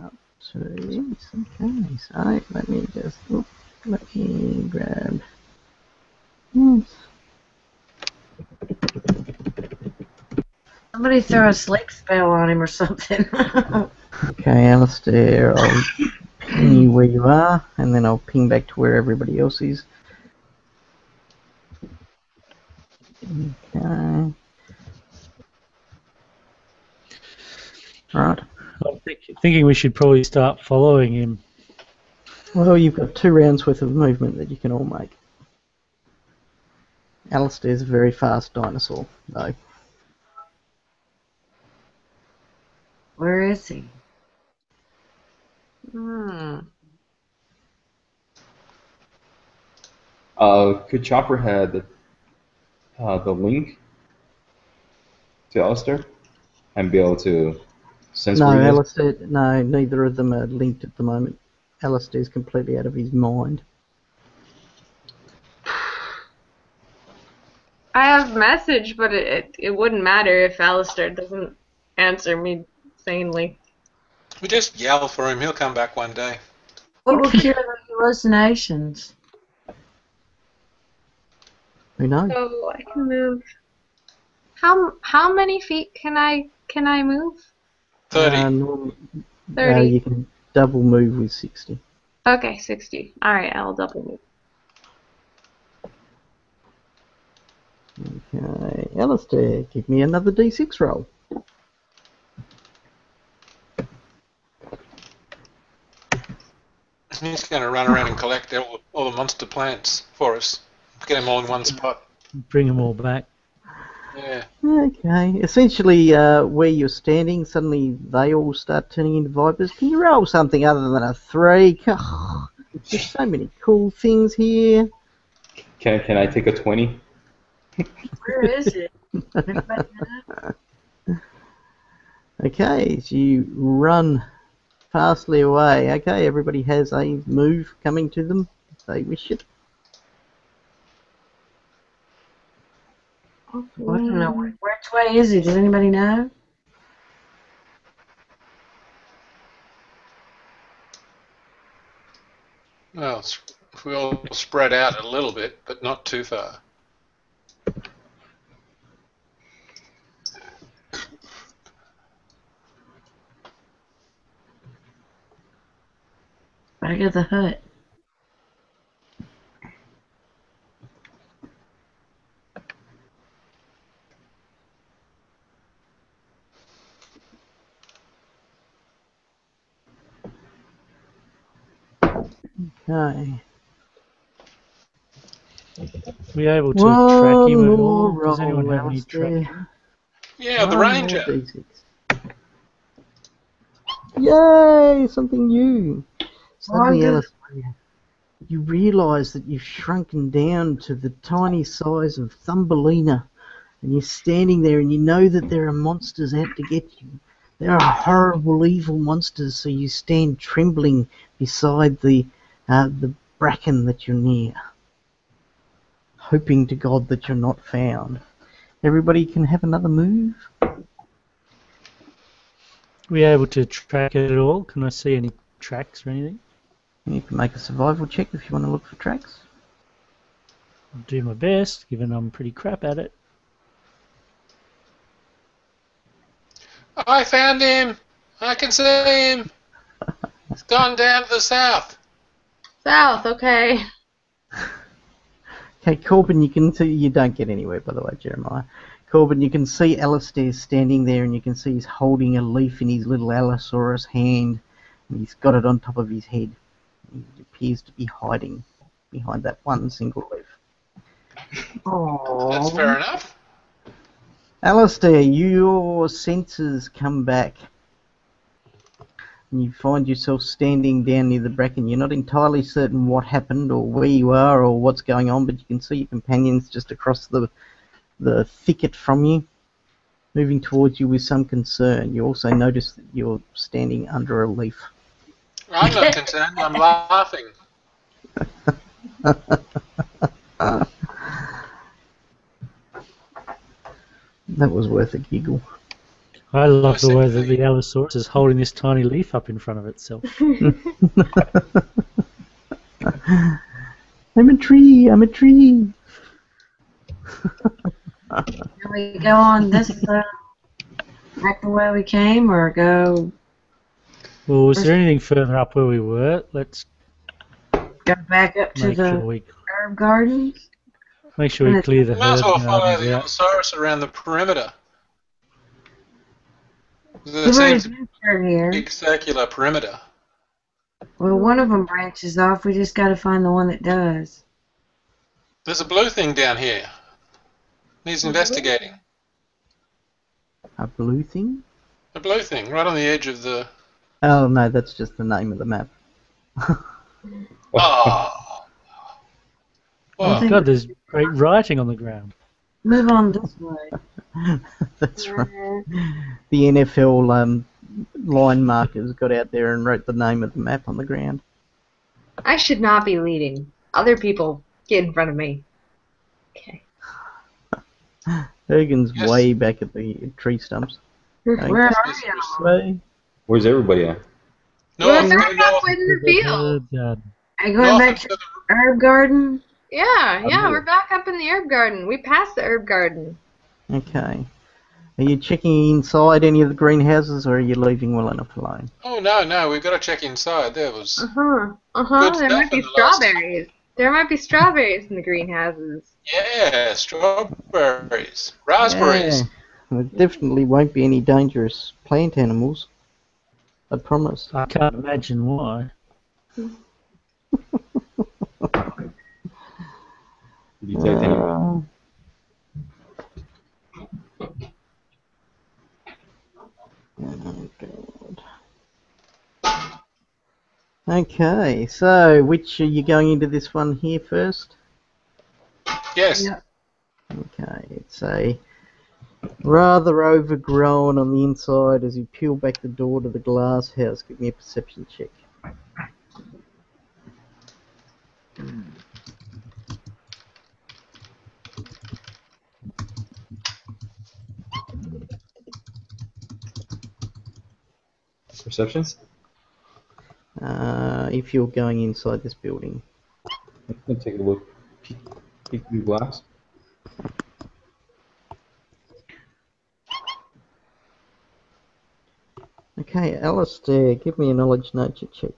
Up to okay, so let me grab. Yes. Somebody throw a sleep spell on him or something. Okay, Alistair, I'll ping you where you are, and then I'll ping back to where everybody else is. Okay. Right. I'm thinking we should probably start following him. Well, you've got 2 rounds worth of movement that you can all make. Alistair's a very fast dinosaur, though. Where is he? Could Chopper had the link to Alistair and be able to sense No, where he is? Alistair, no, neither of them are linked at the moment. Alistair's completely out of his mind. I have message, but it wouldn't matter if Alistair doesn't answer me sanely. We just yell for him. He'll come back one day. What will cure the hallucinations? Who knows? So I can move. How many feet can I move? 30. Norm, 30. you can double move with 60. Okay, 60. All right, I'll double move. Okay, Alistair, give me another d6 roll. He's going to run around and collect all the monster plants for us. Get them all in one spot. Bring them all back. Yeah. Okay, essentially where you're standing, suddenly they all start turning into vipers. Can you roll something other than a 3? There's so many cool things here. Can I take a 20? Where is it? Anybody know? Okay, so you run fastly away. Okay, everybody has a move coming to them if they wish it. I don't know. Which way is it? Does anybody know? Well, we all spread out a little bit, but not too far. Back of the hut. Okay. We able to One track him at more all? Does anyone roll, have any Alistair. tracking? Yeah, the One more ranger. D6. Yay! Something new. Suddenly, good. Alistair, you realise that you've shrunken down to the tiny size of Thumbelina, and you're standing there, and you know that there are monsters out to get you. There are horrible, evil monsters, so you stand trembling beside the bracken that you're near, hoping to God that you're not found. Everybody can have another move. We able to track it at all? Can I see any tracks or anything? You can make a survival check if you want to look for tracks. I'll do my best, given I'm pretty crap at it. I found him. I can see him. He's gone down to the south. South, okay. Okay, Corbin, you can see, you don't get anywhere, by the way, Jeremiah. Corbin, you can see Alistair standing there, and you can see he's holding a leaf in his little Allosaurus hand, and he's got it on top of his head. He appears to be hiding behind that one single leaf. That's fair enough. Alistair, your senses come back. And you find yourself standing down near the bracken. You're not entirely certain what happened or where you are or what's going on, but you can see your companions just across the thicket from you, moving towards you with some concern. You also notice that you're standing under a leaf. I'm not concerned. I'm laughing. That was worth a giggle. I love the way that the Allosaurus is holding this tiny leaf up in front of itself. I'm a tree, I'm a tree. Can we go on this back the way we came, or go Well, was there anything further up where we were? Let's go back up to make sure the we herb gardens? clear the Might as herd well follow gardens the out. Allosaurus around the perimeter. There We've already seems to be been through here. a big circular perimeter. Well, one of them branches off. We just got to find the one that does. There's a blue thing down here. Needs investigating. A blue thing? A blue thing right on the edge of the... Oh no, that's just the name of the map. Oh. Oh God, there's great writing on the ground. Move on this way. That's right. The NFL line markers got out there and wrote the name of the map on the ground. I should not be leading. Other people get in front of me. Okay. Ergen's Yes. way back at the tree stumps. Where are Yes, you? Way. Where's everybody at? North, We're go north. halfway to the field. Herd garden. Are you going North back to into the herb garden? Yeah, we're back up in the herb garden. We passed the herb garden. Okay. Are you checking inside any of the greenhouses, or are you leaving well enough alone? Oh, no, we've got to check inside. There was... Good there stuff might be in the last- strawberries. There might be strawberries in the greenhouses. Yeah, strawberries. Raspberries. Yeah. There definitely won't be any dangerous plant animals. I promise. I can't imagine why. Detect any? Oh, God. Okay, so which are you going into this one here first? Yes. Yeah. Okay, it's a rather overgrown on the inside as you peel back the door to the glass house. Give me a perception check. Perception? If you're going inside this building. I'm gonna take a look. Peek through the glass. Okay, Alistair, give me a knowledge nature check.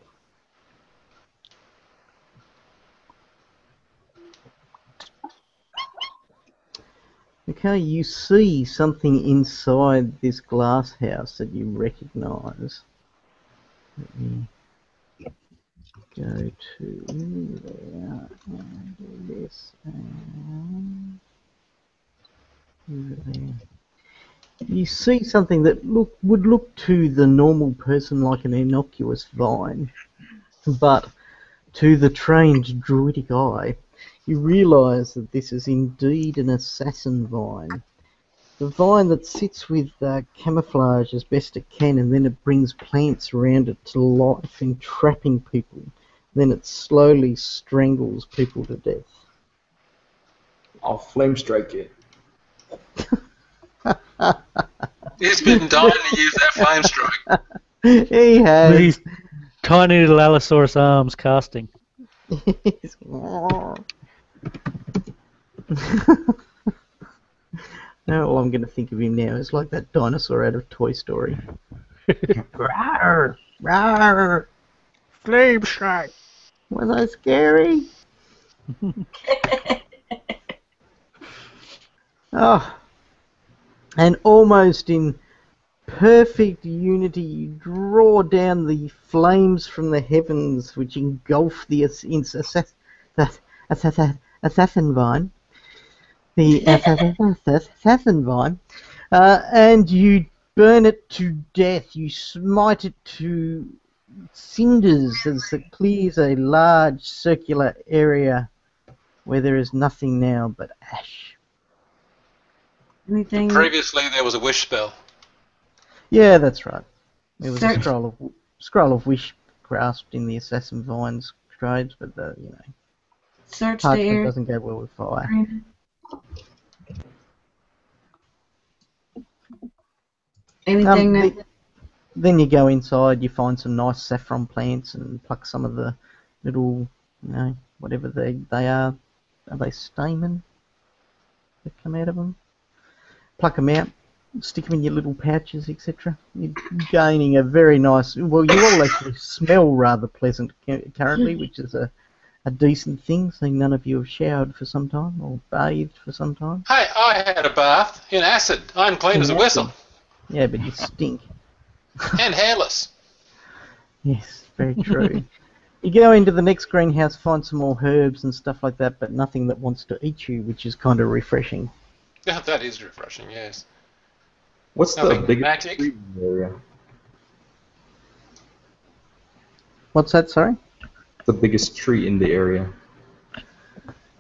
Okay, you see something inside this glass house that you recognise. Let me go to there and do this and over there. You see something that would look to the normal person like an innocuous vine, but to the trained druidic eye, you realise that this is indeed an assassin vine. the vine that sits with camouflage as best it can, and then it brings plants around it to life, entrapping people. Then it slowly strangles people to death. I'll flame strike it. He's been dying to use that flame strike. He With has. his tiny little Allosaurus arms casting. He's- No, all I'm going to think of him now is like that dinosaur out of Toy Story. Rawr, rawr. Flame strike. Was I scary? Oh, and almost in perfect unity, you draw down the flames from the heavens, which engulf the assassin vine. The assassin vine, and you burn it to death. You smite it to cinders as it clears a large circular area where there is nothing now but ash. Anything? Previously, there was a wish spell. Yeah, that's right. It was a Search- scroll of wish grasped in the assassin vines trades, but Search the parchment area. doesn't go well with fire. Anything that Then you go inside, you find some nice saffron plants and pluck some of the little, whatever they are. Are they stamen that come out of them? Pluck them out, stick them in your little pouches, etc. You're gaining a very nice. Well, you all actually smell rather pleasant currently, which is a decent thing. Seeing none of you have showered for some time or bathed for some time. Hey, I had a bath in acid. I'm clean as a whistle. Yeah, but you stink. And hairless. Yes, very true. You go into the next greenhouse, find some more herbs and stuff like that, but nothing that wants to eat you, which is kind of refreshing. Yeah, that is refreshing, yes. What's the Nothing biggest magic. tree in the area? What's that, sorry? The biggest tree in the area.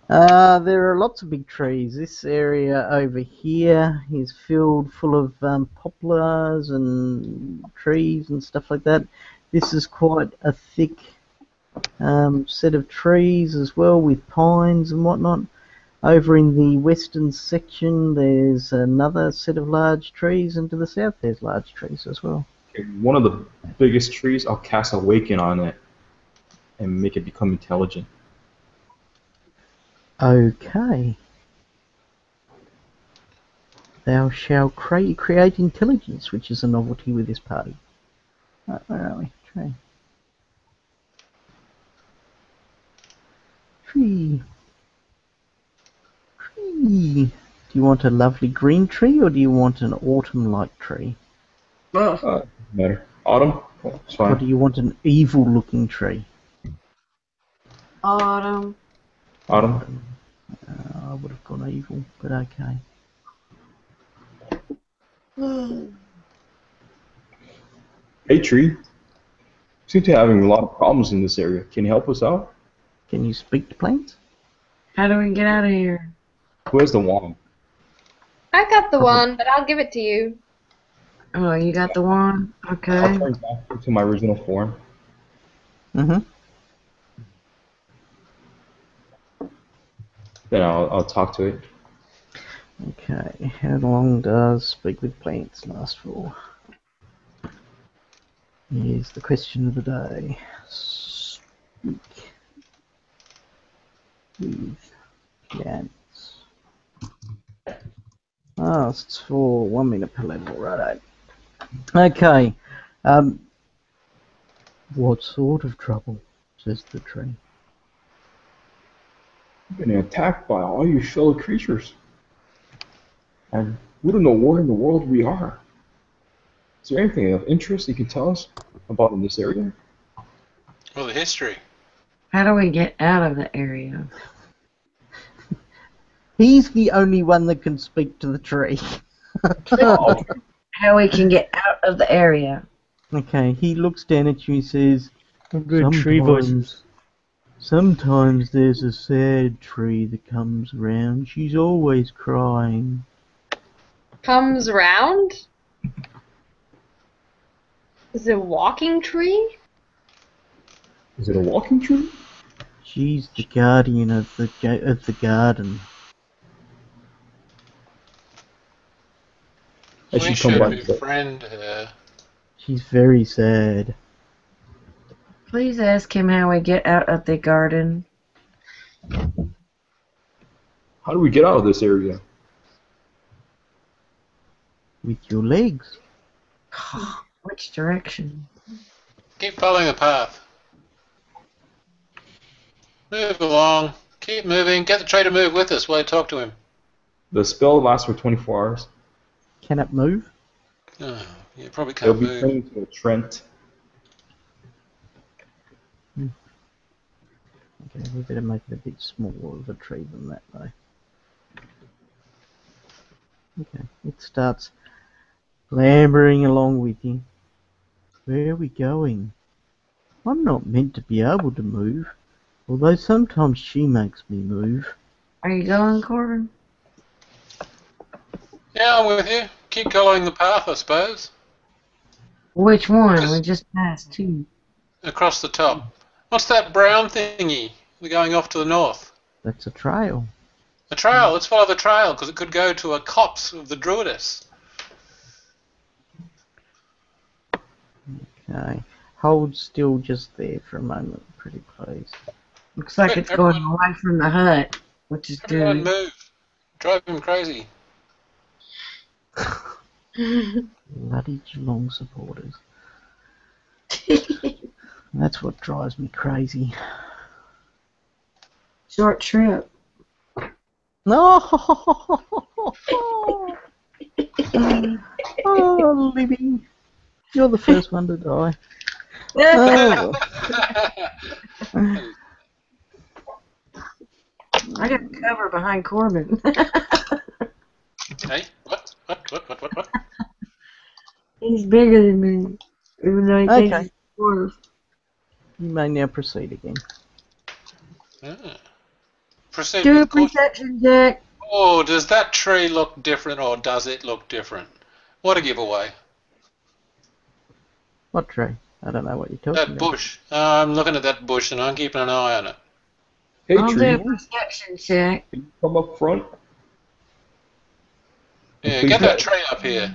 There are lots of big trees. This area over here is filled full of poplars and trees and stuff like that. This is quite a thick set of trees as well, with pines and whatnot. Over in the western section there's another set of large trees, and to the south there's large trees as well. Okay, one of the biggest trees, I'll cast Awaken on it and make it become intelligent. Okay. Thou shalt create intelligence, which is a novelty with this party. Right, where are we? Tree. Do you want a lovely green tree, or do you want an autumn-like tree? Matter. Autumn? Oh, it's Or fine. do you want an evil-looking tree? autumn. Autumn? I would have gone evil, but okay. Hey, tree. Seem to be having a lot of problems in this area. Can you help us out? Can you speak to plants? How do we get out of here? Who has the wand? I got the one, but I'll give it to you. Oh, you got the wand? I'll Okay. turn back into my original form. Mm-hmm. Then I'll talk to it. Okay, how long does speak with plants last for? Here's the question of the day. Speak with plants. Oh, it's for 1 minute per level, righto. Okay, what sort of trouble, says the tree. We've been attacked by all you fellow creatures. And we don't know where in the world we are. Is there anything of interest you can tell us about in this area? Well, the history. How do we get out of the area? He's the only one that can speak to the tree. Oh, How we can get out of the area? Okay, he looks down at you and says, Good tree voices. Sometimes there's a sad tree that comes around. She's always crying. comes round. Is it a walking tree? Is it a walking tree? She's the guardian of the garden. I We should should come back. befriend her. She's very sad. Please ask him how we get out of the garden. How do we get out of this area? With your legs. Which direction? Keep following the path. Move along. Keep moving. Get the tree to move with us while you talk to him. The spell lasts for 24 hours. Can it move? Oh, you probably It'll can't be move. turned into a Trent. Okay, we better make it a bit smaller of a tree than that, though. Okay, it starts clambering along with you. Where are we going? I'm not meant to be able to move, although sometimes she makes me move. Are you going, Corbin? Yeah, I'm with you. Keep following the path, I suppose. Which one? We just passed two. Across the top. What's that brown thingy? We're going off to the north. That's a trail. A trail. Let's follow the trail, because it could go to a copse of the Druidess. Okay. Hold still just there for a moment, pretty please. Looks like Quick, it's going everyone. away from the hut, which is Everyone good. move. Drive him crazy. Bloody Geelong supporters. That's what drives me crazy. Short trip. No! Oh, Libby. You're the first one to die. Oh. I got cover behind Corbin. Hey, what? What? He's bigger than me, even though he thinks Okay. he's dwarf. You may now proceed again. Ah. Proceed Do a with caution. perception check. Oh, does that tree look different, or does it look different? What a giveaway. What tree? I don't know what you're talking That about. bush. I'm looking at that bush, and I'm keeping an eye on it. Hey, I'll do tree, a perception check. can you come up front? Yeah, Please get do. that tree up here.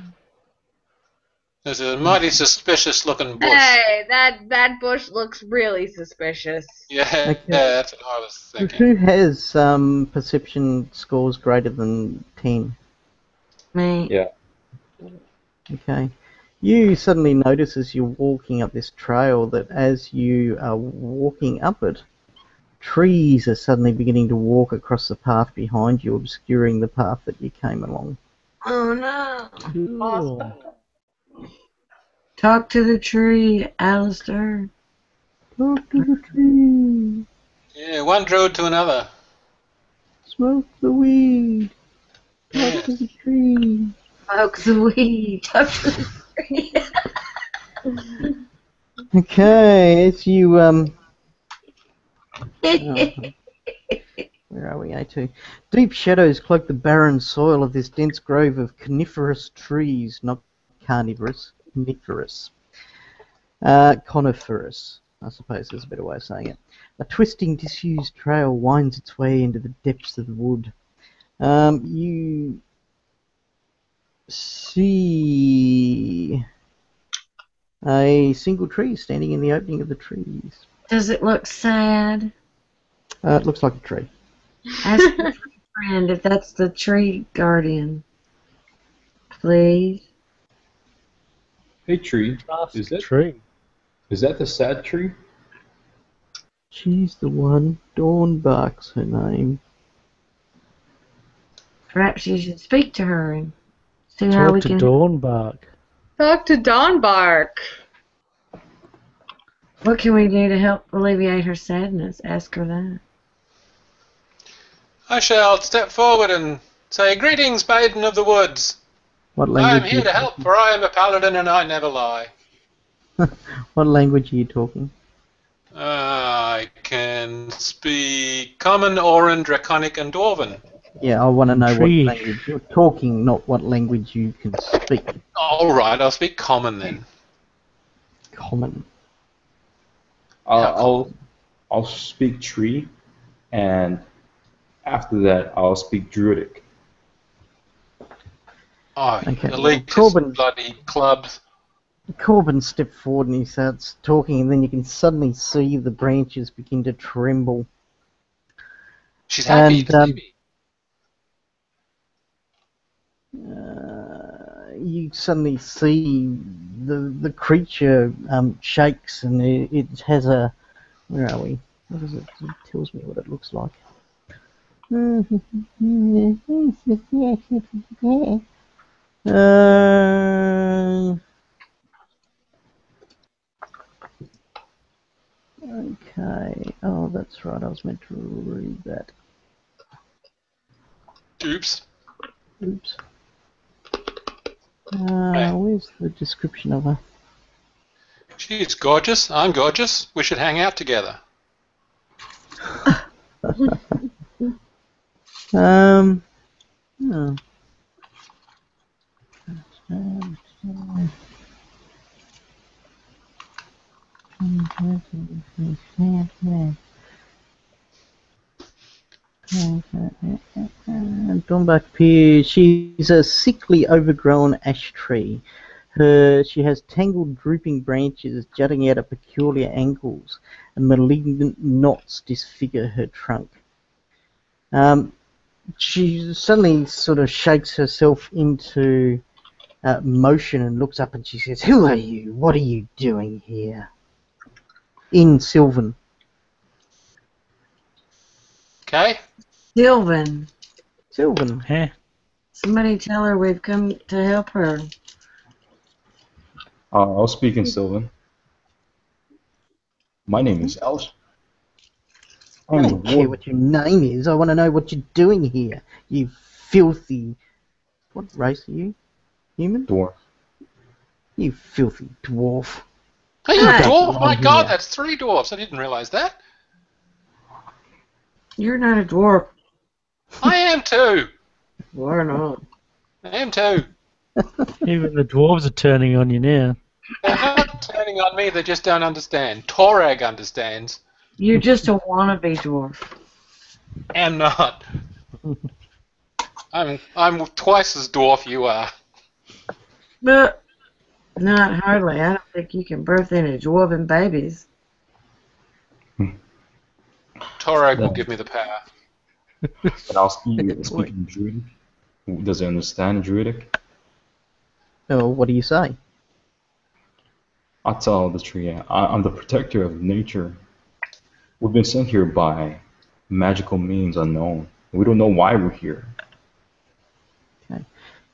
There's a mighty suspicious looking bush. Hey, that bush looks really suspicious. Yeah, Okay. that's what I was thinking. Who has perception scores greater than 10? Me. Yeah. Okay. You suddenly notice as you're walking up this trail that as you are walking up it, trees are suddenly beginning to walk across the path behind you, obscuring the path that you came along. Oh no. Cool. Talk to the tree, Alistair. Talk to the tree, Yeah, one druid to another. smoke the weed, Yeah. talk to the tree. Smoke the weed. Talk to the tree. Okay, as you where are we? A2. Deep shadows cloak the barren soil of this dense grove of coniferous trees, not carnivorous, coniferous. Coniferous, I suppose is a better way of saying it. A twisting, disused trail winds its way into the depths of the wood. You see a single tree standing in the opening of the trees. Does it look sad? It looks like a tree. Ask your friend if that's the tree guardian. Please. Hey, tree, Trust is the that tree. the sad tree? She's the one. Dawnbark's her name. Perhaps you should speak to her and see how we Talk to can. Dawnbark. Talk to Dawnbark. What can we do to help alleviate her sadness? Ask her that. I shall step forward and say, "Greetings, maiden of the woods. What I am language? here to help, for I am a paladin and I never lie. What language are you talking? I can speak Common, Oran, Draconic, and Dwarven." Yeah, I want to know what Tree. language you're talking, not what language you can speak. All right, I'll speak common then. Common. How I'll speak tree, and after that I'll speak druidic. Oh, Okay, elite Corbin. bloody clubs. Corbin stepped forward and he starts talking, and then you can suddenly see the branches begin to tremble. She's happy And to see me. you suddenly see the creature shakes, and it has a. Where are we? What is it? It tells me what it looks like. Okay. Oh, that's right. I was meant to read that. Oops. Oops. Hey. Where's the description of her? She's gorgeous. I'm gorgeous. We should hang out together. Oh. Dornbach Pier. She's a sickly, overgrown ash tree. She has tangled, drooping branches jutting out at peculiar angles, and malignant knots disfigure her trunk. She suddenly sort of shakes herself into motion and looks up, and she says, "Who are you? What are you doing here?" In Sylvan. Okay? Sylvan. Sylvan. Huh? Somebody tell her we've come to help her. I'll speak in Sylvan. My name is Alice. I I'm don't the care ward. what your name is. I want to know what you're doing here. You filthy... What race are you? Human? Dwarf. You filthy dwarf. Hey, you're a Hey. dwarf? My Oh, God, yeah. that's 3 dwarfs. I didn't realize that. You're not a dwarf. I am too. Or not. I am too. Even the dwarves are turning on you now. They're not turning on me. They just don't understand. Torag understands. You're just a wannabe dwarf. Am not. I'm twice as dwarf you are. But not hardly. I don't think you can birth any dwarven babies. Torag will Yeah. give me the power. And I'll speak in druidic. Does he understand druidic? Oh, what do you say? I'll tell the tree. I'm the protector of nature. We've been sent here by magical means unknown. We don't know why we're here.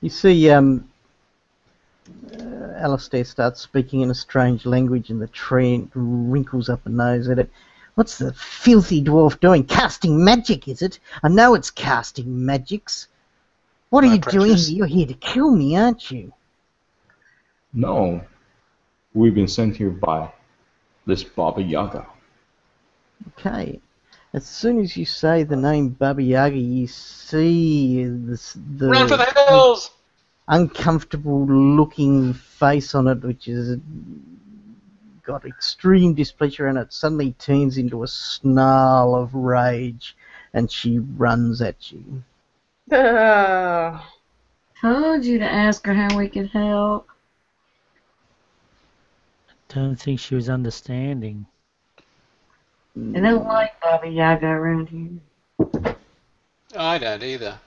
You see, Alistair starts speaking in a strange language, and the tree wrinkles up a nose at it. What's the filthy dwarf doing? Casting magic, is it? I know it's casting magics. What are My you doing precious. here? You're here to kill me, aren't you? No, we've been sent here by this Baba Yaga. Okay. As soon as you say the name Baba Yaga, you see the Run for the hills! uncomfortable looking face on it, which is got extreme displeasure, and it suddenly turns into a snarl of rage, and she runs at you. Told you to ask her how we could help. Don't think she was understanding. I don't like Baba Yaga around here. I don't either.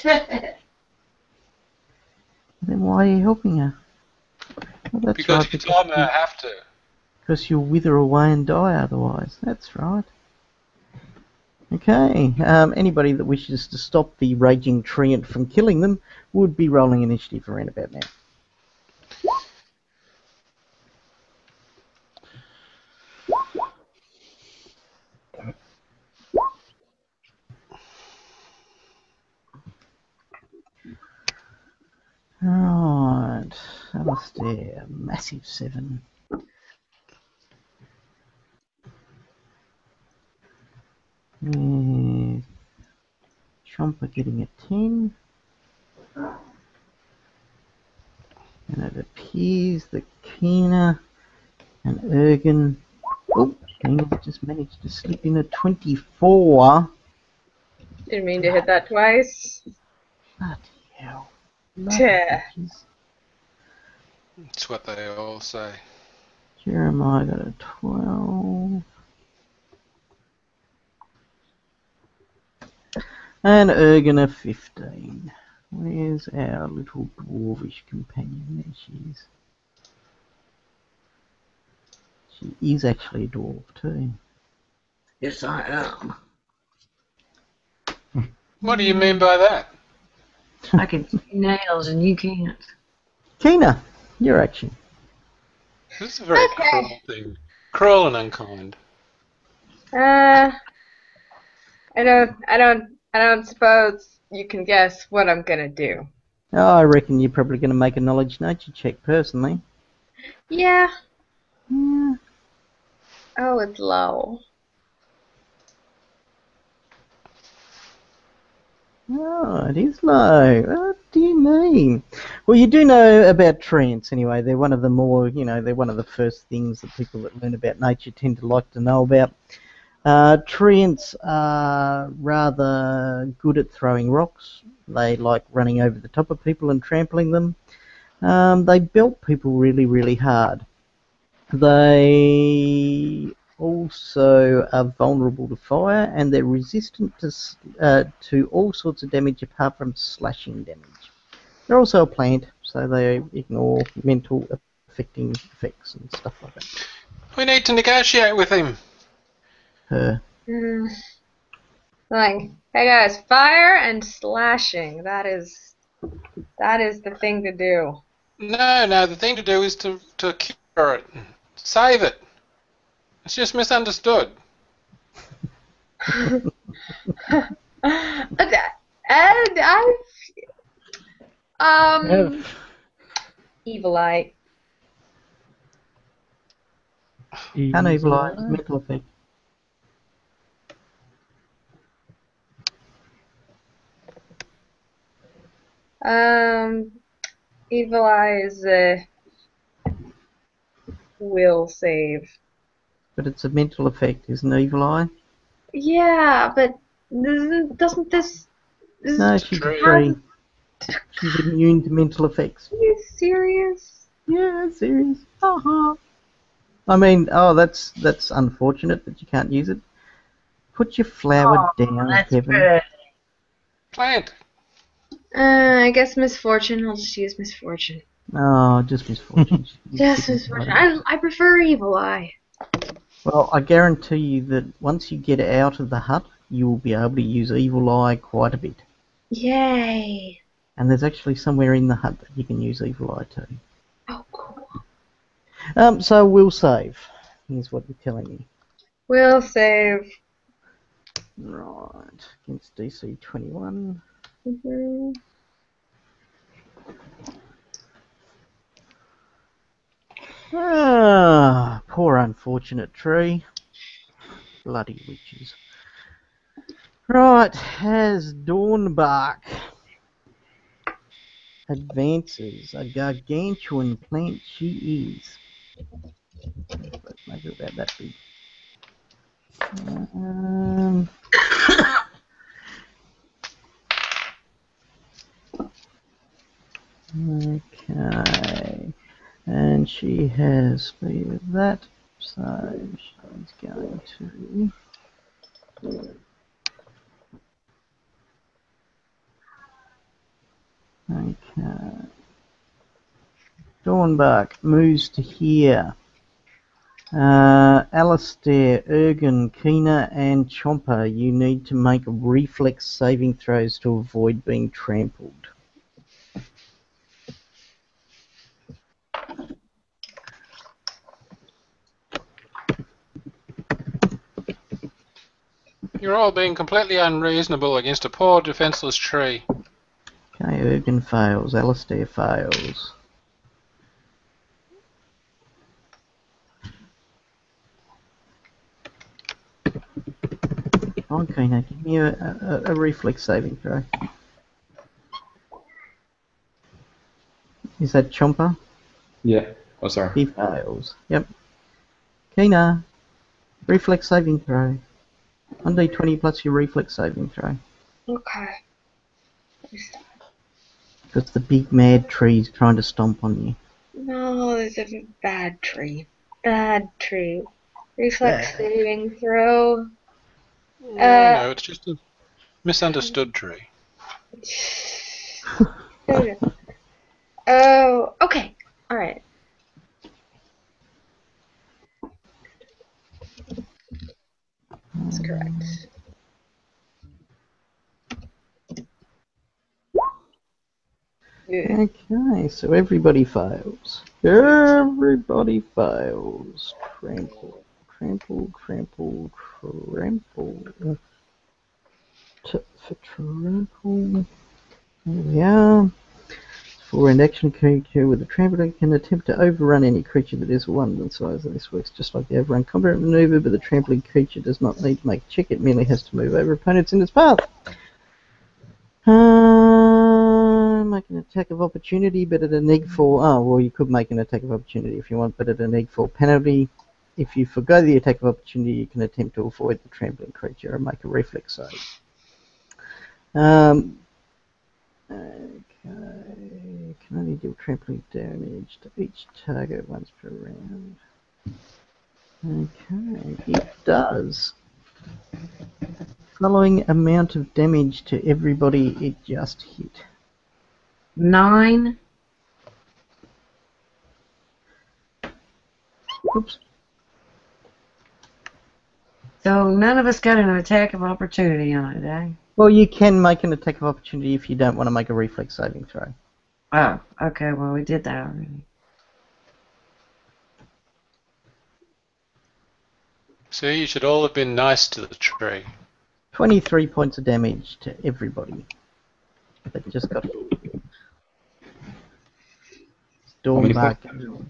Then why are you helping her? Well, that's Because right, you told me I have to. because you'll wither away and die otherwise. That's right. Okay, anybody that wishes to stop the raging treant from killing them would be rolling initiative around about now. Right, Alistair, massive 7. Chomper getting a 10. And it appears that Kina and Ergen... Oh, Kina just managed to slip in a 24. Didn't mean to hit that twice. Bloody hell. Tch. That's what they all say. Jeremiah got a 12. And Ergen a 15. Where's our little dwarvish companion? There she is. She is actually a dwarf too. Yes, I am. What do you mean by that? I can see nails and you can't. Kina, your action. This is a very Okay. cruel thing. Cruel and unkind. I don't suppose you can guess what I'm gonna do. Oh, I reckon you're probably going to make a knowledge nature check personally. Yeah. Yeah. Oh, it's low. Oh, it is low. What do you mean? Well, you do know about treants anyway. They're one of the more, they're one of the first things that people that learn about nature tend to like to know about. Treants are rather good at throwing rocks. They like running over the top of people and trampling them. They belt people really, really hard. They also are vulnerable to fire, and they're resistant to all sorts of damage apart from slashing damage. They're also a plant, so they ignore mental affecting effects and stuff like that. We need to negotiate with him. Like, hey guys, fire and slashing. That is the thing to do. No, the thing to do is to cure it. Save it. It's just misunderstood. And I've Evil Eye. Can't evil eye, mental effect. Evil Eye is a will save. But it's a mental effect, isn't evil eye? Yeah, but doesn't this? No, she's True. free. She's immune to mental effects. Are you serious? Yeah, serious. I mean, that's unfortunate that you can't use it. Put your flower down, That's Kevin. good. Plant. I guess misfortune. I'll just use misfortune. Oh, just misfortune. Just misfortune. I prefer Evil Eye. Well, I guarantee you that once you get out of the hut, you will be able to use evil eye quite a bit. Yay! And there's actually somewhere in the hut that you can use evil eye too. Oh, cool. So we'll save. Here's what you're telling me. We'll save. Right, against DC 21. Mhm. Poor unfortunate tree. Bloody witches. Right, as Dawnbark advances, a gargantuan plant she is. But maybe about that big. Okay, and she has speed of that, so she's going to. Okay. Dawnbark moves to here. Alistair, Ergen, Kina, and Chomper, you need to make reflex saving throws to avoid being trampled. You're all being completely unreasonable against a poor defenseless tree. Okay, Ergen fails. Alistair fails. Okay, now give me a reflex saving throw. Is that Chomper? Yeah. Oh, sorry. He fails. Yep. Kina, reflex saving throw. 1d20 plus your reflex saving throw. Okay. Because the big mad tree's trying to stomp on you. No, there's a bad tree. Bad tree. Reflex saving throw. No, it's just a misunderstood tree. Oh, okay. Alright. That's correct. Yeah. Okay, so everybody fails. Everybody fails. Trample, trample, trample, trample. For trample. There we are. For an action creature with a trample can attempt to overrun any creature that is one in size. This works just like the overrun combat maneuver, but the trampling creature does not need to make a check. It merely has to move over opponents in its path. Make an attack of opportunity, but at a neg4. Oh, well, you could make an attack of opportunity if you want, but at a neg4 penalty. If you forgo the attack of opportunity, you can attempt to avoid the trampling creature and make a reflex save. Okay. Can only deal trampling damage to each target once per round. Okay, it does. Following amount of damage to everybody it just hit. 9. Oops. So none of us got an attack of opportunity on it, eh? Well, you can make an attack of opportunity if you don't want to make a reflex saving throw. Oh, okay, well we did that already. See, you should all have been nice to the tree. 23 points of damage to everybody. That just got hit. Stormbark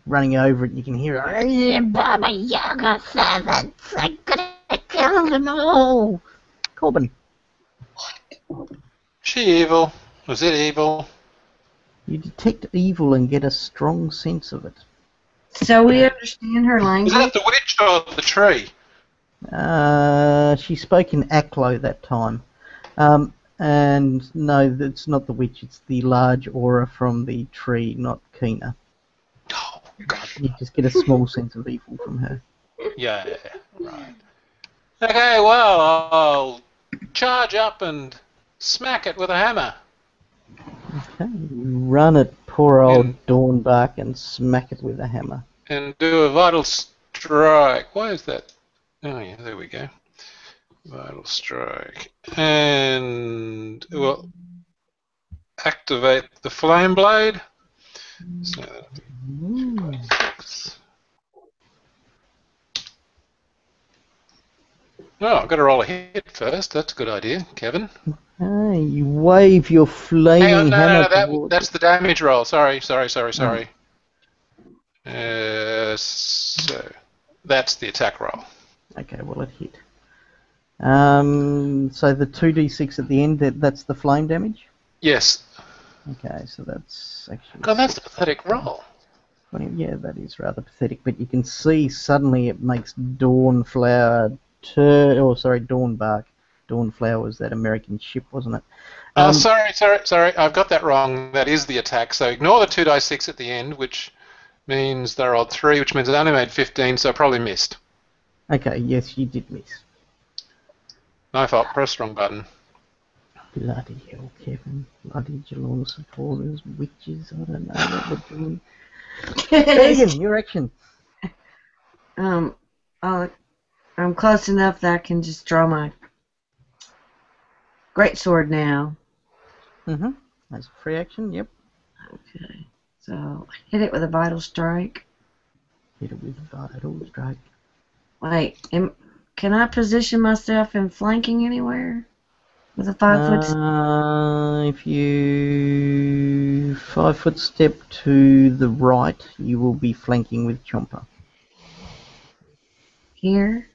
running over it, and you can hear it. My younger servants, I could have killed them all. Corbin. She evil? Was it evil? You detect evil and get a strong sense of it. So we understand her Was language? that the witch or the tree? She spoke in Aklo that time. And no, it's not the witch, it's the large aura from the tree, not Kina. Oh, God. You just get a small sense of evil from her. Yeah, right. Okay, well, I'll charge up and smack it with a hammer. Okay, run at poor old And- Dawnbark and smack it with a hammer. And do a vital strike. Why is that? Oh, yeah, there we go. Vital strike. And, well, activate the flame blade. So, oh, I've got to roll a hit first. That's a good idea, Kevin. Hey, you wave your flaming Hang on, hammer no, towards that's the damage roll. Sorry. So that's the attack roll. Okay, well it hit. So the 2d6 at the end, that's the flame damage? Yes. Okay, so that's actually... God, that's a pathetic roll. 20, yeah, that is rather pathetic, but you can see suddenly it makes Dawnflower Dawnbark. Dawnflower was that American ship, wasn't it? Oh, sorry. I've got that wrong. That is the attack. So ignore the 2d6 at the end, which means they rolled 3, which means I only made 15, so I probably missed. Okay, yes, you did miss. My fault. Press wrong button. Bloody hell, Kevin. Bloody Geelong supporters, witches, I don't know what we're doing. Megan, your action. I'm close enough that I can just draw my greatsword now. Mm-hmm. That's a free action, yep. Okay, so hit it with a vital strike. Hit it with a vital strike. Wait, can I position myself in flanking anywhere? With a 5 foot... If you 5 foot step to the right, you will be flanking with Chomper. Here?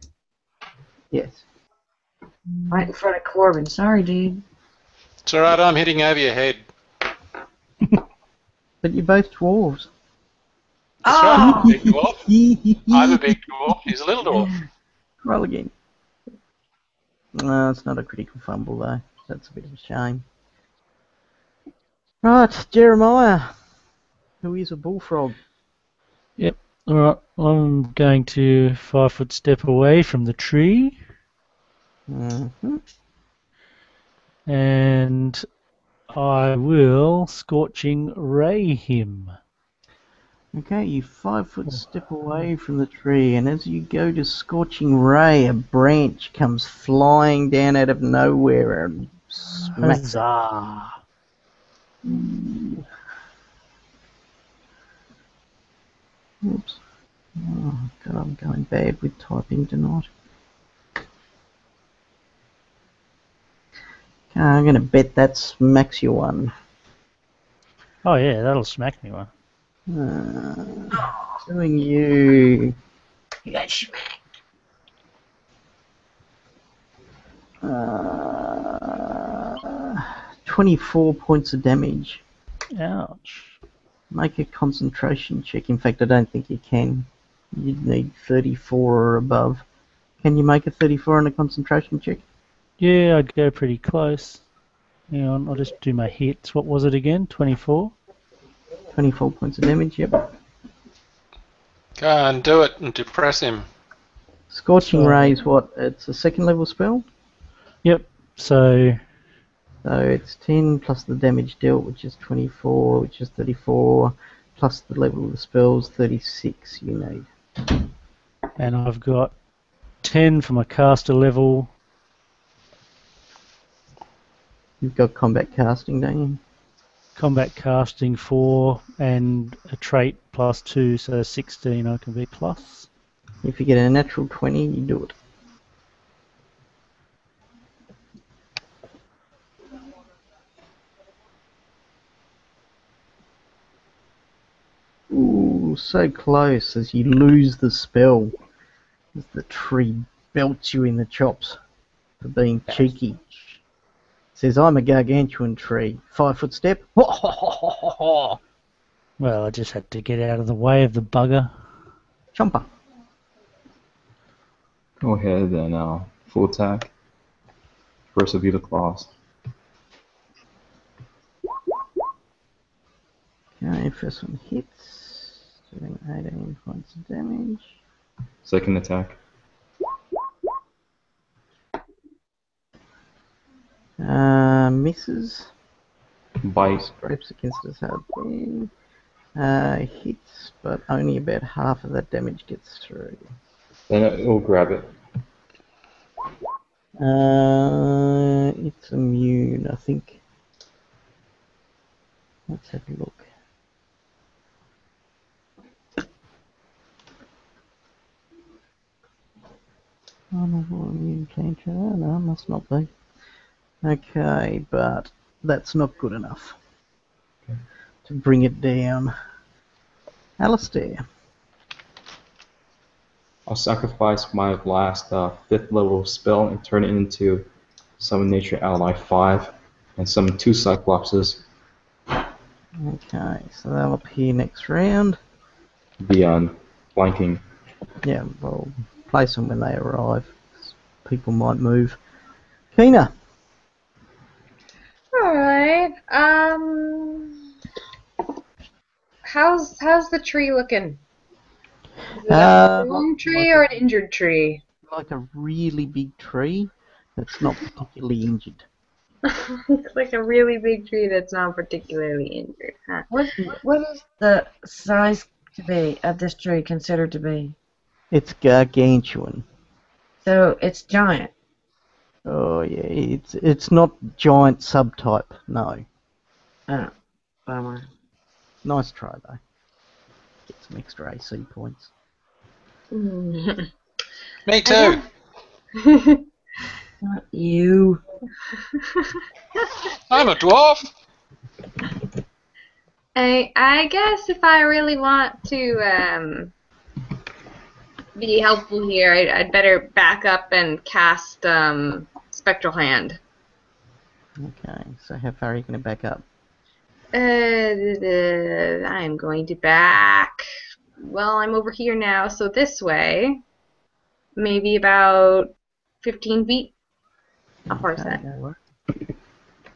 Yes. Right in front of Corbin. Sorry, dude. It's alright, I'm hitting over your head. But you're both dwarves. That's right, big dwarf. I'm a big dwarf, he's a little dwarf. Roll again. No, it's not a critical fumble though. That's a bit of a shame. Right, Jeremiah, who is a bullfrog. Yep. Alright, I'm going to 5-foot step away from the tree. Mm-hmm. And I will Scorching Ray him. Okay, you 5-foot step away from the tree, and as you go to Scorching Ray, a branch comes flying down out of nowhere and smacks. Huzzah! Oops. Oh god, I'm going bad with typing tonight. Okay, I'm going to bet that smacks you one. Oh yeah, that'll smack me one. Doing you You got smacked. 24 points of damage. Ouch. Make a concentration check. In fact, I don't think you can. You'd need 34 or above. Can you make a 34 on a concentration check? Yeah, I'd go pretty close. Hang on, I'll just do my hits. What was it again? 24? 24 points of damage, yep. Go and do it and depress him. Scorching Ray is what? It's a second level spell? Yep, so So it's 10 plus the damage dealt, which is 24, which is 34, plus the level of the spells, 36 you need. and I've got 10 for my caster level. You've got combat casting, don't you? Combat casting 4 and a trait plus 2, so 16 I can be plus. If you get a natural 20, you do it. Ooh, so close as you lose the spell. As the tree belts you in the chops for being cheeky. Says, I'm a gargantuan tree. 5-foot step. Well, I just had to get out of the way of the bugger. Chomper. Go ahead and full attack. First will be the claws. Okay, first one hits. Doing 18 points of damage. Second attack. Misses. Bite. Scrapes against his hard thing. Hits, but only about half of that damage gets through. Then it will grab it. It's immune, I think. Let's have a look. Honorable immune cancer. Oh, no, must not be. Okay, but that's not good enough to bring it down. Alistair. I'll sacrifice my last 5th level spell and turn it into Summon Nature Ally 5 and summon 2 Cyclopses. Okay, so they'll appear next round. Be flanking. Yeah, well, place them when they arrive. People might move. Kina. Alright. How's the tree looking? Is it a strong tree or an injured tree? Like a really big tree that's not particularly injured. Looks like a really big tree that's not particularly injured, huh? What is the size to be of this tree considered to be? It's gargantuan. So it's giant. Oh yeah, it's not giant subtype. No. Oh, bummer. Nice try though. Get some extra AC points. Me too. Not you. I'm a dwarf. I guess if I really want to be helpful here, I'd better back up and cast Spectral Hand. Okay, so how far are you going to back up? I'm going to back. Well, I'm over here now, so this way. Maybe about 15 feet. How far is that? No worries.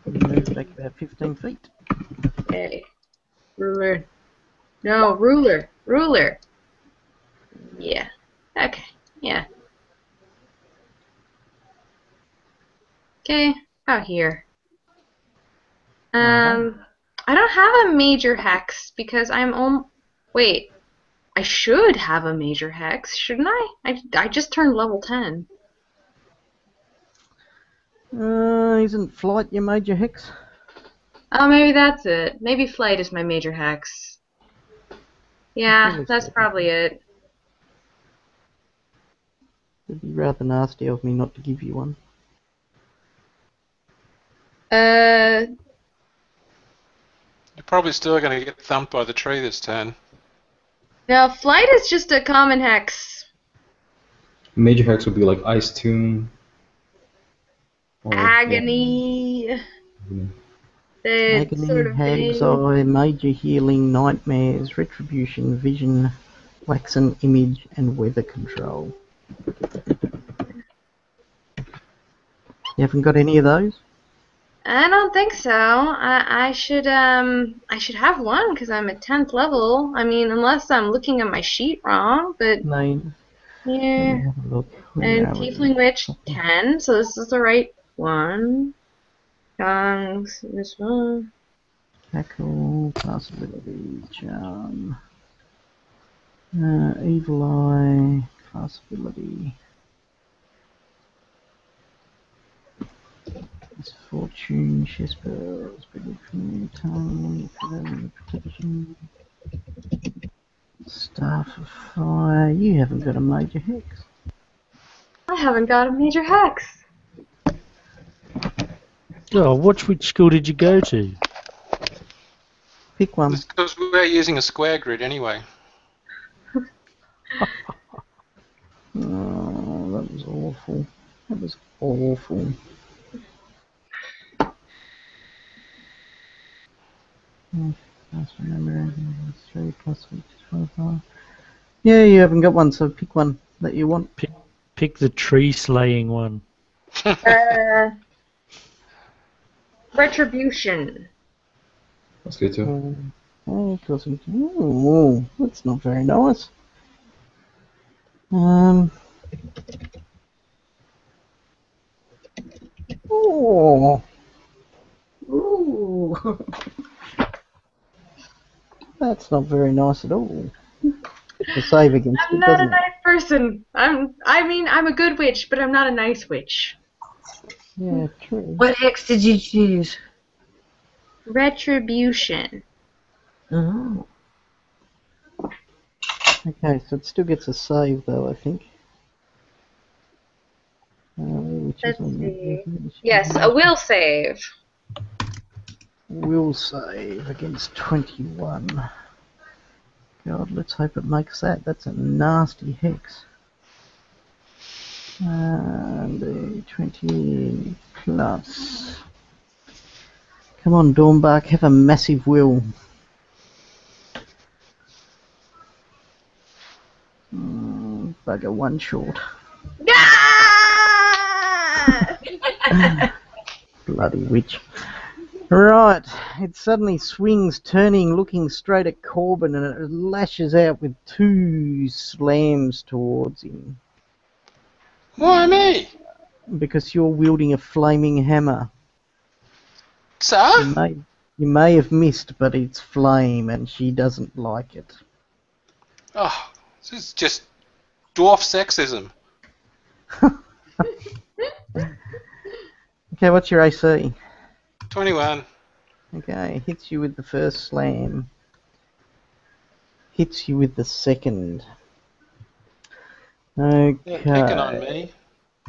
You move back about 15 feet. Okay. Ruler. No, ruler. Ruler. Yeah. Okay. Yeah. Okay. Out here. I don't have a major hex because wait. I should have a major hex, shouldn't I? I just turned level 10. Isn't flight your major hex? Oh, maybe that's it. Maybe flight is my major hex. Yeah, that's probably it. It'd be rather nasty of me not to give you one. You're probably still going to get thumped by the tree this turn. No, flight is just a common hex. Major hex would be like Ice Tomb. Or, Agony. Yeah. That Agony, sort of Hag's thing. Eye, Major Healing, Nightmares, Retribution, Vision, Waxen Image, and Weather Control. You haven't got any of those? I don't think so. I should have one because I'm at 10th level. I mean, unless I'm looking at my sheet wrong, but No. Let yeah. me have a look. Where And are we? Tiefling Witch 10, so this is the right one. Tongues, this one. Tackle, Classability, Charm. Evil Eye, Classability. Misfortune, Shespers, Tongue, Protection. Staff of Fire. You haven't got a major hex. I haven't got a major hex. Oh, which school did you go to? Pick one. It's because we're using a square grid anyway. Oh, that was awful. That was awful. Yeah, you haven't got one, so pick one that you want. Pick the tree slaying one. Retribution. That's good too. Oh, that's not very nice. Oh. Ooh. That's not very nice at all. To save against I'm it, not a doesn't it? nice person. I'm a good witch, but I'm not a nice witch. Yeah, true. What hex did you choose? Retribution. Oh. Okay, so it still gets a save though, I think. Let's see. Yes, a will save. Will save against 21. God, let's hope it makes that. That's a nasty hex. And 20 plus. Come on, Dornbach, have a massive will. Bugger, one short. Ah! Bloody witch. Right, it suddenly swings, turning, looking straight at Corbin, and it lashes out with 2 slams towards him. Why me? Because you're wielding a flaming hammer. So? You may have missed, but it's flame, and she doesn't like it. Oh, this is just dwarf sexism. Okay, what's your AC? 21. Okay, hits you with the first slam. Hits you with the second. Okay. They're picking on me.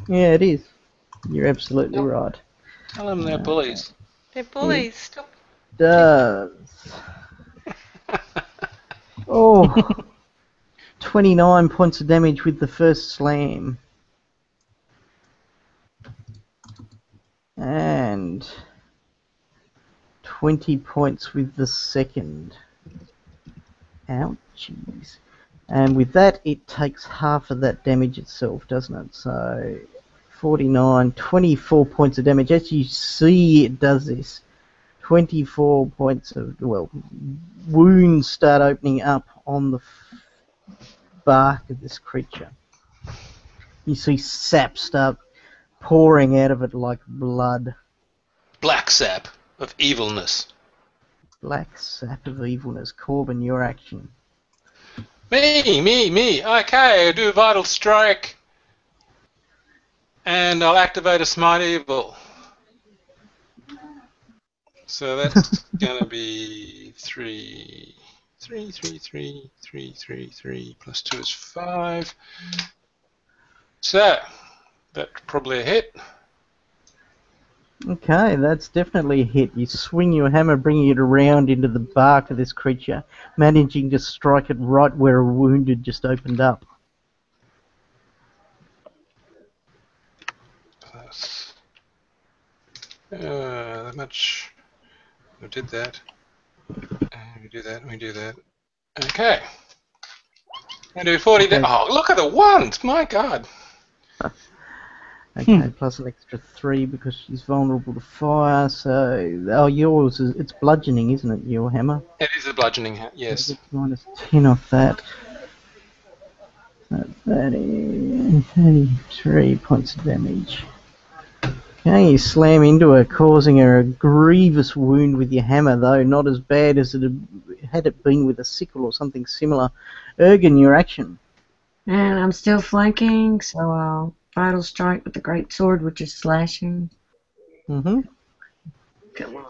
Yeah, it is. You're absolutely right. Tell them they're bullies. They're bullies. Does. Oh. 29 points of damage with the first slam. and 20 points with the second. Ouchies. And with that, it takes half of that damage itself, doesn't it? So 49, 24 points of damage. As you see, it does this. 24 points of, well, wounds start opening up on the bark of this creature. You see sap start pouring out of it like blood. Black sap of evilness. Black sap of evilness. Corbin, your action. Me. Okay, I'll do a vital strike. And I'll activate a smite evil. So that's gonna be 3 plus 2 is 5. So that's probably a hit. Okay, that's definitely a hit. You swing your hammer, bringing it around into the bark of this creature, managing to strike it right where a wound had just opened up. Plus, that much. We did that. We do that. Okay. I do 40 Okay. Oh, look at the ones! My God. Okay, plus an extra 3 because she's vulnerable to fire. So, oh, yours is it's bludgeoning, isn't it? Your hammer. It is a bludgeoning hit, yes. It's minus 10 off that. So 33 points of damage. Okay, you slam into her, causing her a grievous wound with your hammer, though not as bad as had it been with a sickle or something similar. Ergen, your action. And I'm still flanking, so I'll vital strike with the great sword, which is slashing. Mm-hmm. Come on.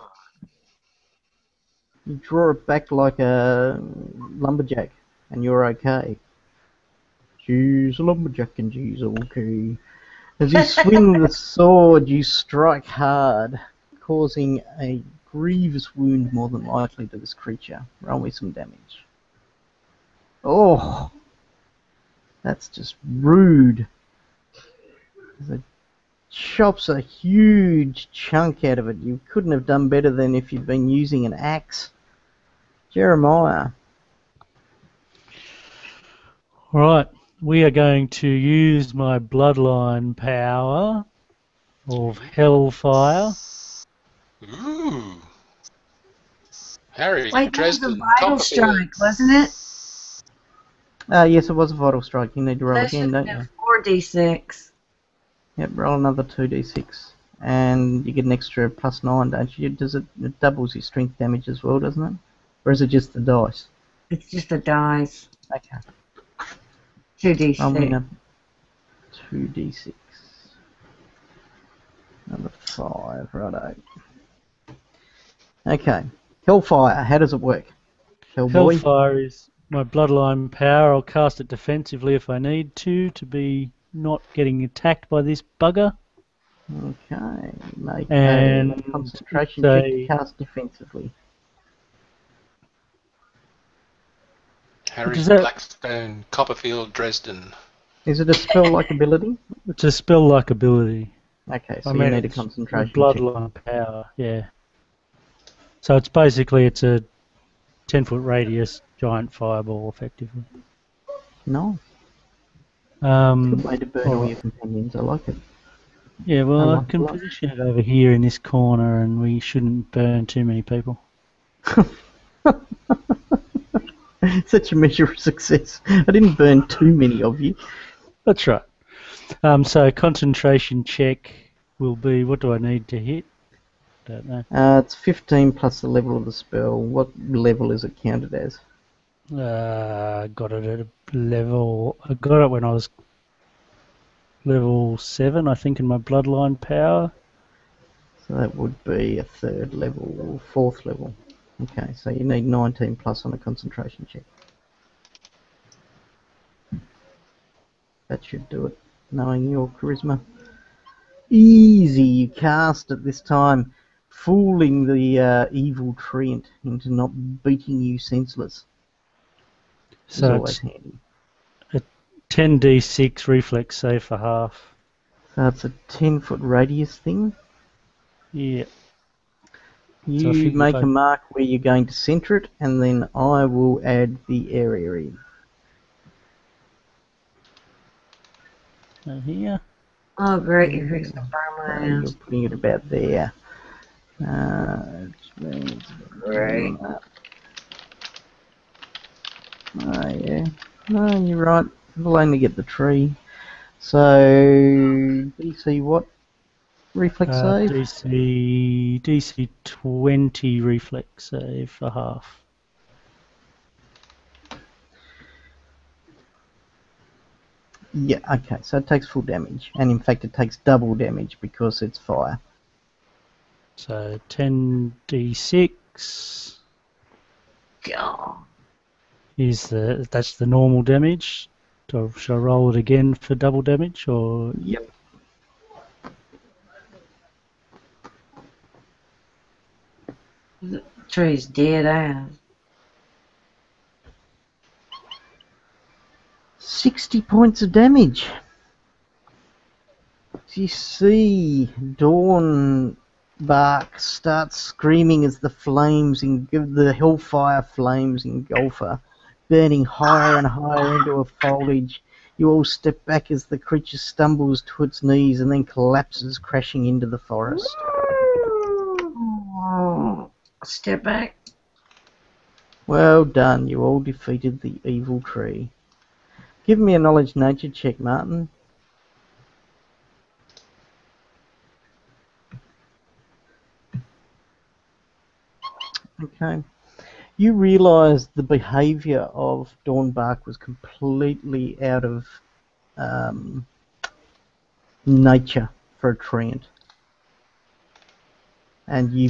You draw it back like a lumberjack, and you're okay. She's a lumberjack and she's okay. As you swing the sword, you strike hard, causing a grievous wound more than likely to this creature. Roll me some damage. Oh, that's just rude. It chops a huge chunk out of it. You couldn't have done better than if you'd been using an axe. Jeremiah. Right, we are going to use my bloodline power of Hellfire. Ooh. Harry, Wait, that was a Dresden, vital Copperfield. strike, wasn't it? Yes, it was a vital strike. You need to roll That again, should don't have you? been 4d6. Yep, roll another 2d6. And you get an extra +9, don't you? It doubles your strength damage as well, doesn't it? Or is it just the dice? It's just a dice. Okay. 2d6. I'm gonna 2d6. Number 5, righto. Okay. Hellfire, how does it work? Hellboy? Hellfire is my bloodline power. I'll cast it defensively if I need to be not getting attacked by this bugger. Okay. Make And a concentration it's check to a- cast defensively. Harry, Does that- Blackstone, Copperfield, Dresden. Is it a spell-like ability? It's a spell-like ability. Okay, so I you mean, need a it's concentration check. bloodline power, yeah. So it's basically a 10-foot radius giant fireball, effectively. No. Good way to burn all alright. your companions. I like it. Yeah, well, I I like can blood. position it over here in this corner, and we shouldn't burn too many people. Such a measure of success. I didn't burn too many of you. That's right. So concentration check will be, what do I need to hit? Don't know. It's 15 plus the level of the spell. What level is it counted as? Got it at a level. I got it when I was level 7, I think, in my bloodline power. So that would be a 3rd level or 4th level. Okay, so you need 19 plus on a concentration check. That should do it, knowing your charisma. Easy, you cast it this time, fooling the evil treant into not beating you senseless. It's So always it's handy. 10d6 reflex save for half. So it's a 10-foot radius thing. Yeah. You figure make if a I- mark where you're going to centre it, and then I will add the area in. Here. Oh, great, you're fixing to burn my You're ass. putting it about there. Which means Great. Oh yeah. No, you're right. We'll only get the tree. So DC what? Reflex save? DC 20 reflex save for half. Yeah, okay, so it takes full damage. And in fact it takes double damage because it's fire. So 10d6 God. that's the normal damage. Shall I roll it again for double damage or? Yep. Tree's dead ass. 60 points of damage. You see Dawn Bark starts screaming as the hellfire flames engulf her, burning higher and higher into her foliage. You all step back as the creature stumbles to its knees and then collapses, crashing into the forest. Oh, step back. Well done, you all defeated the evil tree. Give me a knowledge nature check, Martin. Okay. You realise the behaviour of Dawnbark was completely out of nature for a treant, and you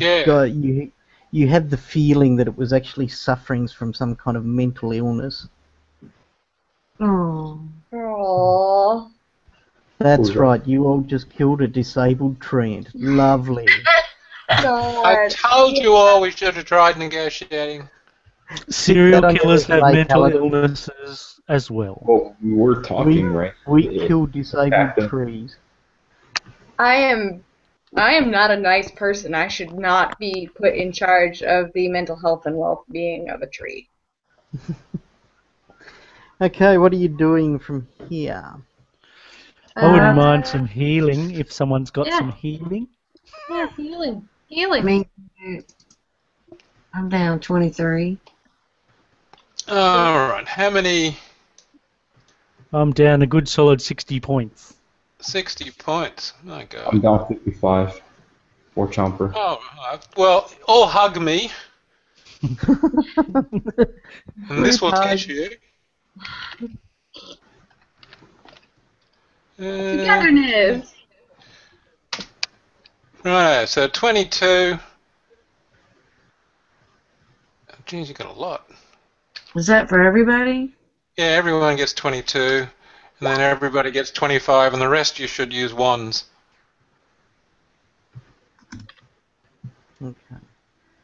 have the feeling that it was actually suffering from some kind of mental illness. Oh. Aww. That's Cool. right. You all just killed a disabled treant. Lovely. I told you all we should have tried negotiating. Serial That killers have under mental vitality. illnesses as well. Well, we were talking, right? We Yeah. kill disabled Back then. trees. I am not a nice person. I should not be put in charge of the mental health and well-being of a tree. Okay, what are you doing from here? I wouldn't mind some healing if someone's got yeah. some healing. Yeah, healing. I Healing. mean, I'm down 23. Alright, how many? I'm down a good solid 60 points. 60 points. My I'm God. down 55 for Chomper. Oh, well, all hug me, and this will teach you. Togetherness. Right, so 22. Geez, you got a lot. Is that for everybody? Yeah, everyone gets 22, and then everybody gets 25, and the rest you should use wands, Okay.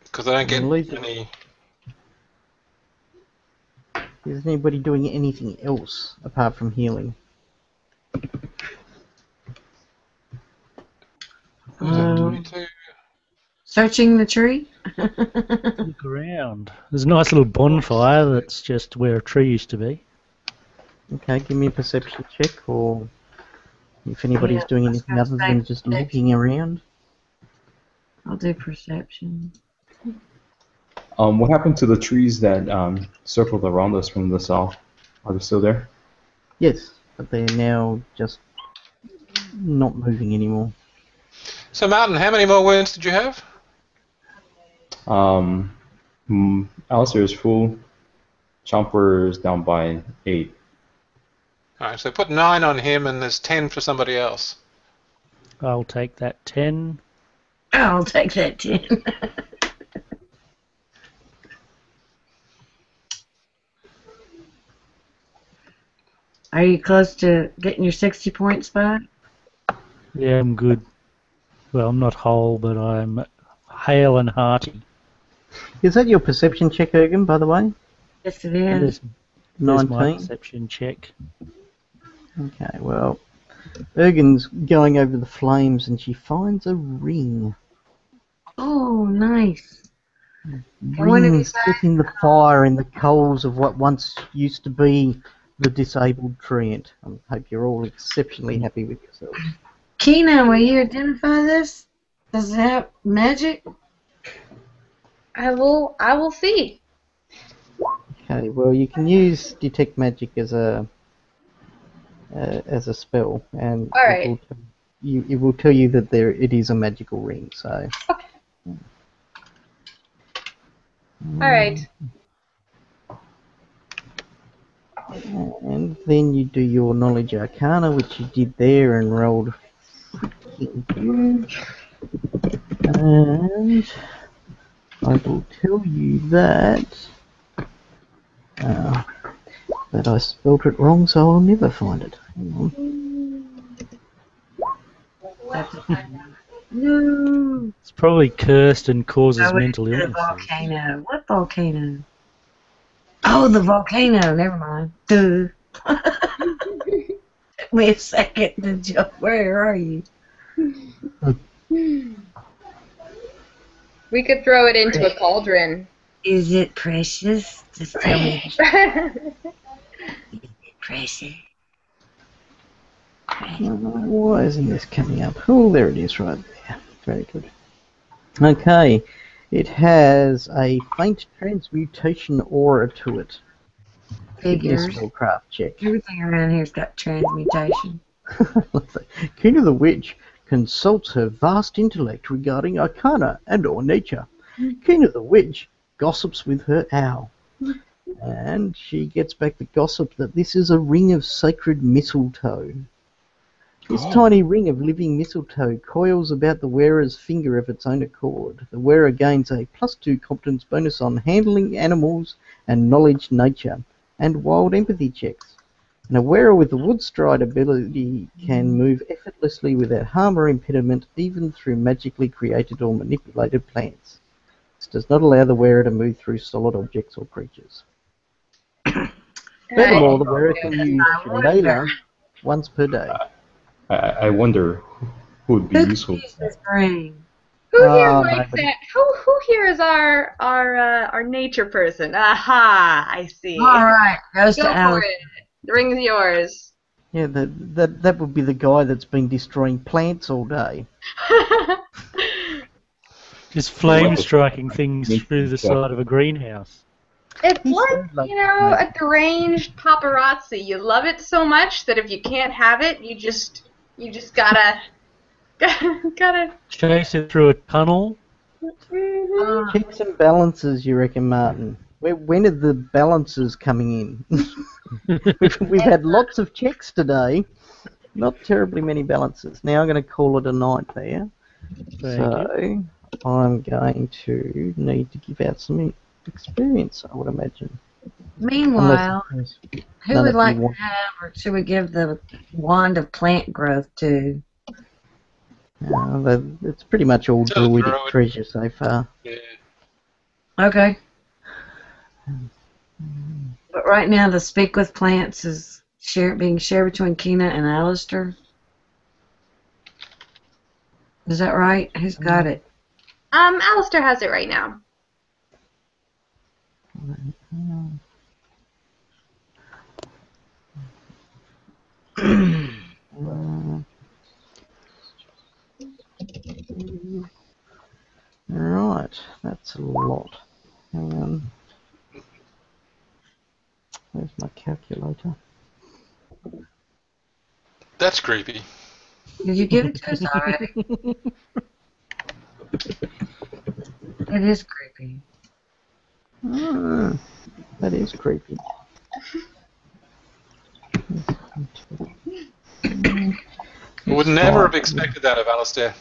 because I don't get Leave it. any. Is anybody doing anything else apart from healing? What was that, 22? Searching the tree? Look around. There's a nice little bonfire that's just where a tree used to be. Okay, give me a perception check, or if anybody's Yeah, doing let's anything go other than just perception. looking around. I'll do perception. What happened to the trees that circled around us from the south? Are they still there? Yes, but they're now just not moving anymore. So, Martin, how many more wounds did you have? Alistair is full. Chomper is down by 8. Alright, so put 9 on him, and there's 10 for somebody else. I'll take that 10. I'll take that 10. Are you close to getting your 60 points back? Yeah, I'm good. Well, I'm not whole, but I'm hale and hearty. Is that your perception check, Ergen, by the way? Yes, it is. There's my 19? perception check. Okay, well, Ergen's going over the flames and she finds a ring. Oh, nice. And when did he Rings say? set in the fire in the coals of what once used to be the disabled treant. I hope you're all exceptionally happy with yourselves. Keenan, will you identify this? Does it have magic? I will see. Okay, well you can use detect magic as a spell, and All right. it will tell you that it is a magical ring. So. All right. And then you do your knowledge arcana, which you did there and rolled freaking huge. And I will tell you that I spelled it wrong, so I'll never find it. Hang on. No. It's probably cursed and causes I went mental to the illness. volcano. What volcano? Oh, the volcano. Never mind. Duh. Took me a second to jump. Where are you? We could throw it into a cauldron. Is it precious? Just tell me. Precious. Why isn't this coming up? Oh, there it is right there. Very good. Okay, it has a faint transmutation aura to it. Give me a Figures. spellcraft check. Everything around here's got transmutation. Kina the Witch consults her vast intellect regarding arcana and or nature. Kina the Witch gossips with her owl. And she gets back the gossip that this is a ring of sacred mistletoe. This tiny ring of living mistletoe coils about the wearer's finger of its own accord. The wearer gains a +2 competence bonus on handling animals and knowledge nature, and wild empathy checks. And a wearer with the Woodstride ability can move effortlessly without harm or impediment, even through magically created or manipulated plants. This does not allow the wearer to move through solid objects or creatures. Furthermore, the wearer can use Shillelagh once per day. I wonder who would be Who useful. could use this ring? Who here likes nobody. that? Who here is our nature person? Aha! I see. All right, goes Go to for Alice. it. The ring is yours. Yeah, that would be the guy that's been destroying plants all day. Just flame striking things through the side of a greenhouse. It's He's like, so lucky, a deranged paparazzi. You love it so much that if you can't have it, you just gotta Chase it through a tunnel. Checks and balances, you reckon, Martin? When are the balances coming in? we've had lots of checks today, not terribly many balances. Now I'm going to call it a night there. Thank I'm going to need to give out some experience, I would imagine. Meanwhile, Unless who none would of you like to want- have, or should we give the wand of plant growth to? it's pretty much all To the druidic druid. treasure so far. Yeah. Okay. But right now, the speak with plants is being shared between Kina and Alistair. Is that right? Who's got it? Alistair has it right now. Right, that's a lot. Hang on. Where's my calculator? That's creepy. Did you give it to us already? It is creepy. That is creepy. I would never have expected that of Alistair.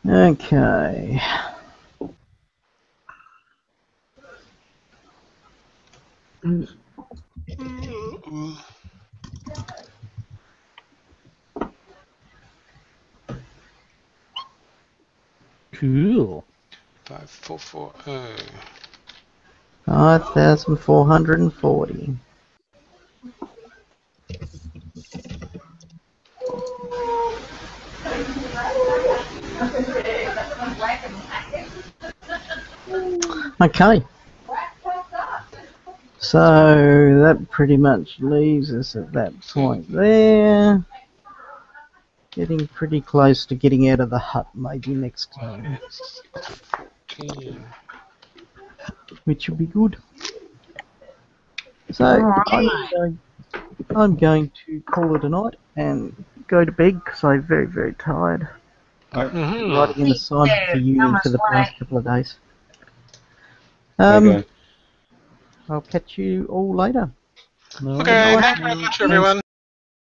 Okay. Cool. 5440. 5,440. Okay. So that pretty much leaves us at that point there. Getting pretty close to getting out of the hut maybe next time, 10. which will be good. So I'm going to call it a night and go to bed because I'm very, very tired. Mhm. Writing an assignment for uni for the past couple of days. Okay. I'll catch you all later. No, Okay, thank you very much, everyone.